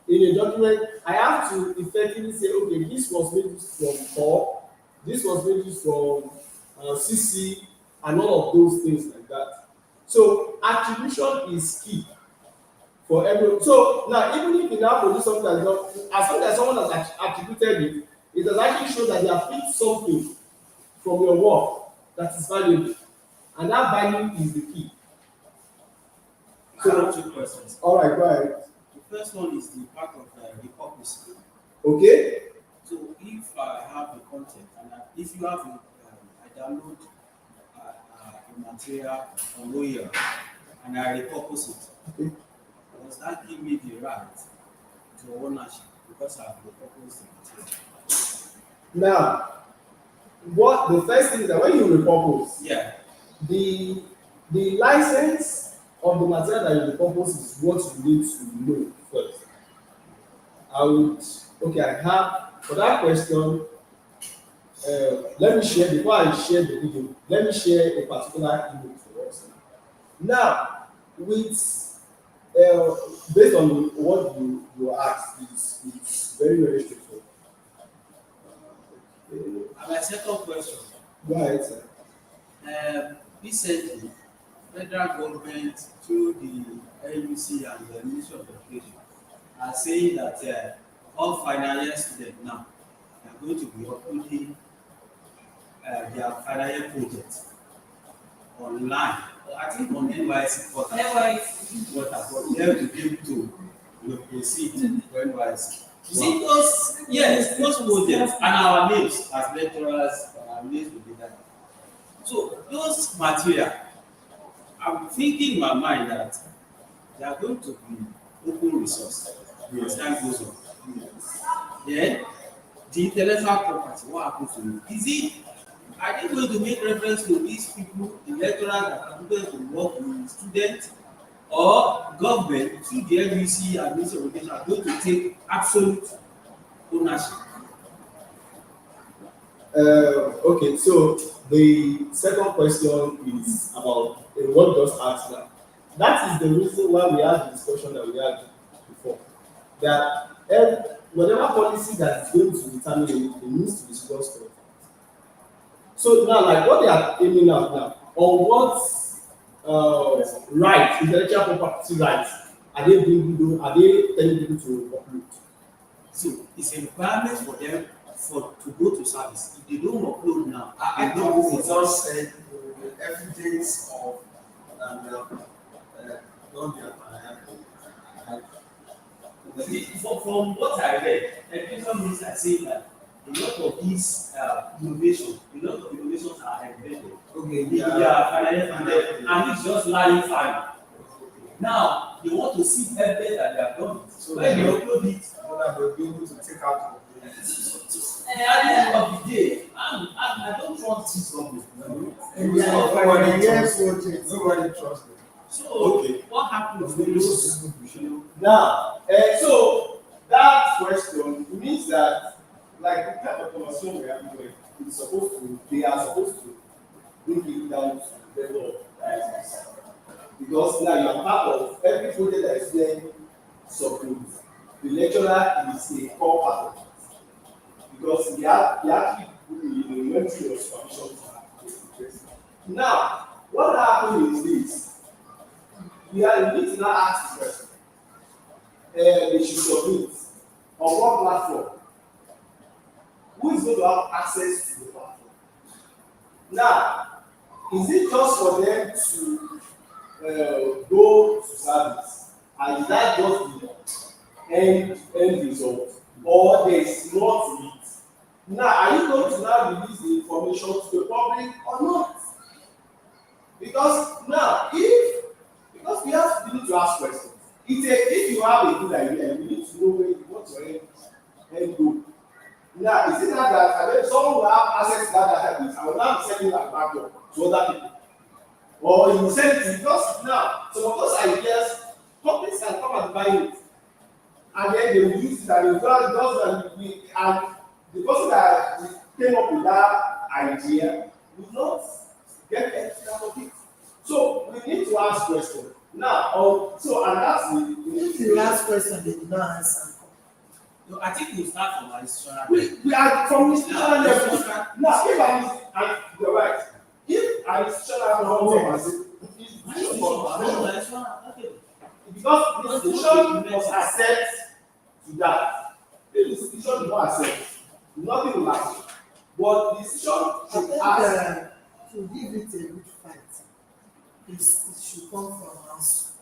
in a document, I have to effectively say, okay, this was made used from Core, this was made used from CC, and all of those things like that. So attribution is key for everyone. So now, even if you now produce something that is not, as long as someone has attributed it, it does actually show that they have picked something from your work that is valuable, and that value is the key. So I have two questions. All right, go ahead. The first one is the part of repurposing. Okay. So if I have the content, and if you have I download a material from OER and I repurpose it, okay, does that give me the right to ownership because I have repurposed the material? Now, what the first thing is that when you repurpose, yeah, the license of the material that you repurpose is what you need to know first. I have, for that question, let me share, before I share the video, let me share a particular image for us. Now, with, based on what you asked, it's very, very straightforward. And my second question. Go ahead, sir. Recently, federal government through the NUC and the Ministry of Education are saying that all final year students now are going to be uploading their final year projects online. I think on NYSC portal. But for them to be able to proceed for NYSC. You see those, yes, those projects and our names as lecturers, our names will be there. So those material, I'm thinking in my mind that they are going to be open resource as time goes on. Then the intellectual property, what happens to it? Is it, are they going to make reference to these people, the lecturers that are going to work with students, or government through the NUC and Ministry of Education are going to take absolute ownership? Okay, so the second question is about what just asked now. That is the reason why we had the discussion that we had before. That whatever policy that is going to determine it needs to be discussed. So now, like what they are aiming at now, on what right, intellectual property rights, are they telling people to upload? So it's a requirement for them to go to service. If they don't upload now, I know it's just said evidence of not their from what I read, education minister saying that a lot of these innovations are embedded. Okay, and it's just lying fine. Now they want to see evidence that they have done it. So when they upload it, they'll be able to take out. And at the end of the day, I don't trust this government. Nobody trusts them. So what happens to those? Now, so that question means that, like the kind of conversation we are doing, they are supposed to bring it down to the level of rights. Because now you are part of every project that is being submitted. The lecturer is a core part of it. Because they actually went through your supervision. Now, what happened is this. We need to now ask the question. They should submit on what platform? Who is going to have access to the platform? Now, is it just for them to go to service? And is that just the end result? Or there is more to it? Now, are you going to now release the information to the public or not? Because now, because we need to ask questions. If you have a good idea, you need to know where you want to end goal. Now, is it not that someone will have access to that database? I will now be sending that backup to other people. Or you send it because now, some of those ideas, companies can come and buy it. And then they will use it and the person that came up with that idea will not get anything out of it. So we need to ask questions. Now, and that's the last question they did not answer. No, I think we start from our institutional. We are from institutional level. Now, if you're right. If our institutional level because the institution must accept to that. If the institution does not accept, nothing will happen. But the institution should ask. To give it a good fight, it should come from us.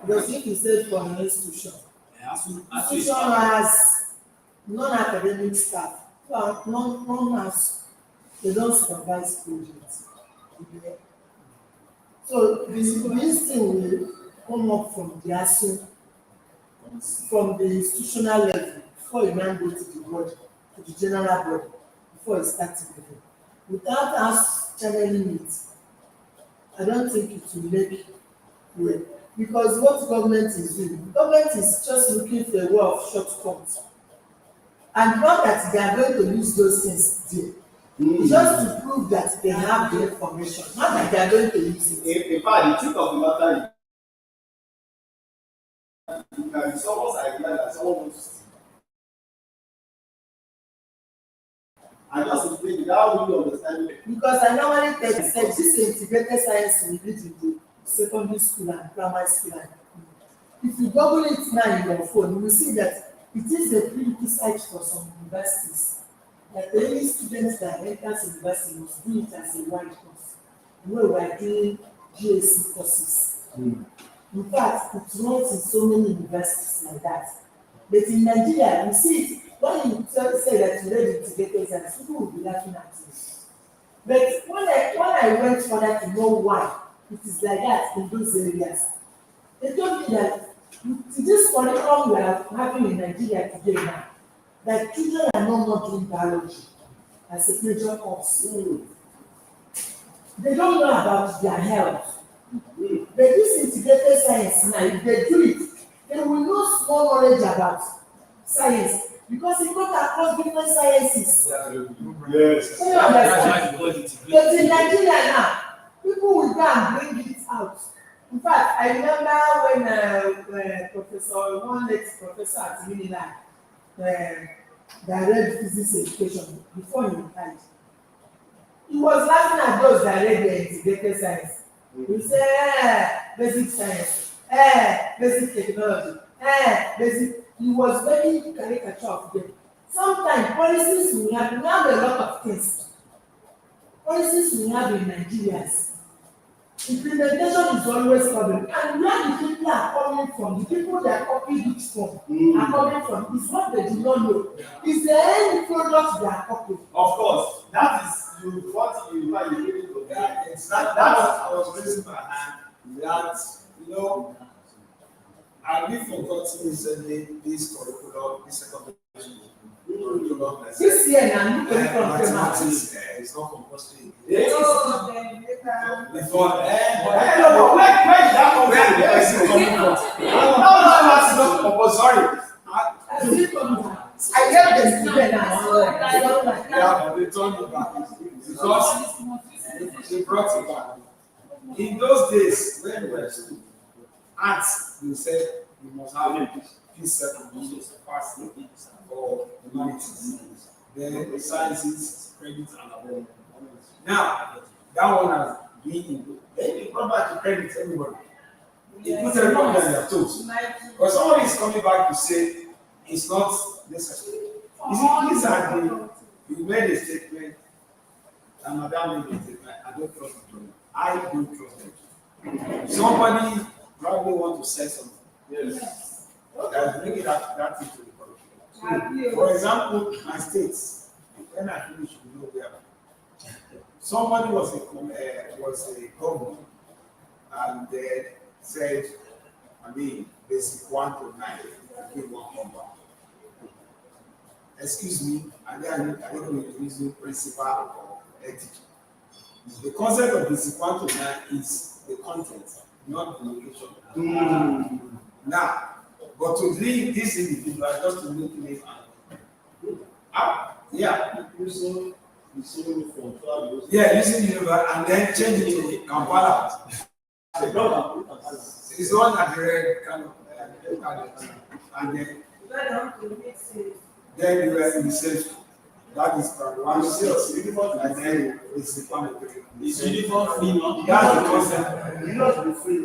Because if you said from an institution, institution has non-academic staff, non-house, they don't supervise projects. Okay? So this thing will come up from the ASU, from the institutional level, before you now go to the body, to the general body, before it starts moving. Without us channeling it, I don't think it will make way. Because what government is doing, government is just looking for a way of shortcuts. And not that they are going to use those things there. Just to prove that they have the information, not that they are going to use it. In fact, the truth of the matter is, it can be someone's idea that someone wants to see. I just explain without really understanding. Because I normally tell you, this integrated science we did in the secondary school and primary school. If you Google it now in your phone, you will see that it is a prerequisite for some universities. That any students that enters university must do it as a wide course. when we are doing GAC courses. In fact, it runs in so many universities like that. But in Nigeria, you see it, when you say that you read integrated science, people will be laughing at you. But when I went further to know why it is like that in those areas, they told me that this curriculum we are having in Nigeria today now, that children are no more doing biology as a major course. They don't know about their health. But this integrated science now, if they do it, they will know small knowledge about science because it goes across different sciences. Yes. So you understand? But in Nigeria now, people will go and bring it out. In fact, I remember when one late professor at Unilag, that read physics education before he died, he was laughing at those that read the integrated science. He said, basic science, basic technology, basic. He was very caricature of them. Sometimes policies we have a lot of things. Policies we have in Nigeria. Implementation is always problem. And where the people are coming from, the people that copied it from, are coming from, is what they do not know. Is there any product they are copying? Of course, that is what you are getting to that. That's I was raising my hand that, you know, and we forgotten recently this curriculum, this second curriculum. This year now, mathematics is not compulsory. Before, Before, where is that coming from? No, that's not compulsory. I get them today now. Yeah, they turned it back because they brought it back. In those days, when we were in school, arts, you said you must have a peace circle, pass or humanities. Then the sciences, credit, and above. Now, that one has been into. Then you come back to credit, everybody. It puts everybody on their toes. But somebody is coming back to say it's not necessary. You see, these are you made a statement, and Madam made a statement. I don't trust them. I don't trust them. Somebody probably want to say something. Yes. That's bringing that into the curriculum. For example, my states, when I finish, you know where. Somebody was a governor, and they said, basic 1 to 9, give one number. Excuse me, and then I don't know if using principle or ethics. The concept of basic 1 to 9 is the content, not the location. Now, but to leave this individual just to make me using universe and then change it to Kampala. It's one that the red kind of and then you were in the same school. That is one and then it's the one. It's uniform free. That's the concept. You not be free.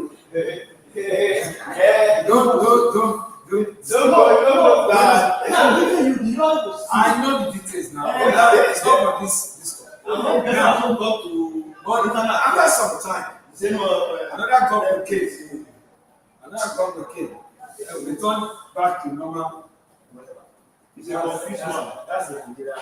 Don't go that. I know the details now. It's not about this. But after some time, another government came. Return back to normal. It's a confusion. That's the Nigeria.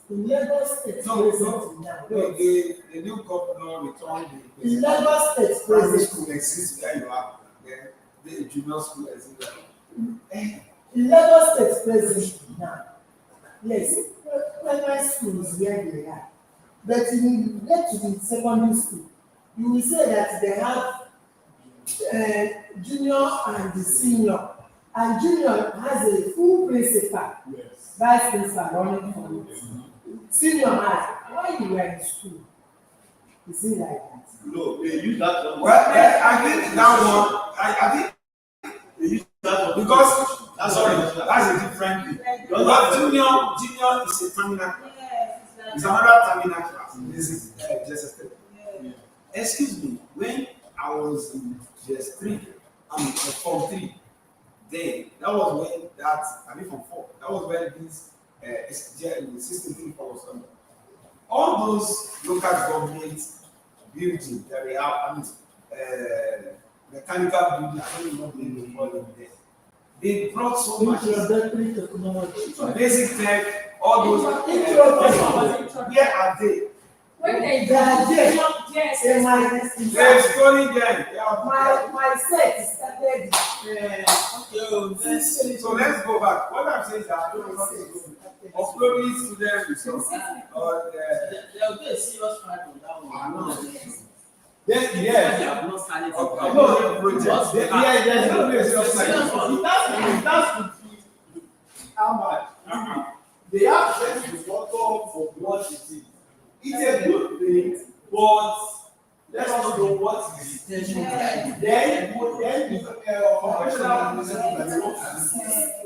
In Lagos State, the new governor returned in Lagos State, primary school exists where you are. The junior school exists. In Lagos State presently now, yes, primary school is where they are. But if you get to the secondary school, you will say that they have junior and the senior. And junior has a full principal, vice principal running for it. Senior has, why you were in school? Is it like that? No, they use that one. Well, I think that one, I think they use that one because that's a different thing. But junior is a terminal. It's another terminal class. This is just a step. Excuse me, when I was in JS3, Form 3, then that was when from 4. That was when this system was coming. All those local governments building that they have, I mean, mechanical building, I don't know what they call them there. They brought so much Introductory technology. basic tech, all those. Where are they? When they They are there. yes, Say my They're exploring them. They are my set started. So let's go back. What I'm saying is that I don't know what to do. Uploading student resource or There will be a serious fight on that one. then They yes. have not started. No, project. Yeah, there's no place of It has to be how much? They have set the bottom for what it is. It's a good thing, but let us know what it is. Then operational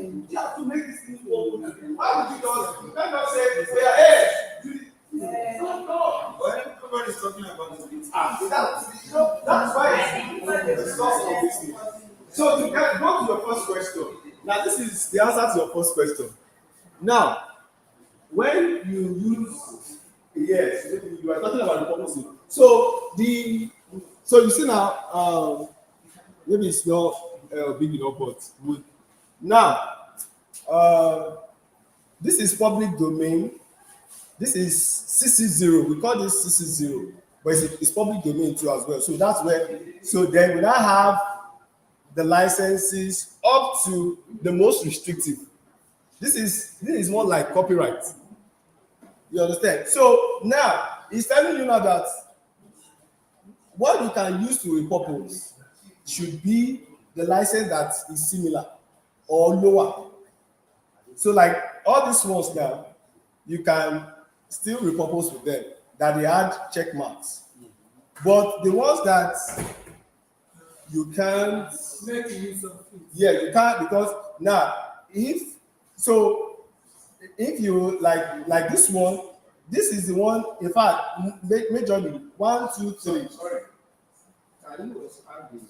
you have to make this thing open. Why would you just say, hey, no. When everybody's talking about it, That's why it's source of this thing. So to go to your first question. Now this is the answer to your first question. Now, when you use yes, you are talking about the purpose. So you see now, maybe it's not big enough, but now this is public domain. This is CC0. We call this CC0, but it's public domain too as well. So that's where. So then we now have the licenses up to the most restrictive. This is more like copyright. You understand? So now it's telling you now that what you can use to repurpose should be the license that is similar or lower. So like all these ones now, you can still repurpose with them that they had check marks. But the ones that you can't Make use of it. yeah, you can't because now if you like this one, this is the one, in fact, majorly 1, 2, 3. sorry. Can you expand this?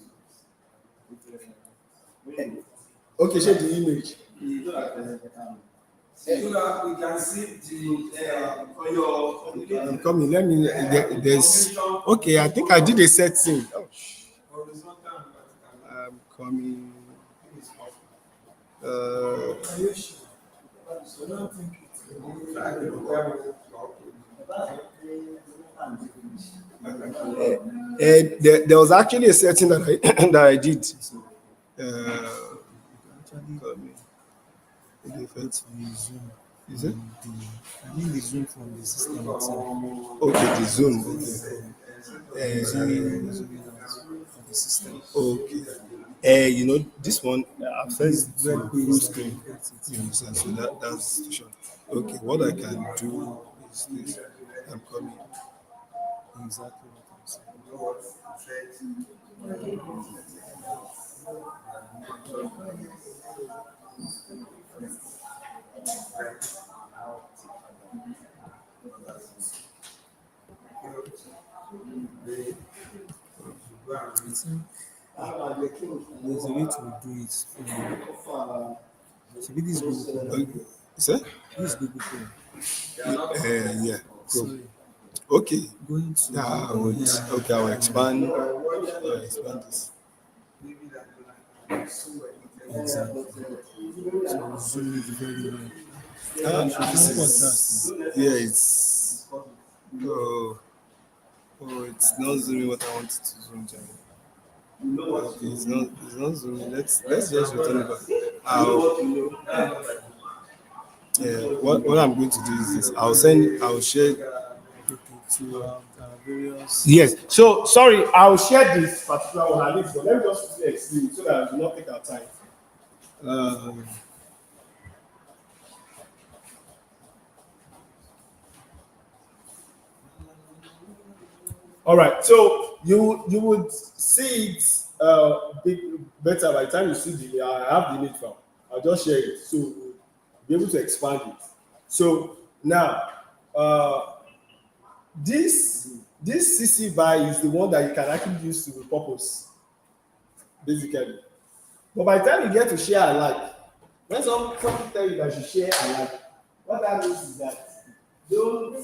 Okay, show the image. So that we can see the on your I'm coming. Let me. There's. Okay, I think I did a setting. horizontal and vertical. I'm coming. Are you sure? I don't think There was actually a setting that I that I did. Is it? I need the zoom from the system itself. Okay, the zoom. From the system. Okay. You know, this one, I've set it to full screen. You understand? So that's the shot. Okay, what I can do is this. I'm coming. Exactly what I'm saying. There's a way to do it. So this is Google. Is that? This is Google Chrome. Yeah. Sorry. Okay. Going to Okay, I'll expand this. exactly. So zoom is very well. Yeah, it's it's not zooming what I wanted to zoom to. Okay, it's not zooming. Let's just return it back. What I'm going to do is this. I'll share To various. yes. So sorry, I'll share this particular one. But let me just quickly explain so that we will not take our time. All right. So you would see it better by the time you see the. I have the image file. I'll just share it so we'll be able to expand it. So now, this CC by is the one that you can actually use to repurpose, basically. But by the time you get to share alike, when something tell you that you share alike, what that means is that you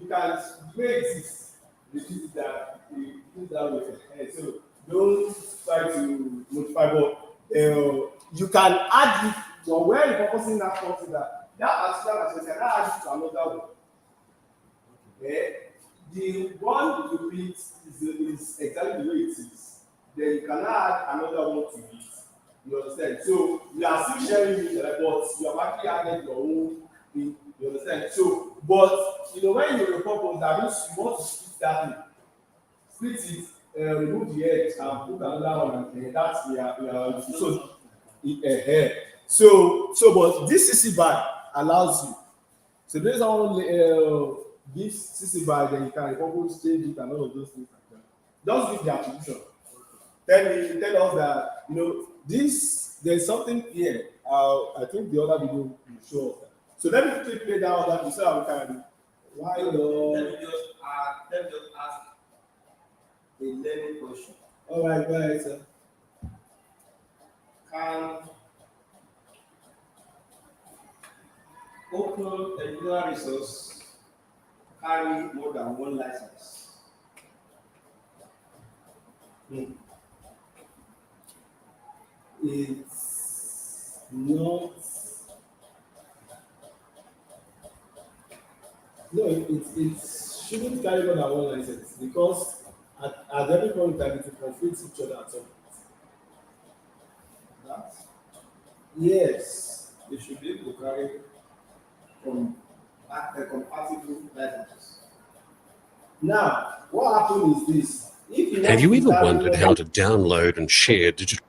can make this. reduce that with your head. So don't try to modify, but you can add it. So where the purposing that comes in that artificial intelligence can add it to another one. Okay? The one you read is exactly the way it is. Then you can add another one to it. You understand? So you are still sharing it, but you have actually added your own thing. You understand? So, but when you repurpose, that means you want to split that thing. Split it, remove the edge, and put another one, and that's so but this CC BY allows you. So based on this CC BY, then you can repurpose, change it, and all of those things like that. Just give the attribution. Tell us that there's something here. I think the other video will show us that. So let me quickly play that other so we can. Why Let me just ask a learning question. All right, go ahead, sir. Can open educational resource carry more than one license? It's not. No, it shouldn't carry more than one license because at every point in time it will conflict each other at some point. That Yes. they should be able to carry from compatible licenses. Now, what happened is this. Have you ever wondered how to download and share digital?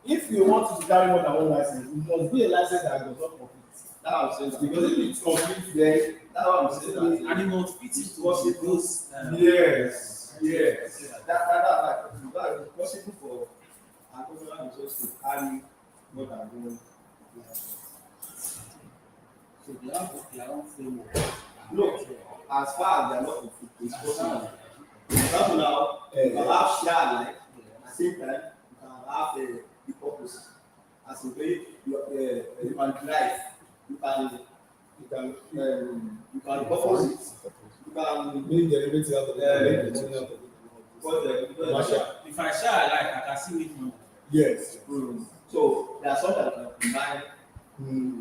If you want to carry more than one license, it must be a license that does not conflict. That's what I'm saying. Because if it conflicts, then That's what I'm saying. And it must fit into those. yes. That is possible for an open resource to carry more than one license. So they have their own framework. No, as far as they are not conflict, it's possible. For example, now, you can have share alike, at the same time, you can have the purpose. As in way, you can drive, you can purpose it, you can Make derivative out of it. If I share alike, I can see which one. Yes. So there are some that can combine.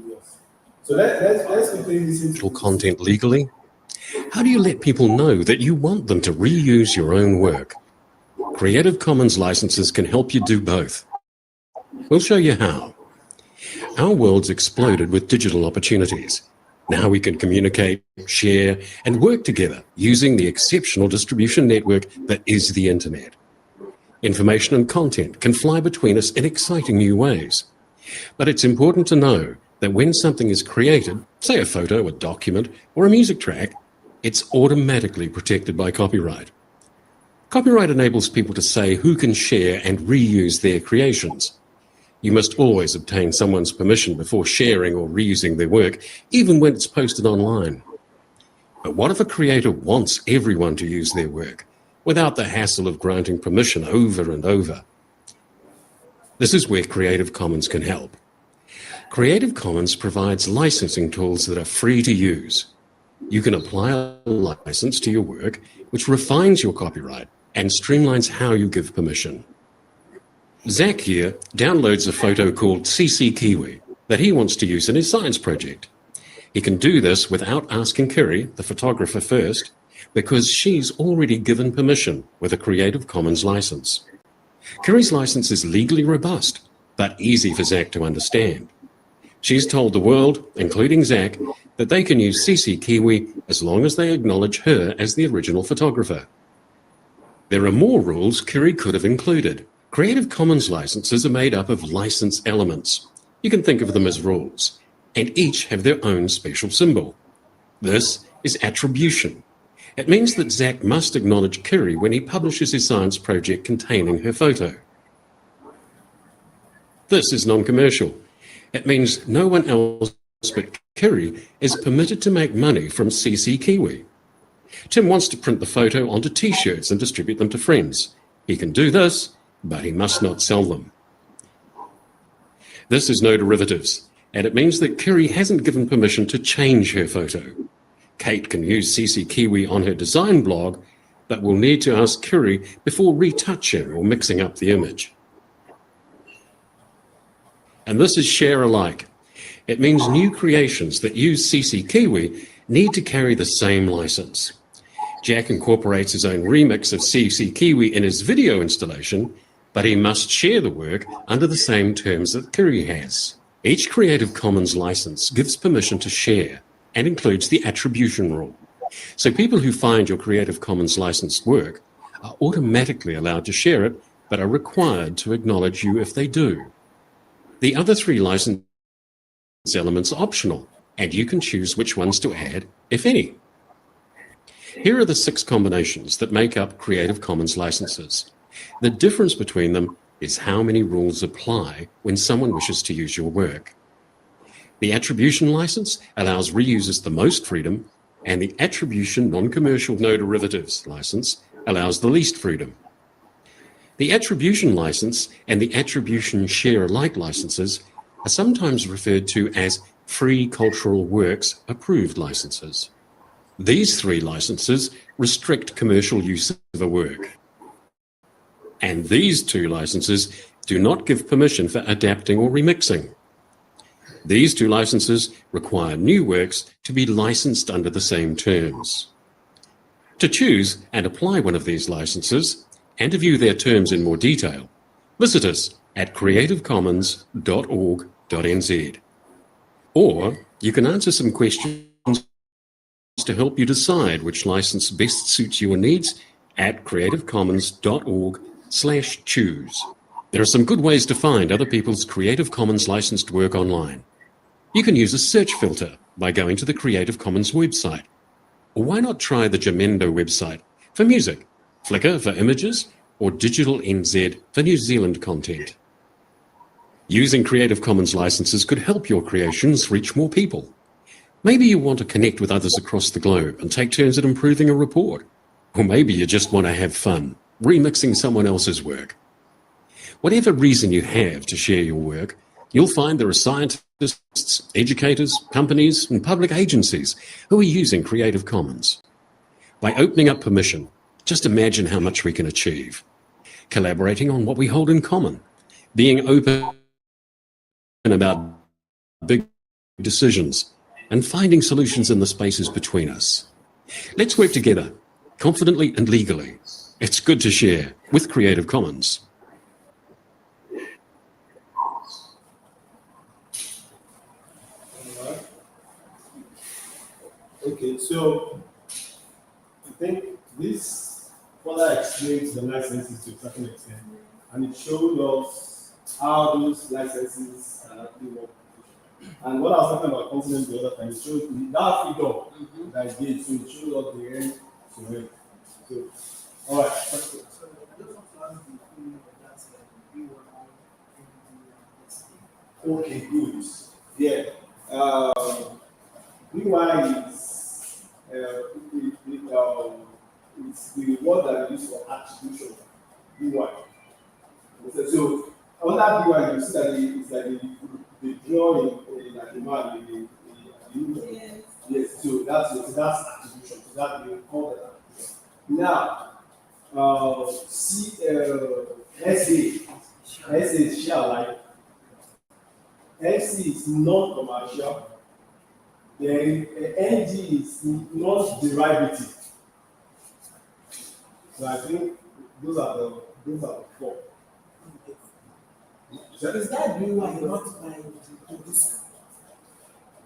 Yes. So let's quickly listen to Digital content legally? How do you let people know that you want them to reuse your own work? Creative Commons licenses can help you do both. We'll show you how. Our world's exploded with digital opportunities. Now we can communicate, share, and work together using the exceptional distribution network that is the internet. Information and content can fly between us in exciting new ways. But it's important to know that when something is created, say a photo, a document, or a music track, it's automatically protected by copyright. Copyright enables people to say who can share and reuse their creations. You must always obtain someone's permission before sharing or reusing their work, even when it's posted online. But what if a creator wants everyone to use their work, without the hassle of granting permission over and over? This is where Creative Commons can help. Creative Commons provides licensing tools that are free to use. You can apply a license to your work, which refines your copyright and streamlines how you give permission. Zach here downloads a photo called CC Kiwi that he wants to use in his science project. He can do this without asking Kerry, the photographer, first, because she's already given permission with a Creative Commons license. Kerry's license is legally robust, but easy for Zach to understand. She's told the world, including Zach, that they can use CC Kiwi as long as they acknowledge her as the original photographer. There are more rules Kerry could have included. Creative Commons licenses are made up of license elements. You can think of them as rules, and each have their own special symbol. This is attribution. It means that Zach must acknowledge Kerry when he publishes his science project containing her photo. This is non-commercial. It means no one else but Kerry is permitted to make money from CC Kiwi. Tim wants to print the photo onto T-shirts and distribute them to friends. He can do this, but he must not sell them. This is no derivatives, and it means that Kerry hasn't given permission to change her photo. Kate can use CC Kiwi on her design blog, but will need to ask Curie before retouching or mixing up the image. And this is share alike. It means new creations that use CC Kiwi need to carry the same license. Jack incorporates his own remix of CC Kiwi in his video installation, but he must share the work under the same terms that Curie has. Each Creative Commons license gives permission to share and includes the attribution rule. So people who find your Creative Commons licensed work are automatically allowed to share it, but are required to acknowledge you if they do. The other 3 license elements are optional, and you can choose which ones to add, if any. Here are the 6 combinations that make up Creative Commons licenses. The difference between them is how many rules apply when someone wishes to use your work. The attribution license allows reusers the most freedom, and the attribution non-commercial no derivatives license allows the least freedom. The attribution license and the attribution share alike licenses are sometimes referred to as Free Cultural Works approved licenses. These 3 licenses restrict commercial use of a work. And these 2 licenses do not give permission for adapting or remixing. These 2 licenses require new works to be licensed under the same terms. To choose and apply one of these licenses, and to view their terms in more detail, visit us at creativecommons.org.nz. Or you can answer some questions to help you decide which license best suits your needs at creativecommons.org/choose. There are some good ways to find other people's Creative Commons licensed work online. You can use a search filter by going to the Creative Commons website. Or why not try the Jamendo website for music, Flickr for images, or Digital NZ for New Zealand content. Using Creative Commons licenses could help your creations reach more people. Maybe you want to connect with others across the globe and take turns at improving a report. Or maybe you just want to have fun, remixing someone else's work. Whatever reason you have to share your work, you'll find there are scientists, educators, companies, and public agencies who are using Creative Commons. By opening up permission, just imagine how much we can achieve. Collaborating on what we hold in common, being open about big decisions, and finding solutions in the spaces between us. Let's work together, confidently and legally. It's good to share with Creative Commons. Okay, so I think this further explains the licenses to a certain extent, and it showed us how those licenses actually work. And what I was talking about consonant the other time, it showed that figure that I did, so it showed us the end to end. So, all right. Okay, good. Yeah. BY is it's the word that we use for attribution. BY. So under BY, you see that it's like the drawing like the man in the yes. So that's attribution. So that we call that attribution. Now, SA is share alike. MC is non-commercial. Then NG is non-derivative. So I think those are the 4. So is that doing what you want by producer?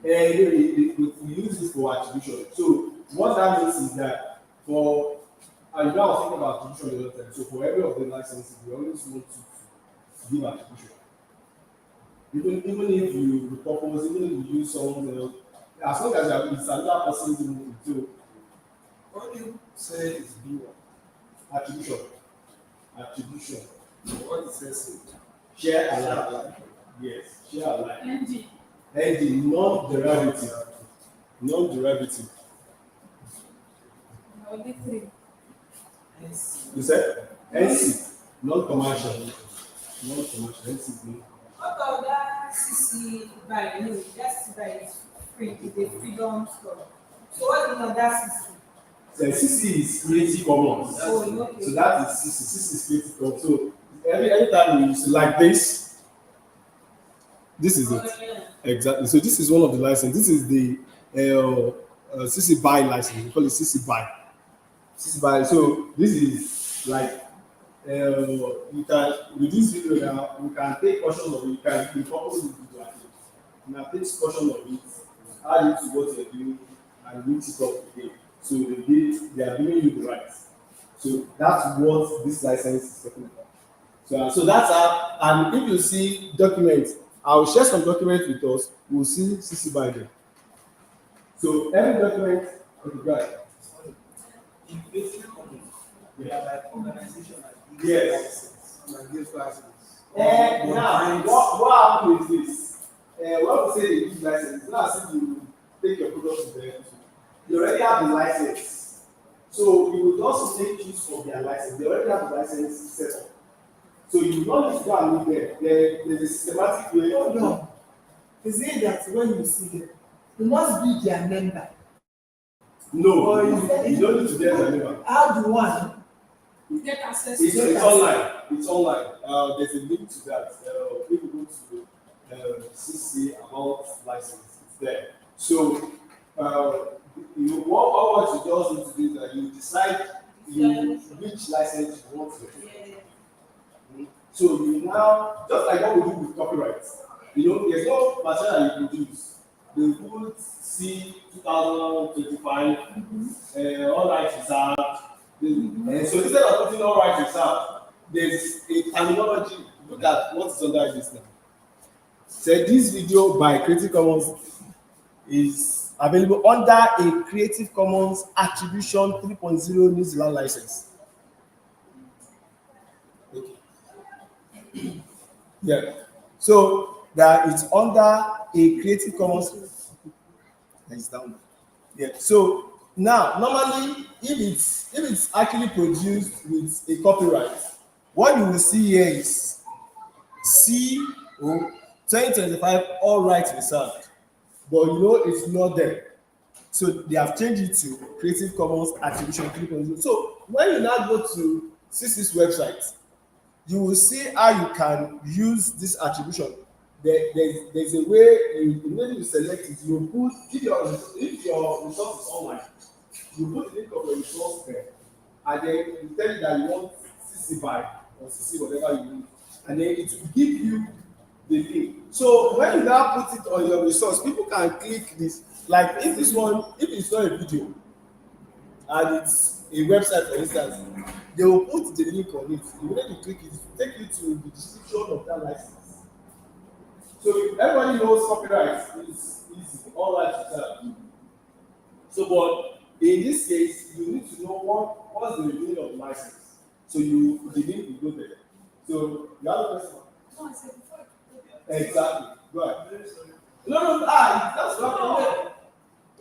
We use this for attribution. So what that means is that for, and you know I was thinking about attribution the other time. So for every of the licenses, we always want to give attribution. Even if you repurpose, even if you use someone else, as long as it's another person doing it too. What do you say is B1? Attribution. Attribution. What is this? Share alike. Yes, share alike. ND. ND, non-derivative. Non-derivative. Only 3. You said? NC, non-commercial. Non-commercial, NC. What about that CC by? No, that CC by is free. It's a freedom store. So what is on that system? The CC is Creative Commons. Oh, okay. So that is CC. CC is Creative Commons. So anytime you use like this is it. Exactly. So this is one of the licenses. This is the CC BY license. We call it CC BY. CC BY. So this is like you can with this video now you can take portion of it. You can repurpose the video. You can take portion of it, add it to what you're doing, and mix it up again. So they are giving you the rights. So that's what this license is talking about. So that's how. And if you see documents, I will share some documents with us. We'll see CC BY there. So every document, okay, right. In Creative Commons, we have like organization like Yes. like this license. Now, what happens is this. When we say they give license, it's not as if you take your product to them. They already have the license. So you would also take use of their license. They already have the license set up. So you don't need to go and meet them. There's a systematic way. No. Is it that when you see them, you must be their member? No, you don't need to get their member. How do one? Get access It's to online. It's online. There's a link to that. If you go to CC about license, it's there. So what you just need to do is that you decide which license you want to get. So you now, just like what we do with copyright, there's no material you produce. They put C 2025, all rights reserved. And so instead of putting all rights reserved, there's a terminology. Look at what is under this now. So this video by Creative Commons is available under a Creative Commons Attribution 3.0 New Zealand license. Okay. Yeah. So that it's under a Creative Commons. It's down. Yeah. So now, normally, if it's actually produced with a copyright, what you will see here is C 2025 all rights reserved. But it's not there. So they have changed it to Creative Commons Attribution 3.0. So when you now go to CC's website, you will see how you can use this attribution. There's a way when you select it, you put if your resource is online, you put the link of your resource there, and then you tell it that you want CC BY or CC whatever you need, and then it will give you the link. So when you now put it on your resource, people can click this. Like if it's not a video and it's a website, for instance, they will put the link on it. You need to click it, it will take you to the description of that license. So everybody knows copyright is all rights reserved. So, but in this case, you need to know what's the meaning of the license. So the link will go there. So the other person. No, I said before. Exactly. Go ahead. No, that's not.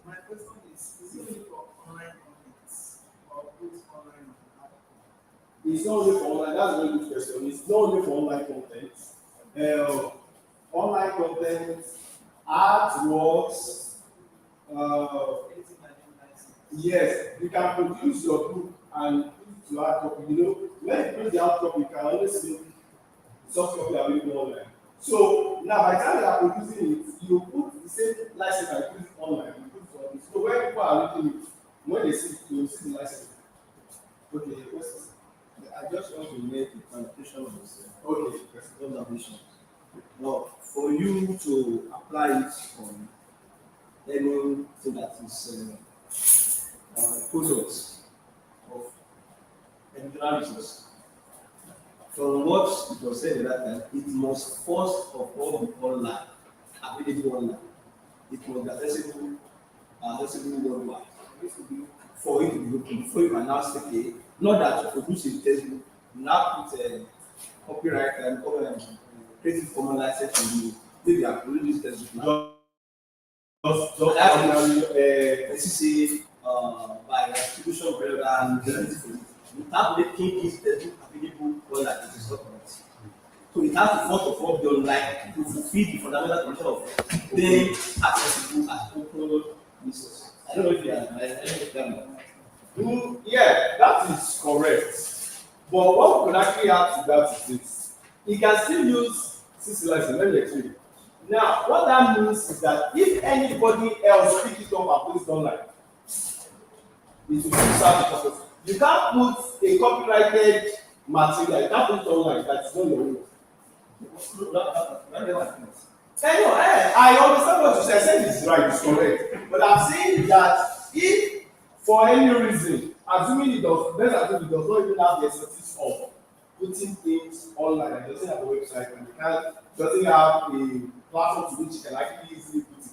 My question is it only for online contents or both online and offline? It's not only for online. That's a very good question. It's not only for online content. Online content, artworks. Yes, you can produce your book and put it to hard copy. When you print the hard copy, you can always see soft copy available online. So now, by the time you are producing it, you put the same license and put it online. You put it on it. So when people are reading it, when they see it, they will see the license. Okay, questions? I just want to make a clarification on this. Okay, observation. Now, for you to apply it on anything that is products of individual resource, from what it was said at that time, it must first of all be online, available online. It must be accessible worldwide. For it to be open, before you can now say, okay, not that you produce a textbook, now put a copyright and Creative Commons license to you. Maybe I produce this textbook now. CC by distribution period and without making this textbook available online, it is not correct. So it has to first of all be online to fulfill the fundamental condition of being accessible as open resource. I don't know if you are, Yeah, that is correct. But what we can actually add to that is this. You can still use CC license. Let me explain. Now, what that means is that if anybody else pick it up and put it online, it will still serve the purpose. You can't put a copyrighted material, you can't put it online, that's not your own. Anyway, I understand what you said. I said it's right, it's correct. But I'm saying that if for any reason, assuming it does, let's assume it does not even have the expertise of putting things online, it doesn't have a website, and doesn't have a platform to which you can actually easily put it.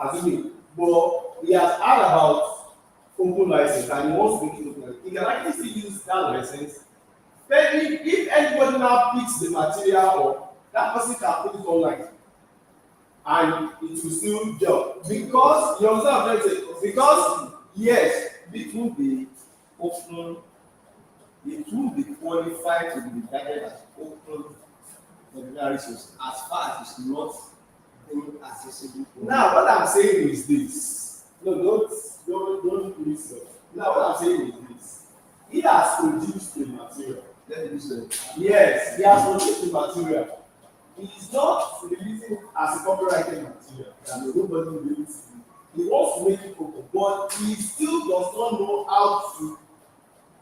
Assuming, but he has heard about open license and he wants to make it open license. He can actually still use that license. Then if anybody now picks the material up, that person can put it online. And it will still jump. Because you understand, because yes, it will be open, it will be qualified to be regarded as open ordinary resource as far as it's not being accessible. Now, what I'm saying is this. No, don't please. Now, what I'm saying is this. He has produced the material. Yes, he has produced the material. He is not releasing it as a copyrighted material. And nobody will be able to do it. He wants to make it open, but he still does not know how to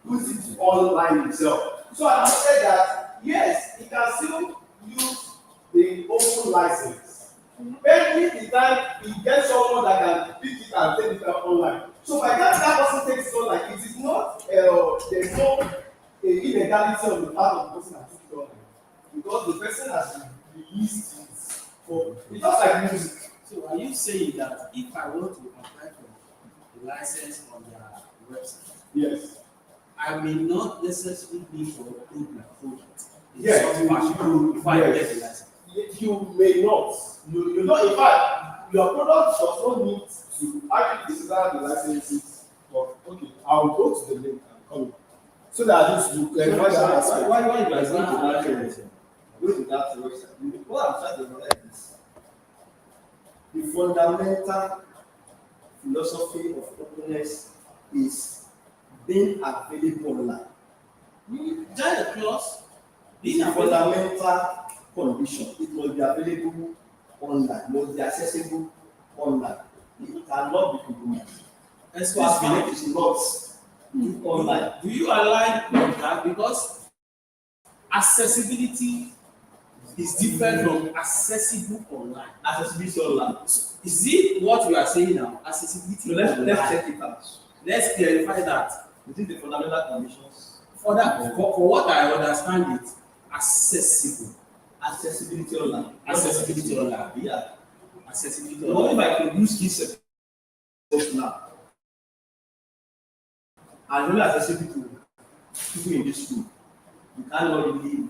put it online himself. So I must say that yes, he can still use the open license. Maybe the time he gets someone that can pick it and take it online. So by the time that person takes it online, it is not there's no illegality on the part of the person that took it online. Because the person has released it for it's just like music. So are you saying that if I want to apply for the license on their website, yes, I may not necessarily be for my product? Yes, if I get the license. You may not. You know, in fact, your product does not need to actually this is how the license is. But okay, I'll go to the link and come. So that at least you can find that aspect. Why you guys going to that website? Go to that website. What I'm trying to realize is the fundamental philosophy of openness is being available online. Join the clause. This is a fundamental condition. It must be available online, must be accessible online. It cannot be compromised. Excuse me, it is not online. Do you align with that? Because accessibility is different from accessible online. Accessibility online. Is it what we are saying now? Accessibility. So let's check it out. Let's clarify that. Is it the fundamental conditions? For that, for what I understand it, accessible. Accessibility online. Accessibility online. Yeah. Accessibility So online. what if I produce this now? And only accessible to people in this school. You cannot really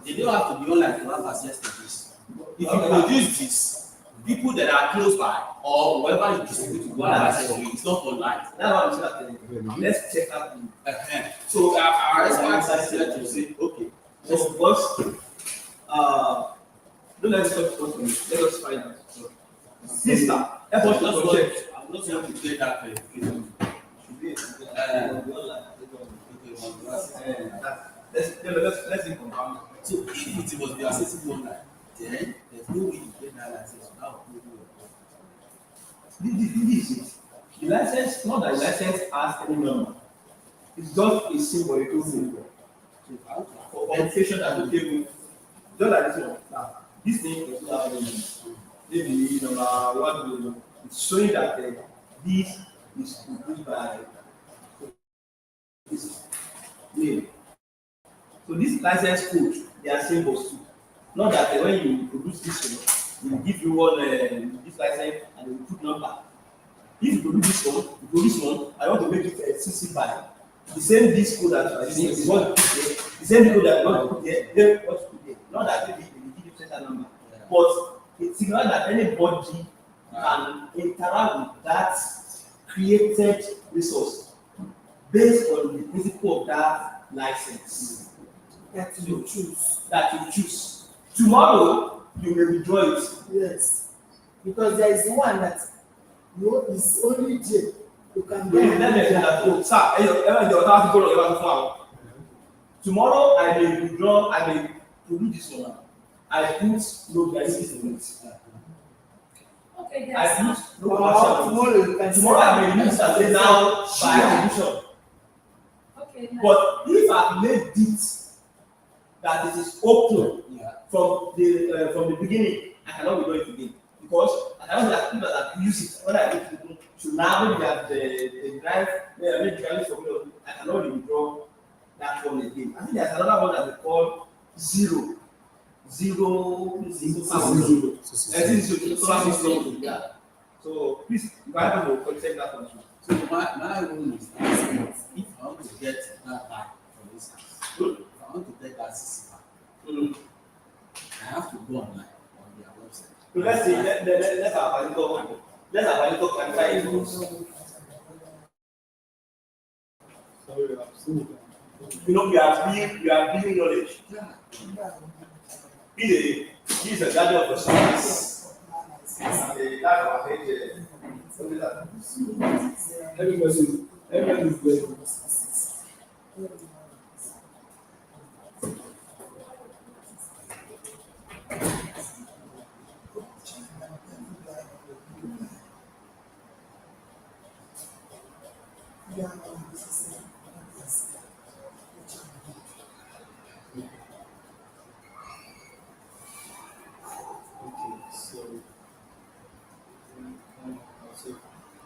They don't have to be online to have access to this. If you produce this, people that are close by or whoever you distribute to go and access to it, it's not online. That's what I'm saying. Let's check out the So our experts are here to say, okay. So first, don't let's talk first. Let us find out. Sister, help us to project. I'm not going to play that clarification. Let's think about it. So if it must be accessible online, then there's no way you get that license without This is it. The license, not that the license has any number. It's just a symbolical symbol. So for authentication that will give you, just like this one. Now, this thing does not have any number. Maybe number 1, it's showing that this is produced by this name. So this license code, they are symbols too. Not that when you produce this one, we give you one this license and we put number. If you produce this one, I want to make it CC by the same disk code that I think is what the same code that I want to put there, then what to put there. Not that maybe they give you certain number, but it's not that anybody can interact with that created resource based on the principle of that license That you choose. that you choose. Tomorrow you may withdraw it. Yes. Because there is one that No, it's only there. You can Let me explain that. Oh, sir, tomorrow I may withdraw, I may produce this one. I put no guarantees in it. Okay, I then. put no commercial. Tomorrow I may use that now by attribution. Okay, then. But if I made it that it is open from the beginning, I cannot withdraw it again because I cannot have people that use it when I make it to now maybe that the drive maybe driving for me. I cannot withdraw that one again. I think there's another one that we call zero. I think zero. Yeah. So please, you have to contact that one. So my rule is that if I want to get that back, for instance, if I want to get that CC back, I have to go online on their website. So let's say let's have a little clarify it. You know, we are building knowledge. He's a guardian of the science. That's our head. Everybody is there.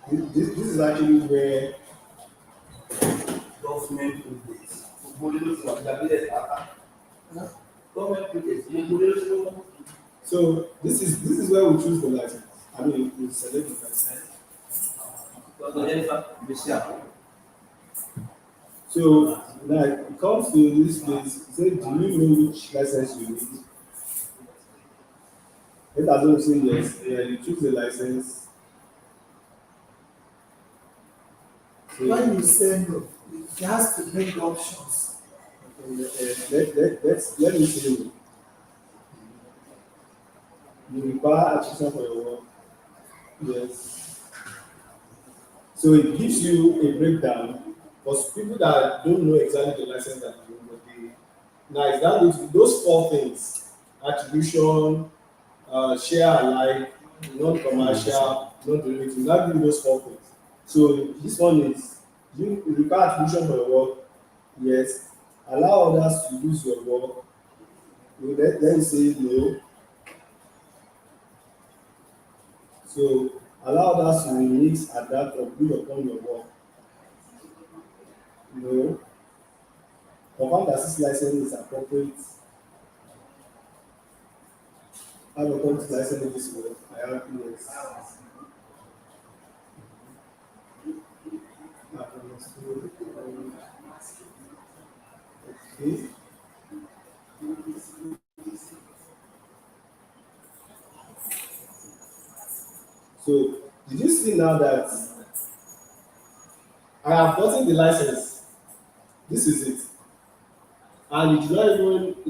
This is actually where Government so this is where we choose the license. I mean, we select the license. So now it comes to this place. Say, do you know which license you need? Let us know say yes. Yeah, you choose the license. So, When you say no, it has to bring options. let me say you. You require attention for your work. Yes. So it gives you a breakdown for people that don't know exactly the license that you want. Now it's down to those four things: attribution, share alike, non-commercial, non-derivative. That give you those four things. So this one is you require attribution for your work. Yes. Allow others to use your work. You then say no. So allow others to remix, adapt, or build upon your work. No. Confirm that this license is appropriate. Have a country license in this work. I have yes. Okay. So, did you see now that I have gotten the license? This is it. And it has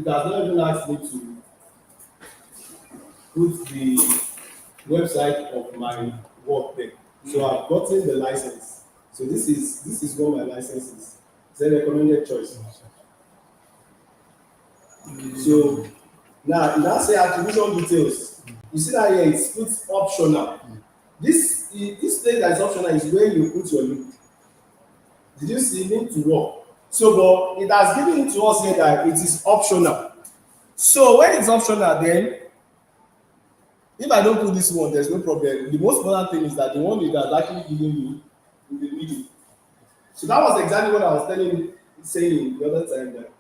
not even asked me to put the website of my work there. So I've gotten the license. So this is what my license is. It's a recommended choice. So now say attribution details. You see that here it's put optional. This place that is optional is where you put your link. Did you see link to work? So but it has given it to us here that it is optional. So when it's optional, then if I don't put this one, there's no problem. The most important thing is that the one that is actually giving you in the middle. So that was exactly what I was saying the other time there.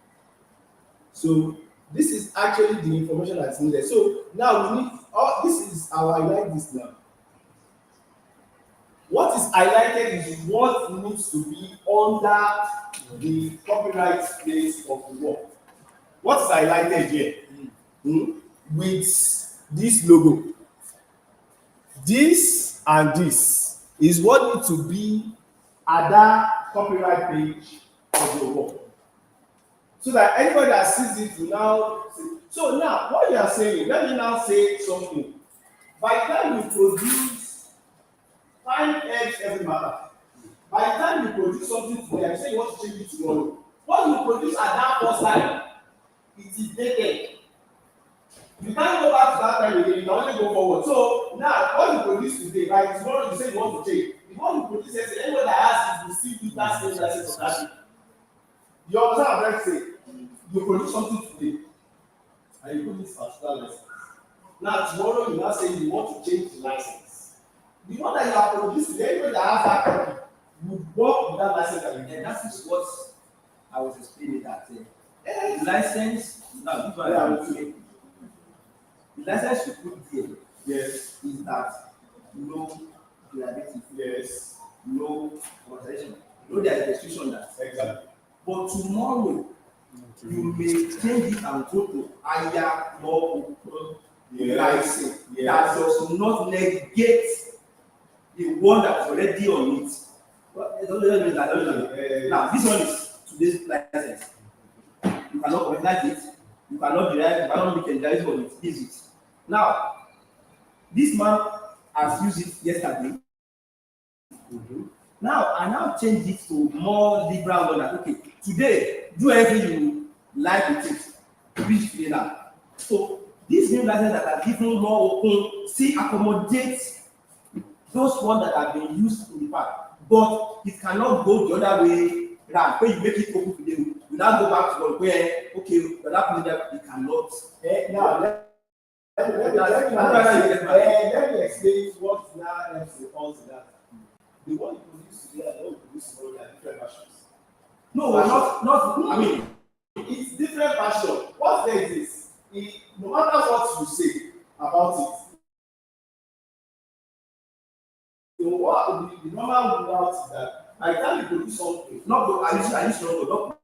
So this is actually the information that's needed. So now we need this is our highlight this now. What is highlighted is what needs to be under the copyright place of the work. What is highlighted here? With this logo. This and this is what needs to be at that copyright page of your work. So that anybody that sees it will now see. So now, what you are saying, let me now say something. By the time you produce time ends every matter. By the time you produce something today, and you say you want to change it tomorrow, what you produce at that first time, it is dated. You can't go back to that time again, you can only go forward. So now, what you produce today, by tomorrow you say you want to change. The one you produce yesterday, anyone that has it will still use that same license of that day. You understand what I'm trying to say? You produce something today, and you put this particular license. Now tomorrow you now say you want to change the license. The one that you have produced today, anyone that has that copy, you work with that license that you And that is what I was explaining that license, now this one I will say, the license you put there, yes, is that no liability, yes, no authorization, no there is restriction that. exactly. But tomorrow, you may change it and go to higher, more license that does not negate the one that is already on it. Well, now, this one is today's license. You cannot recognize it, you cannot derive, you cannot make a derivation on it, use it. Now, this man has used it yesterday. Now, I now change it to more liberal one that, okay, today, do everything you like with it, which today now. So, these new licenses that are given more open, still accommodate those ones that have been used in the past. But it cannot go the other way round, where you make it open today, you now go back to where, okay, but that means that it cannot. Now, let me explain what now helps the cause that. The one you produce today and the one you produce tomorrow are different versions. No, not. I mean, it's different version. What there is no matter what you say about it, so what the normal route is that by the time you produce something, not the I used to not.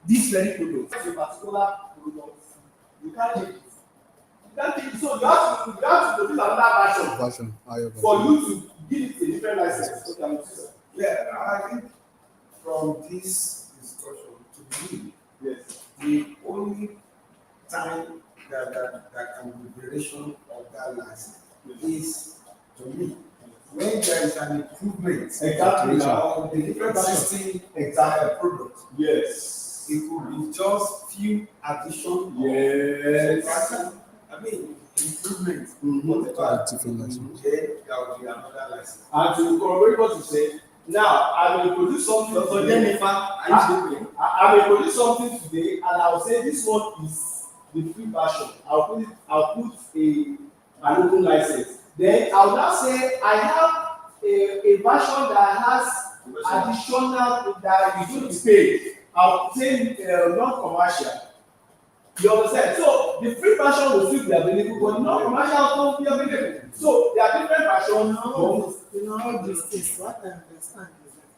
This very product, a particular product, you can't change it. You can't change it. So you have to produce another version for you to give it a different license. Yeah, I think from this discussion to me, yes, the only time that can be variation of that license is, to me, when there is an improvement exactly on the existing product. Yes, it could be just few addition. Yes, I mean improvement. Whatever. Then there will be another license. And to corroborate what you say, now I will produce something today. I will produce something today, and I will say this one is the free version. I'll put an open license. Then I will now say I have a version that has additional that is going to be paid. I'll say non-commercial. You understand? So the free version will still be available, but non-commercial won't be available. So there are different versions. In all these things, what I understand is that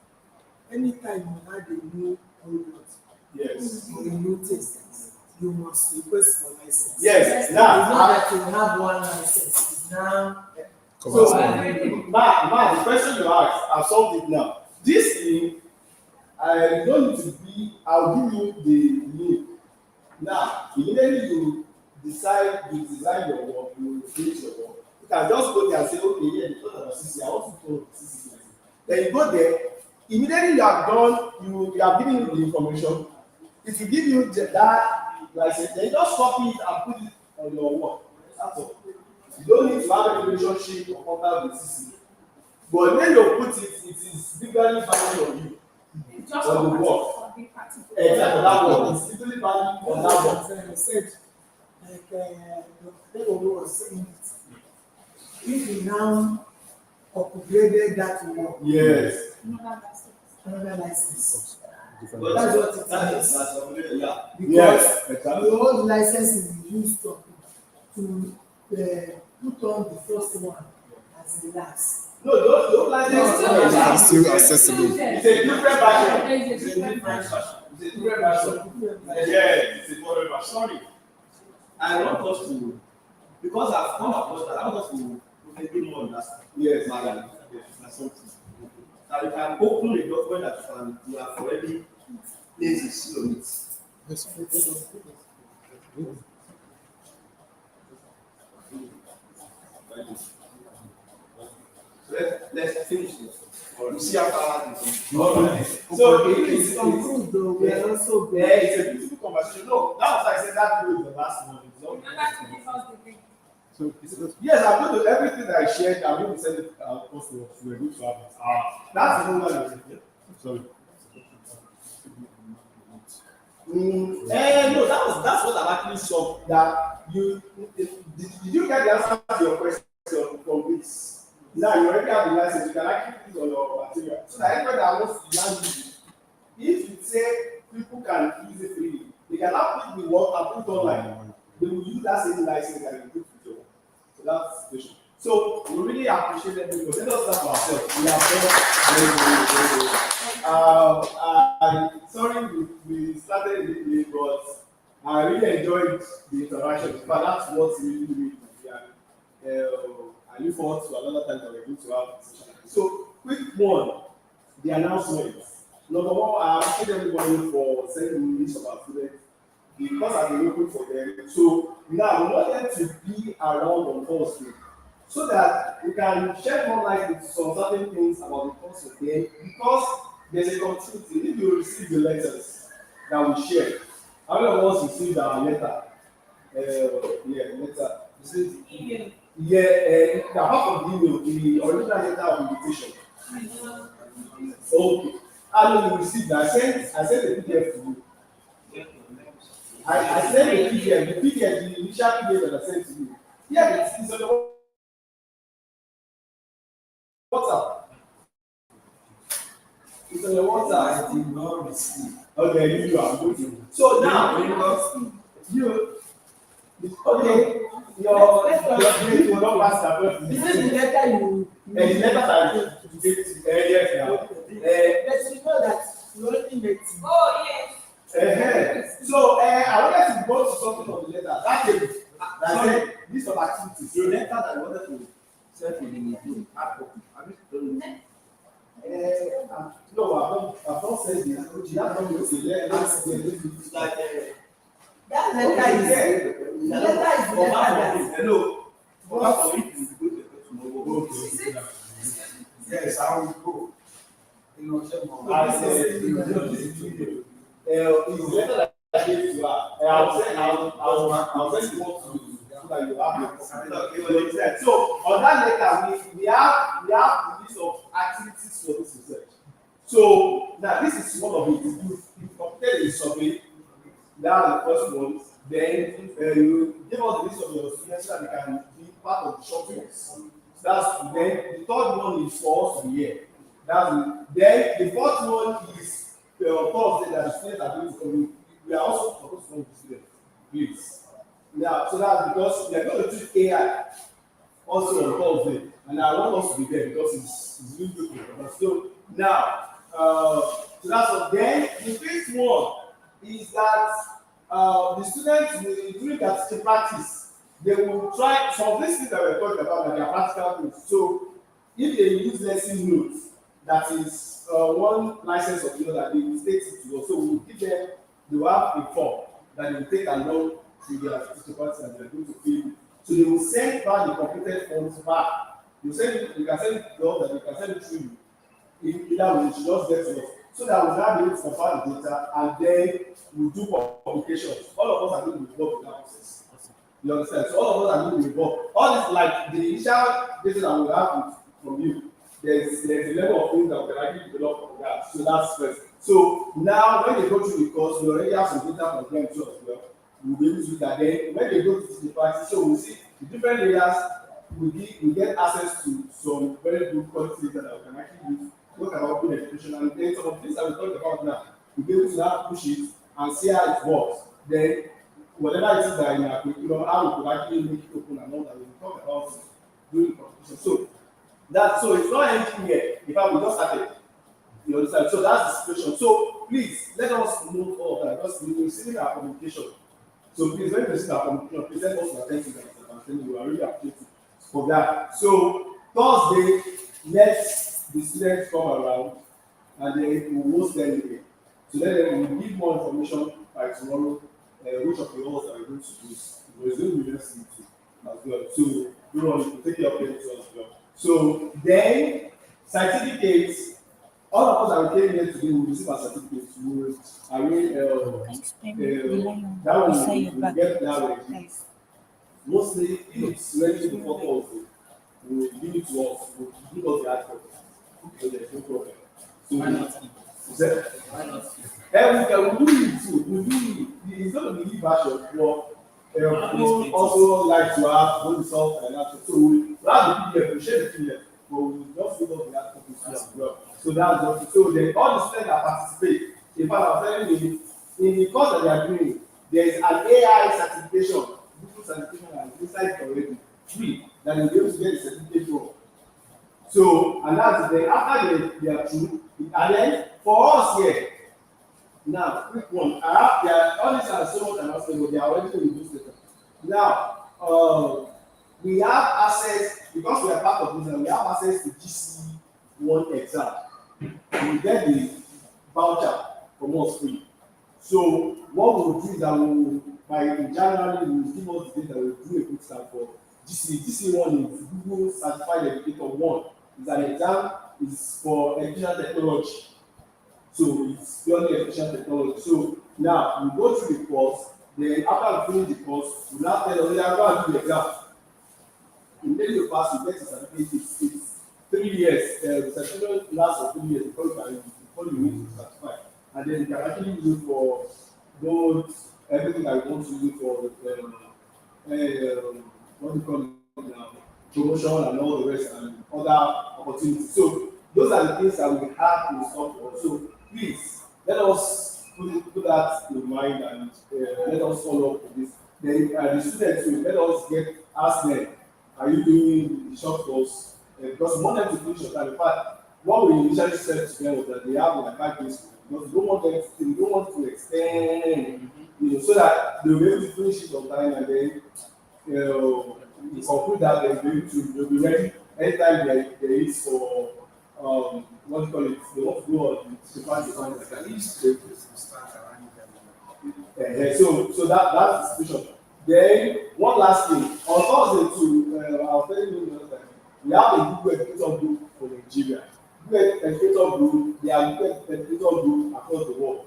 anytime you add a new product, yes, or a new test, you must request for license. Yes, now it's not that you have one license. It's now. So now the question you asked, I've solved it now. This thing, I don't need to be. I'll give you the link. Now, immediately you design your work, you create your work. You can just go there and say, okay, yeah, the thought about CC, I want to follow CC. Then you go there. Immediately you have done, you have given you the information. It will give you that license. Then you just copy it and put it on your work. That's all. You don't need to have a relationship or contact with CC. But when you put it, it is legally binding on you. Just on the work. Exactly, that one. It's legally binding on that one. I said, like Dr. was saying, if we now upgraded that work, yes, another license. But That's what it is. Because yes, exactly. the old license is used to put on the first one as the last. No, those licenses are still accessible. It's a different version. It's a different version. It's a different version. Yes, it's a different version. Sorry. I want us to, because I've come across that, I want us to maybe more understand. Yes, something. That we can open a document that you have already placed a seal on it. Yes. let's finish it. You see after this. So It's conclude though, we are also. yeah, it's a beautiful conversation. No, that's why I said that video is the last one. It's not- Remember to give us the thing. So yes, I'm going to everything that I shared. I'm going to send it across to us. We're going to have it. That's the whole one. Sorry. No, that's what I'm actually shocked that you did you get the answer to your question from this? Now you already have the license, you can actually put it on your material. So that anybody that wants to learn this, if you say people can use it freely, they can now put the work and put it online. They will use that same license and you put it on. So that's the situation. So we really appreciate it because let us start ourselves. We have done very sorry we started a bit late, but I really enjoyed the interaction. In fact, that's what really made me. I look forward to another time that we're going to have this session. So, quick one, the announcements. Number one, I appreciate everybody for sending me list of our students because I've been looking for them. So now we want them to be around on Thursday so that we can shed more light into some certain things about the course of them because there's a continuity. If you receive the letters that we share, how many of us received our letter? Letter. Received the email. Yeah, apart from the email, the original letter of invitation. Okay. How do you receive that? I sent the PDF to you. I sent the PDF, the initial PDF that I sent to you. Yeah, it's on the WhatsApp. It's on the WhatsApp. I did not receive. Okay, you are good. So now, you. Okay, your grade will not pass the first. This is the letter you. The letter that you gave to yes, now. But you know that you only met. Oh, yes. So I wanted to go to something on the letter. That is, that said, list of activities. The letter that I wanted to send to the no, I've not said this. That's not what you said. It's like That letter is the letter is the letter that. hello. For it is good to tomorrow. Yes, I will go. I said, it's the letter that I gave to her. I'll send you what to do so that you have your. So on that letter, we have the list of activities for this research. So now this is one of it. You completed a survey. That's the first one. Then you give us the list of your students so that they can be part of the short ones. That's then the third one is for us to hear. Then the fourth one is Thursday that the students are going to come. We are also supposed to come to students, please. Yeah, so that's because we are going to teach AI also on Thursday, and I want us to be there because it's really good for us. So now, so that's what. Then the fifth one is that the students will during their teaching practice, they will try some of these things that we're talking about, like their practical things. So if they use lesson notes, that is one license of the other, they will state it to us. So we will give them, they will have a form that they will take along to their teaching practice and they are going to fill. So they will send back the completed forms back. You can send it to us, that they can send it to you. Either way, you should just get to us. So that we'll now be able to compile the data and then we'll do publications. All of us are going to be involved in that process. You understand? So all of us are going to be involved. All this, like the initial data that we have from you, there's a level of things that we can actually develop from that. So that's first. So now when they go through the course, we already have some data from them too as well. We'll be able to do that. Then when they go to the practice, so we'll see the different areas, we get access to some very good quality data that we can actually use. Talk about good education and then some of the things that we talked about now, we'll be able to now push it and see how it works. Then whatever it is that in our curriculum, how we could actually make it open and all that, we will talk about it during the competition. So it's not anything yet. In fact, we just started. You understand? So that's the situation. So please let us know all of that because we will receive our communication. So please, when you receive our communication, please let us attend to that. We are really appreciative for that. So Thursday, let's the students come around and then we will host them again. So then we will give more information by tomorrow which of the halls are we going to use. Because it's going to be university too as well. So we want to take your update as well. So then certificates, all of us that came here today will receive our certificates. We will arrange, that one will get that ready. Mostly, if it's ready before Thursday, we will give it to us, we will give us the hard copy. So there's no problem. So why not? Why not? We do it too. We do it. It's not the e-version, but people also like to have both the soft and that. So we have the PDF, we share the PDF, but we just give us the hard copies as well. So that's just so then all the students that participate. In fact, I was telling you, in the course that they are doing, there is an AI certification, Google certification that is inside already, free, that you'll be able to get the certificate from. So, and that's then after they are through, and then for us here, now, quick one, all these are so much announcement, but they are already in this later. Now, we have access, because we are part of this, and we have access to GC1 exam. We get the voucher from us free. So, what we will do is that in January, we will give us the data, we will do a quick start for GC. GC1 is Google Certified Educator 1. It's an exam, it's for educational technology. So it's purely educational technology. So now we go through the course, then after we finish the course, we now tell us, go and do the exam. Immediately you pass, you get a certificate, it's 3 years, the certificate lasts for 3 years before you need to certify. And then you can actually use it for both everything that you want to use for what do you call it now? Promotion and all the rest and other opportunities. So those are the things that we have in store for. So please let us put that in mind and let us follow up with this. Then the students will let us ask them, are you doing the short course? Because we want them to finish your time. In fact, what we initially said to them was that they have like 5 days because we don't want to extend, so that they will be able to finish it on time and then conclude that they'll be ready anytime there is for what do you call it? They want to go on the design like that. So that's the situation. Then one last thing. On Thursday too, I was telling you the other time, we have a Google Educator group for Nigeria. Google Educator group, they are Google Educator group across the world.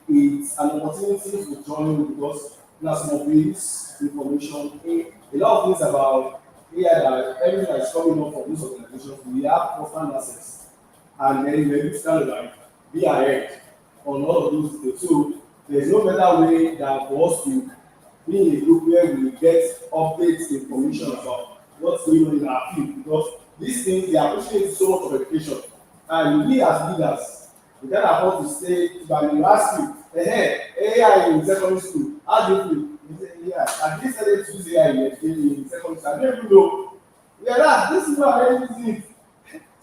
It's an opportunity to join because some of this information, a lot of things about AI, everything that is coming up from this organization, we have constant access. And then we need to like be ahead on all of those things. So there's no better way than for us to be in a group where we get updates, information about what's going on in our field. Because these things, they are pushing into so much of education. And we as leaders, we can't afford to stay by the last week. AI in secondary school, how do you feel? Yeah, I just started to use AI in secondary school. I don't even know. Yeah, this is what I use it.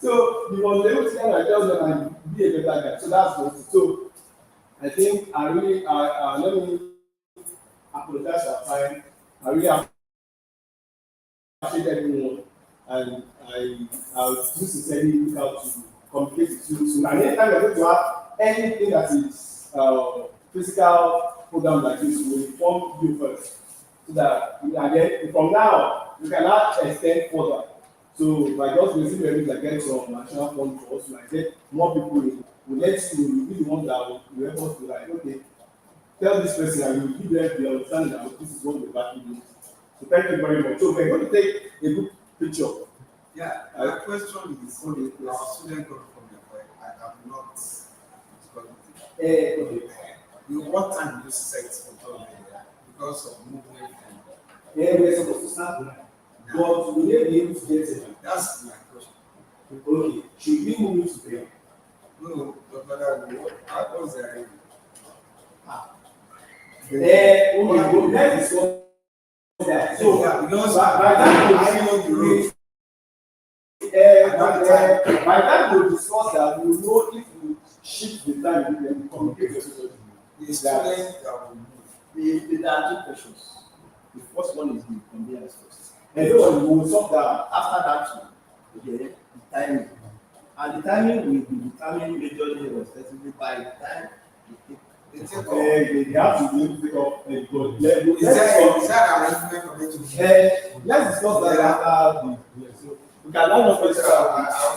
So you must be able to kind of tell them and be a better guy. So that's what. So I think I really, let me apologize for time. I really appreciate everyone, and I'll do sincerely look out to communicate with you soon. And anytime you're going to have anything that is physical program like this, will inform you first, so that again from now you cannot extend further. So by just raising the that get some national fund for us to like get more people in, we let you be the one that will help us to like tell this person and you give them the understanding that this is what we're backing in. So thank you very much. So we're going to take a good picture. Yeah, my question is only the student got from the point. I have not Okay. What time do you set for job because of movement? We're supposed to start now. But we may be able to get it. That's my question. Okay. Should we move it to them? No, but how was the Okay, let's discuss that. So, yeah, because by the time we discuss that, we will know if we shift the time we can communicate with everybody. The student that will move. There are 2 questions. The first one is the conveyance first. And then we will solve that. After that one, okay, the timing. And the timing will be determined majorly or respectively by the time they have to be able to take up a good level. Is that arrangement for them to let's discuss that after the We can line up this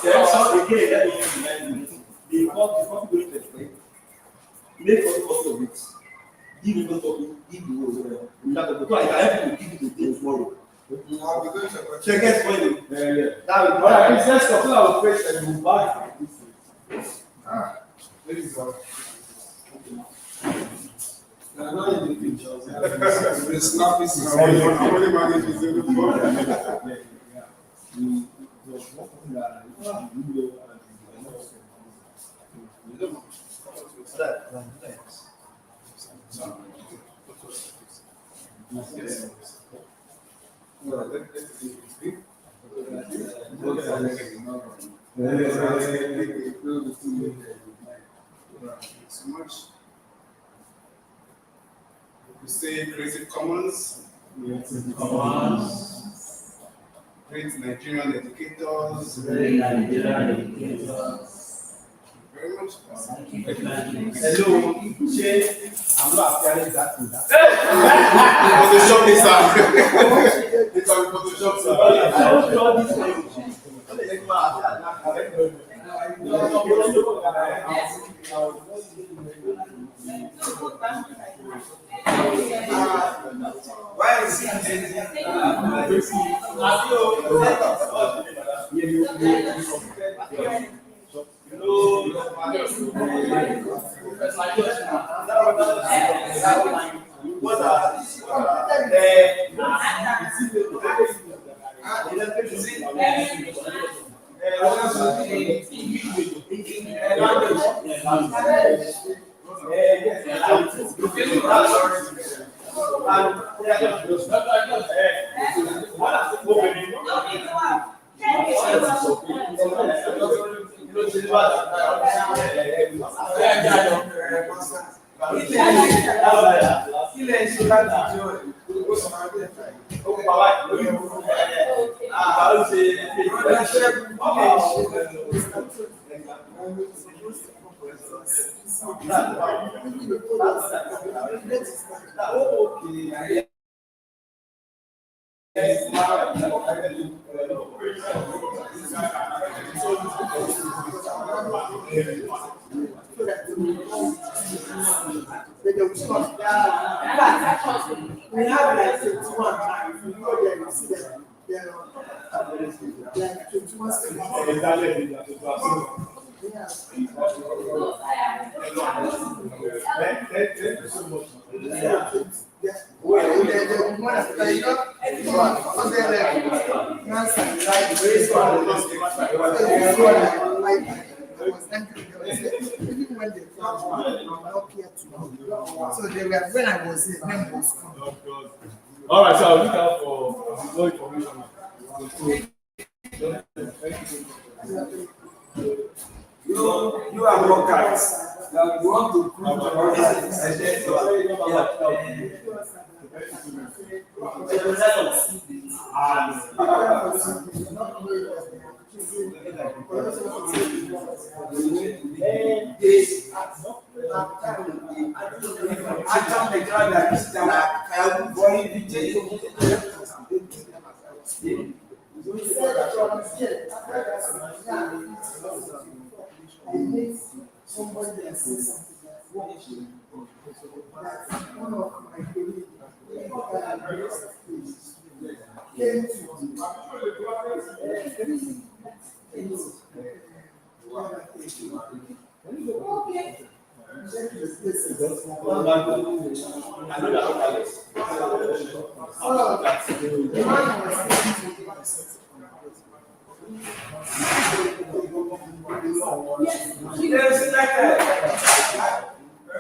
then some again, let me remind you. Before going to explain, make photocopy of it. Give me photocopy, give the whole so I can help you give it to you tomorrow. Check it for you. Yeah. That will alright, let's continue our question and move back. This is all. I'm not in the pictures. The snap is only managed to say the so much. We say Creative Commons. Great Nigerian educators. Very much. Hello, I'm not appearing that in that. Photoshop is out. It's on Photoshop. Why is We have like 21 times. If you go there, you see them. They're like 21 steps. So they were when I was in, when was coming. All right, so I'll look out for more information. You are workers. Now you want to prove the workers. Somebody that says something that's wrong. One of my colleagues came to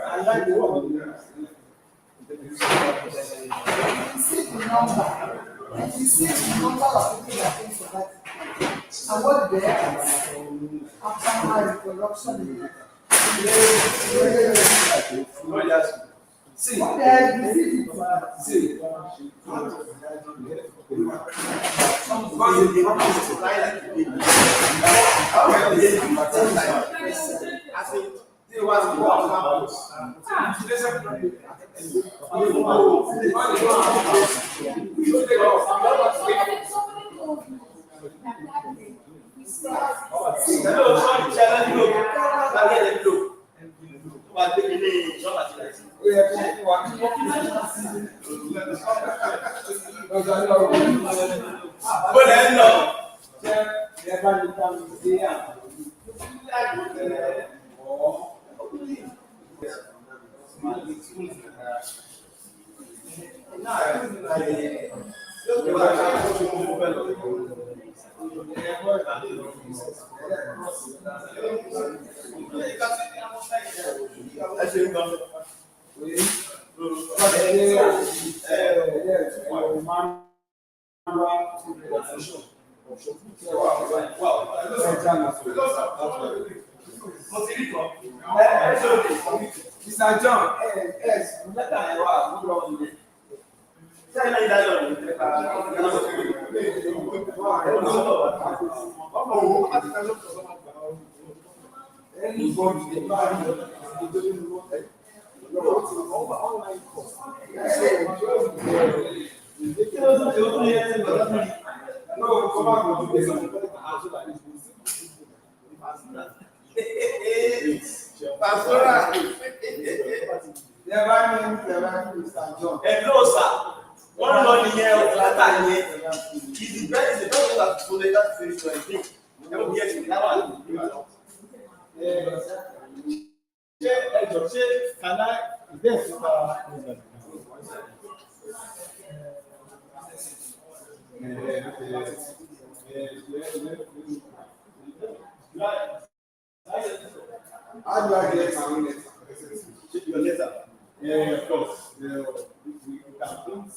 I like the one. You see the number. You see the number of people that came to that. And what they have after my reproduction. See, what they have, see. Mr. John, yes, Hello, sir. One Lord here of Lata here. Is the best the best that to let that finish your thing. That will be it. That one. Can I? Yes. How do I get my own letter? Check your letter. Yeah, of course. We can print.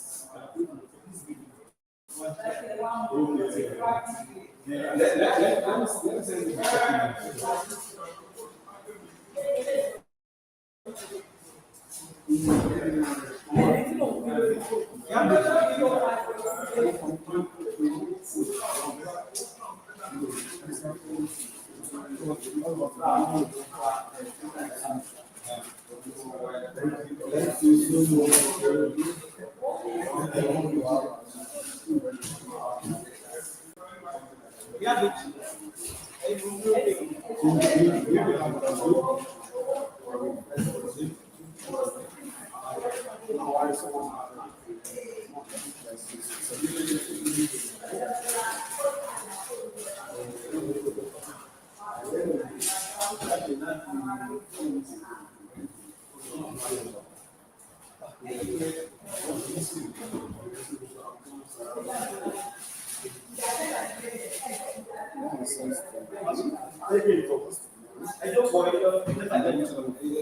Yeah, let me send you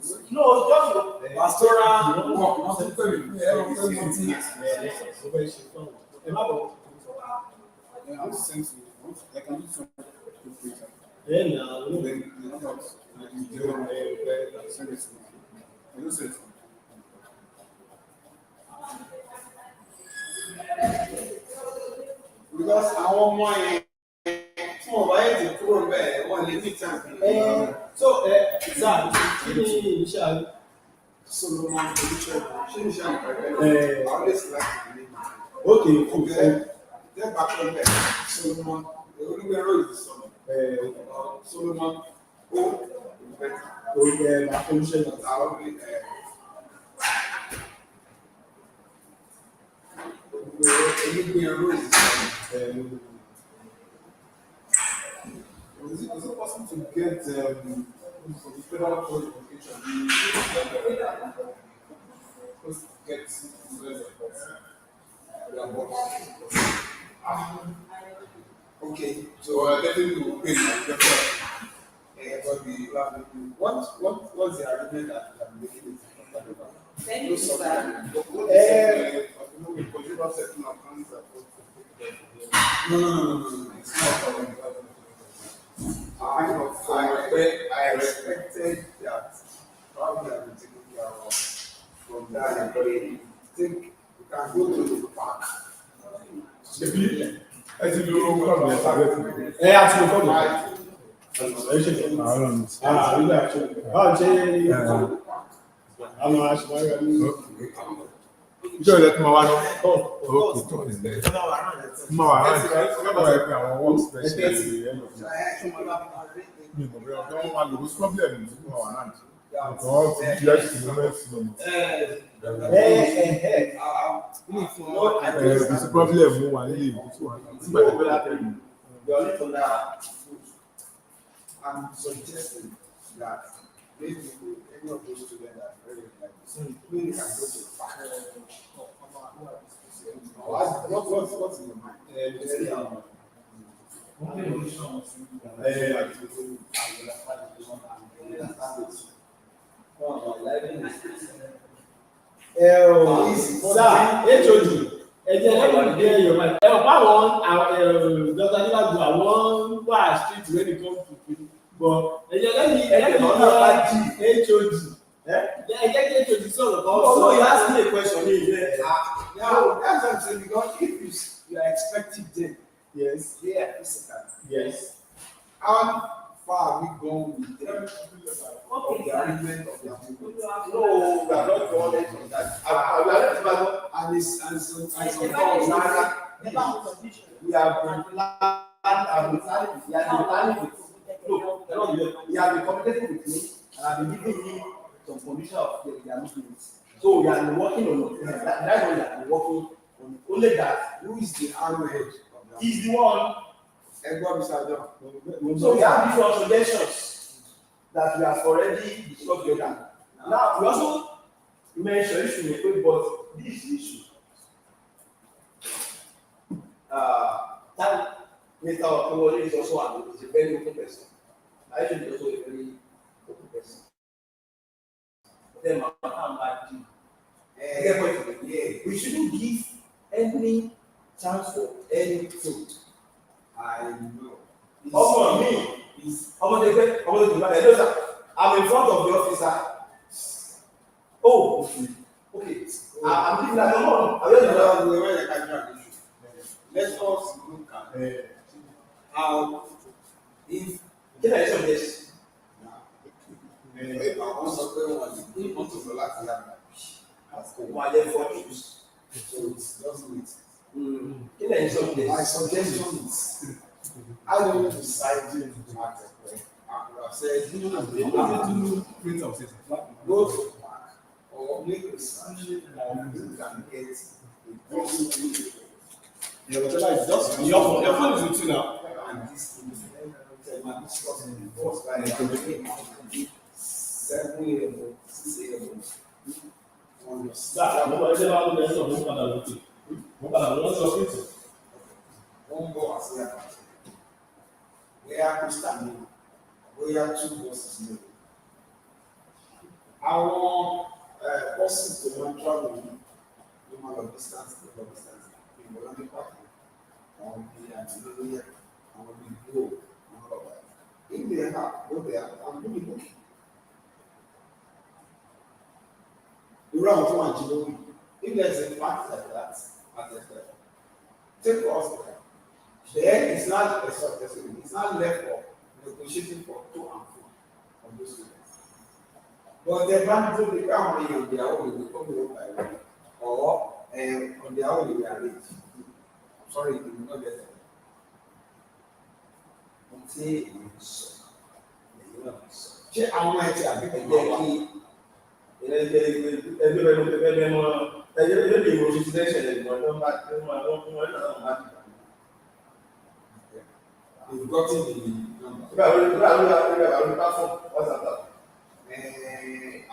the No, just pastoral work. I'm sent to you. I can do some later. Then now, Then the numbers, send it to me. I don't send it to me. Because àwọn ọmọ yẹn tí wọ́n bá yẹ ti kúrò bẹ́ẹ̀ wọ́n lè ní ìtàn. so, sir, kí ni iṣẹ́ àlọ́? Solomon Olusegun, ṣé ní ṣe àpẹẹrẹ? I always like the name. Okay, cool. Then back on there, Solomon, Olúgbẹ̀rọ is the son. Solomon Olusegun. Olúgbẹ̀rọ is the son. Is it possible to get for the federal qualification? Get okay, so definitely will pay what's the argument that I'm making it? No, it's not I respected that probably I've been taken care of from that. I think we can go to the park. Àti lo fọ́ọ̀mù ẹ̀ta bẹ́ẹ̀ fún mi. Àti lo fọ́ọ̀mù ẹ̀ta. Ẹ ṣe fún mi. Nígbà tó báwo ṣe àwọn aṣèwáyà ní. Ìjọ ìlẹ̀ tó máa wá lọ. Ókè tó ní ilẹ̀. Máa wà láti lọ́wọ́ ẹ̀ pé àwọn work special ẹ̀ lọ fún mi. Mi ò mọ̀ bí ọjọ́ wọn máa lò ó problem ní máa wà láti. It's probably a more I'm suggesting that maybe any of those students that are very like this, maybe can go to what's in your mind? HOD. Everybody there, your mind. Dr. Nilabu, I want why street when it comes to people. But let me HOD. HOD sort of. So you ask me a question. Now, that's what I'm saying, because if you are expecting them, yes, they are physical. Yes. How far are we going with them? Of the arrangement of their movement? No, we are not going into that. And it's We have been he has been communicating with me, and I've been giving him some condition of their movements. So we have been working on it. That's why we have been working on it. Only that. Who is the arrowhead? He's the one. So we have different suggestions that we have already discussed together. Now we also mentioned issue, but this issue. That Mr. Okowole is also a very open person. I think he's also a very open person. Then we shouldn't give any chance for any truth. I know. Also me, I'm in front of the officer. Oh, okay. I'm thinking that let us look at how if can I say this? If I want to relax, Why they for issues? So it's just it. Can I say this? My suggestion is I don't decide to act I would have said go to work or make research and you can get a positive. Yeah, whatever is just your phone is with you now. And this is discussing the first by 7 a.m. 6 a.m. on your That's what I said about the rest of this father looking. One go as well. We are standing. We are 2 buses now. Our buses to one traveling, no matter distance, no distance. We will only park on the Antilonia, on the Globe, and all of that. If they have, go there and do the booking. You run to Antilonia. If there's a park like that, take us there. Then it's not it's not left for negotiating for to and fro on those students. But the bank do the company on their own, they come one by one, or on their own they arrange. I'm sorry, you will not get it. Until you saw, you know. Ṣé àwọn ẹ̀jẹ̀ àbí ẹ̀jẹ̀ kí you've gotten the number.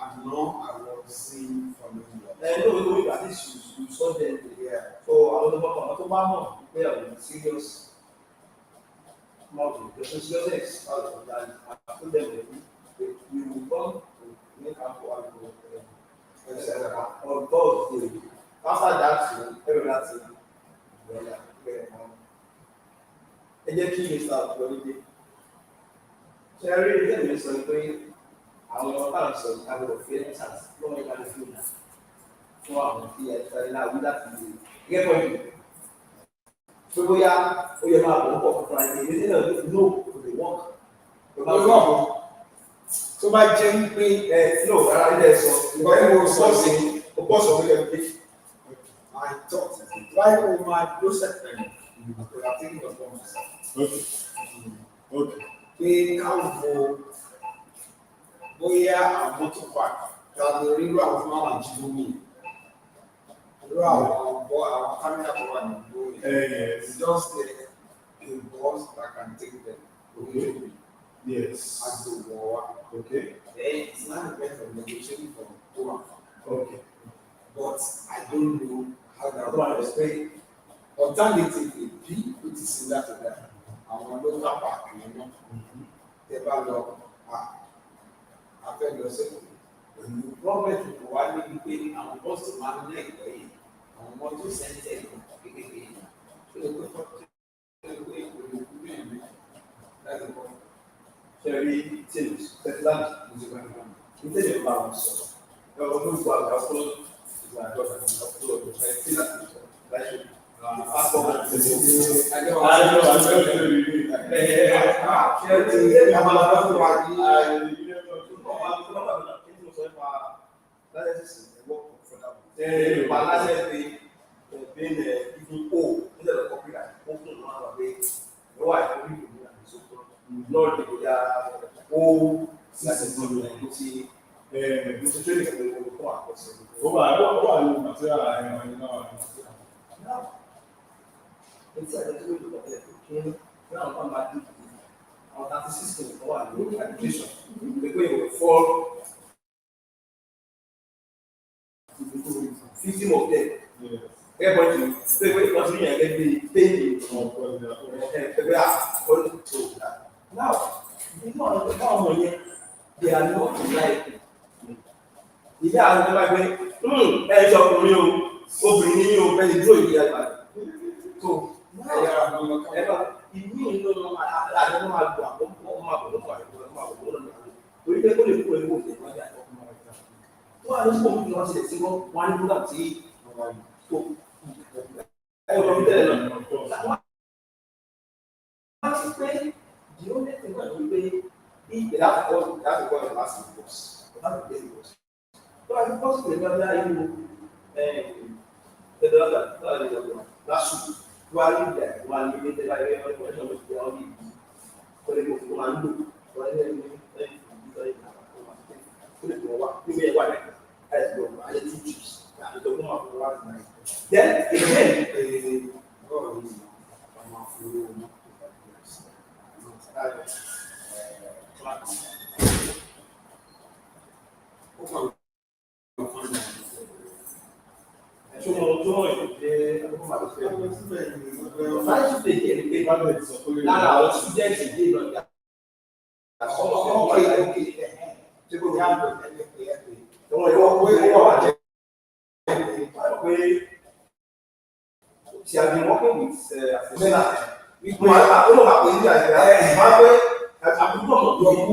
I'm not, I was seeing from no, at least you saw them there. So I was about to there was serious mountain. The seriousness out of that. I told them you will come to make up for on Thursday. After that, everyone said, ẹ jẹ́ kí mr àtúwọlé ṣe rí ẹgbẹ́ mi sọ pé àwọn ọmọ táwọn sọ àwọn òfin ẹ̀ ṣáà lọ́wọ́ ìbára fún ìlà fún àwọn tí ẹ̀ ṣe ní àwọn láti lè gẹ́gẹ́ bí pé bóyá ó yẹ máa bọ̀ pọ̀ fún àyè ìdílé náà ló kò lè wọ́n tó bá jẹ́ wípé no rárá ilé ẹ̀ sọ ìgbà tí mo sọ sí o pọ̀ sọ pé ẹ̀ I thought why o máa dó sẹ́pẹ̀lẹ̀ I think it was one myself. Okay. Pé káwọn bóyá àwọn tó pa tàbí rírú àwọn tó máa wà jí lómi. Rírú àwọn kámẹ́rà tó wà ní lórí. It's just a boss that can take them. Okay. Yes. As the war. Okay. Then it's not a matter of negotiating from Toronto. Okay. But I don't know how that works. Alternatively, B, which is similar to that, àwọn local park ni wọ́n tẹ bá lọ afẹ́ lọ sẹ́kọ̀ọ́ pẹ̀lú gọ́ọ̀mẹ̀ntì kò wá níbi pé àwọn bọ́ọ̀sì máa ń lẹ́ ìgbẹ́ yìí àwọn mọ́tò sẹ́ńtẹ̀ kékeré yìí tó lè pẹ́ fọ́tò tó lè pẹ́ ìpolówó mẹ́rin láti kọ́. Ṣẹ̀rí tèmi Tẹ̀síláàmù ní ìjọba ìgbà ní tẹ̀lé bá wọn sọ̀rọ̀ ẹ̀rọ tó ń gbọ́ àgbà fún ìgbà àjọba ìgbà fún ọ̀dọ̀ ẹ̀ tí láti sọ̀rọ̀ láìṣe. It's a little bit of a now come back to our system for education. We're going to fall 15 of them. Everybody, they will continue and be paying now, you know, how many they are not like if I have never been, there's a real opening you, but it's good here. So, ìmí ìlú àdéhùn máa gbà ó máa bọ̀ lọ́pọ̀ àdéhùn máa bọ̀ lọ́pọ̀ torí pé ó lè kó ewu òde ìwádìí àti ọkùnrin máa gbà. Tó wà ní sọ́kùnrin tí wọ́n ti lè sí wọ́n á ní búdà tí tó ẹ̀rọ mi tẹ̀lé lọ. Wọ́n ti pé di ó lè tẹ̀lé lọ pé bí ìdáàbòbò ẹ̀ bá sì bọ̀ láti gbé ìbọ̀ sí. Tó wà ní pọ́sì lè gbàgbé inú ẹ̀ẹ́dẹ́gbẹ̀rún láti lè lásù. Why that? Why you did that? I never question was the only. But it was one look. What then you may want as well. I teach. I don't know how to write. Then again, oh, I'm off you. Lára àwọn students ìdí ìlọ́jà. Tí kò ní àgbẹ̀ ẹ̀wọ̀n ìwọ̀n wà jẹ́ pé she has been working with Asena. Wípé ó lọ́wọ́ àpò ìdí àjẹ́ máa pé àbúrò ọmọ tó yẹ.